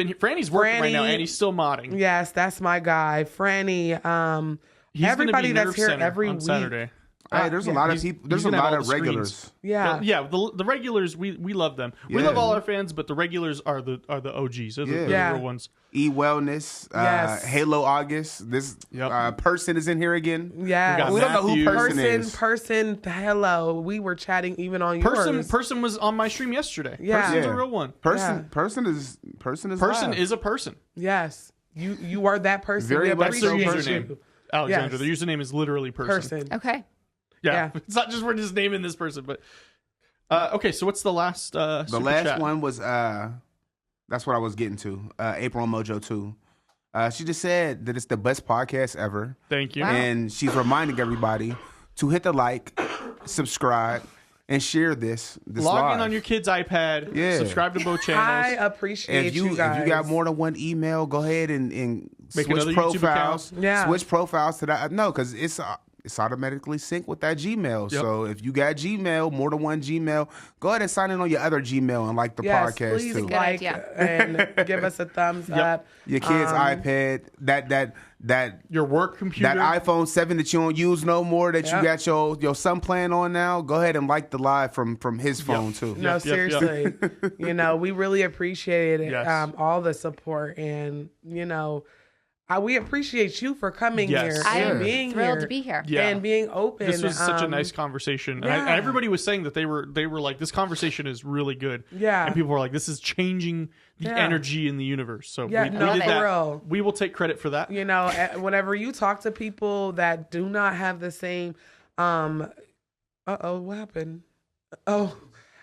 working right now, Franny- and he's still modding. yes, that's my guy. Franny. He's gonna be Everybody that's Nerve here Center every on week. Saturday. hey, there's a lot of people. There's he's a gonna have lot all of the screens. regulars. Yeah. Yeah, the regulars we love them. We Yeah. love all our fans, but the regulars are the OGs. They're the Yeah. real ones. E-Wellness, Yes. Halo August. This Yep. person is in here again. Yes. We We don't know who Matthews. person is. Hello. We were chatting even on yours. Person was on my stream yesterday. Yeah. Person's Yeah. a real one. Person is Person live. is a person. Yes. You are that person. Very We much That's their appreciate person. username. you. Alexandra. Yes. The username is literally person. Person. Okay. Yeah. Yeah. It's not just we're just naming this person, but okay. So what's the last? The super last chat? one was that's what I was getting to. April Mojo 2. She just said that it's the best podcast ever. Thank you. Wow. And she's reminding everybody to hit the like, subscribe, and share this Log live. in on your kid's iPad. Yeah. Subscribe to both I channels. appreciate If you guys. got more than one email, go ahead and Make switch another YouTube profiles. account. Yeah. Switch profiles to that. No, because it's automatically synced with that Gmail. Yep. So if you got Gmail, more than one Gmail, go ahead and sign in on your other Gmail and like the Yes, podcast please too. Good like idea. and give us a thumbs up. Your kid's iPad, that Your work computer. that iPhone 7 that you don't use no more, that Yep. you got your son playing on now, go ahead and like the live from his phone too. No, Yep, seriously. We really appreciate it. Yes. All the support and we appreciate you for coming Yes. here I and am being thrilled here to be here. Yeah. and being open. This was such a nice conversation. And yeah. everybody was saying that they were like, this conversation is really good. Yeah. And people were like, this is changing the Yeah. energy in the universe. So Yeah, we no, did for that. real. We will take credit for that. Whenever you talk to people that do not have the same, what happened? Oh,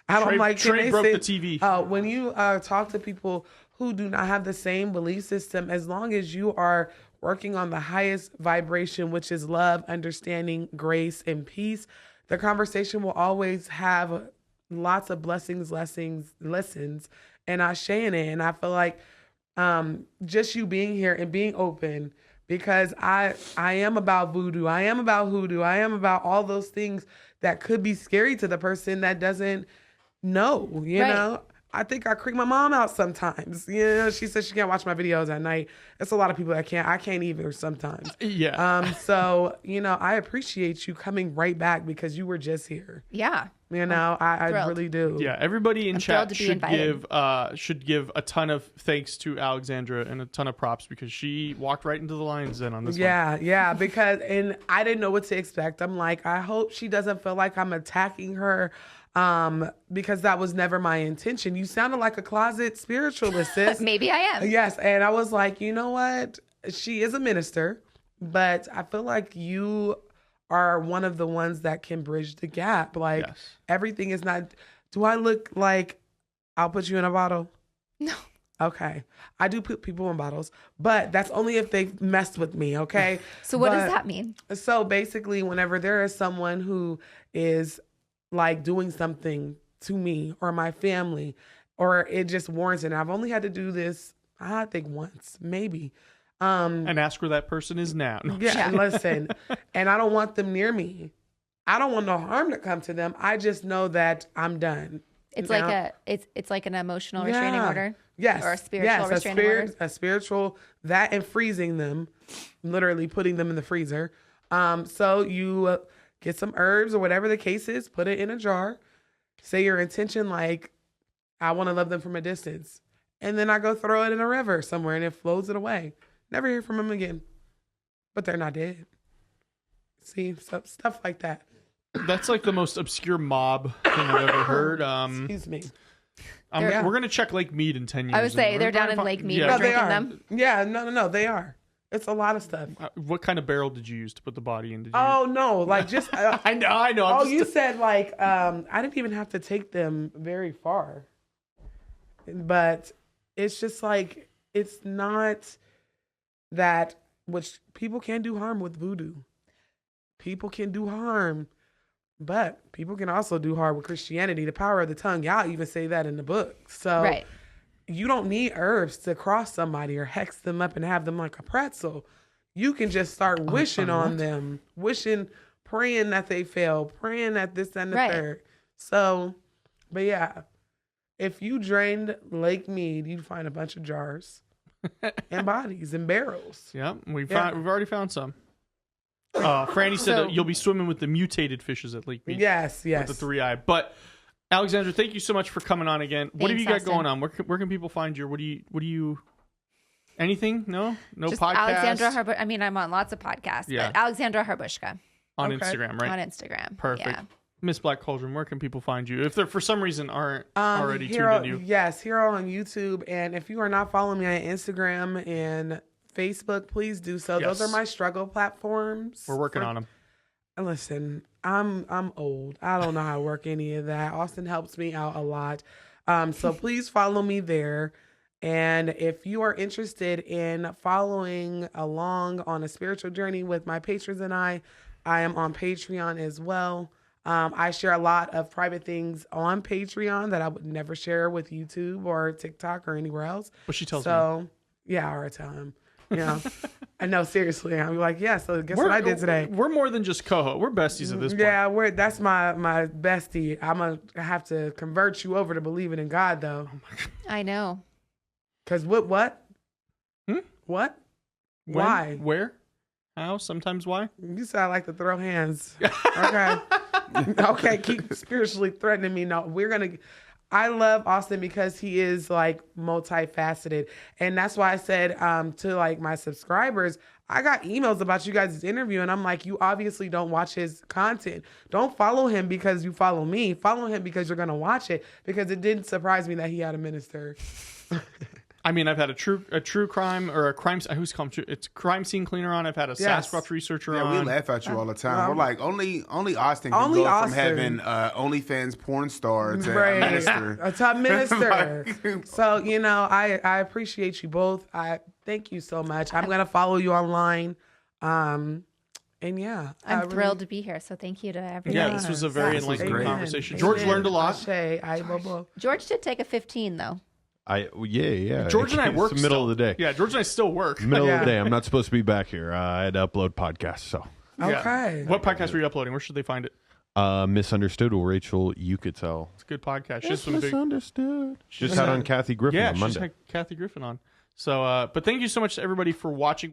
I don't Trey, like. can Trey they broke say- the TV. When you talk to people who do not have the same belief system, as long as you are working on the highest vibration, which is love, understanding, grace, and peace, the conversation will always have lots of blessings, lessons, and I share in it. And I feel like just you being here and being open, because I am about voodoo, I am about hoodoo, I am about all those things that could be scary to the person that doesn't know, you Right. know? I think I creep my mom out sometimes. She says she can't watch my videos at night. It's a lot of people that can't. I can't either sometimes. Yeah. So, I appreciate you coming right back because you were just here. Yeah. I really do. Yeah, everybody in chat should invited. give a ton of thanks to Alexandra and a ton of props because she walked right into the lion's den on this one. Yeah, because and I didn't know what to expect. I'm like, I hope she doesn't feel like I'm attacking her because that was never my intention. You sounded like a closet spiritualist, sis. Maybe I am. Yes, and I was like, you know what? She is a minister, but I feel like you are one of the ones that can bridge the gap. Like everything is not. Do I look like I'll put you in a bottle? No. Okay. I do put people in bottles, but that's only if they messed with me, okay? So what does that mean? So basically, whenever there is someone who is like doing something to me or my family, or it just warrants it, and I've only had to do this, I think once, maybe. And ask where that person is now. Yeah, listen, and I don't want them near me. I don't want no harm to come to them. I just know that I'm done. It's like it's like an emotional restraining order. Yes. Or a spiritual restraining order. A spiritual, that and freezing them, literally putting them in the freezer. So you get some herbs or whatever the case is, put it in a jar, say your intention like, I want to love them from a distance. And then I go throw it in a river somewhere and it flows it away. Never hear from them again. But they're not dead. See, stuff like that. That's like the most obscure mob thing I've ever heard. Excuse me. We're going to check Lake Mead in 10 years. I would say they're down in Lake Mead. Yeah. We're drinking them. Yeah, no, they are. It's a lot of stuff. What kind of barrel did you use to put the body in? Oh, no, like just... I know. Oh, you said like, I didn't even have to take them very far. But it's just like, it's not that, which people can do harm with voodoo. People can do harm. But people can also do harm with Christianity, the power of the tongue. Y'all even say that in the book. So you don't need herbs to cross somebody or hex them up and have them like a pretzel. You can just start wishing on them, praying that they fail, praying that this and the third. So, but yeah, if you drained Lake Mead, you'd find a bunch of jars and bodies and barrels. Yeah, we've already found some. Franny said that you'll be swimming with the mutated fishes at Lake Mead. Yes. With the 3-eye. But Alexandra, thank you so much for coming on again. What have you got going on? Where can people find you? What do you anything? No just podcast? Alexandra I'm on lots of podcasts. Yeah. But Alexandra Harbushka. On Instagram, right? On Instagram. Perfect. Yeah. Miss Black Cauldron, where can people find you? If they're for some reason aren't already tuned into you. Yes, here on YouTube. And if you are not following me on Instagram and Facebook, please do so. Yes. Those are my struggle platforms. We're working on them. Listen, I'm old. I don't know how to work any of that. Austin helps me out a lot. So please follow me there. And if you are interested in following along on a spiritual journey with my patrons and I am on Patreon as well. I share a lot of private things on Patreon that I would never share with YouTube or TikTok or anywhere else. But she tells me. So, yeah, I already tell him. I know, seriously. I'm like, yeah, so guess what I did today? We're more than just co-host. We're besties at this point. Yeah, that's my bestie. I'm going to have to convert you over to believing in God, though. Oh my God. I know. Because what? What? When? Why? Where? How? Sometimes why? You said I like to throw hands. Okay. Okay, keep spiritually threatening me. No, I love Austin because he is like multifaceted. And that's why I said to like my subscribers, I got emails about you guys' interview and I'm like, you obviously don't watch his content. Don't follow him because you follow me. Follow him because you're going to watch it, because it didn't surprise me that he had a minister. I mean, I've had a true crime or a crime. Who's come true? It's crime scene cleaner on. I've had a Sasquatch researcher on. Yeah, we laugh at you all the time. We're like, only Austin can go from having OnlyFans porn star to a minister. A top minister. So, I appreciate you both. I thank you so much. I'm going to follow you online. And yeah. I'm thrilled to be here. So thank you to everyone. Yeah, this was a very enlightening conversation. George learned a lot. George did take a 15 though. Yeah. George and I work. It's the middle of the day. Yeah, George and I still work. Middle of the day. I'm not supposed to be back here. I had to upload podcasts. So okay. What podcast were you uploading? Where should they find it? Misunderstood with Rachel Yucatel. It's a good podcast. It's misunderstood. Just had on Kathy Griffin on she's Monday. had Kathy Griffin on. So, but thank you so much to everybody for watching.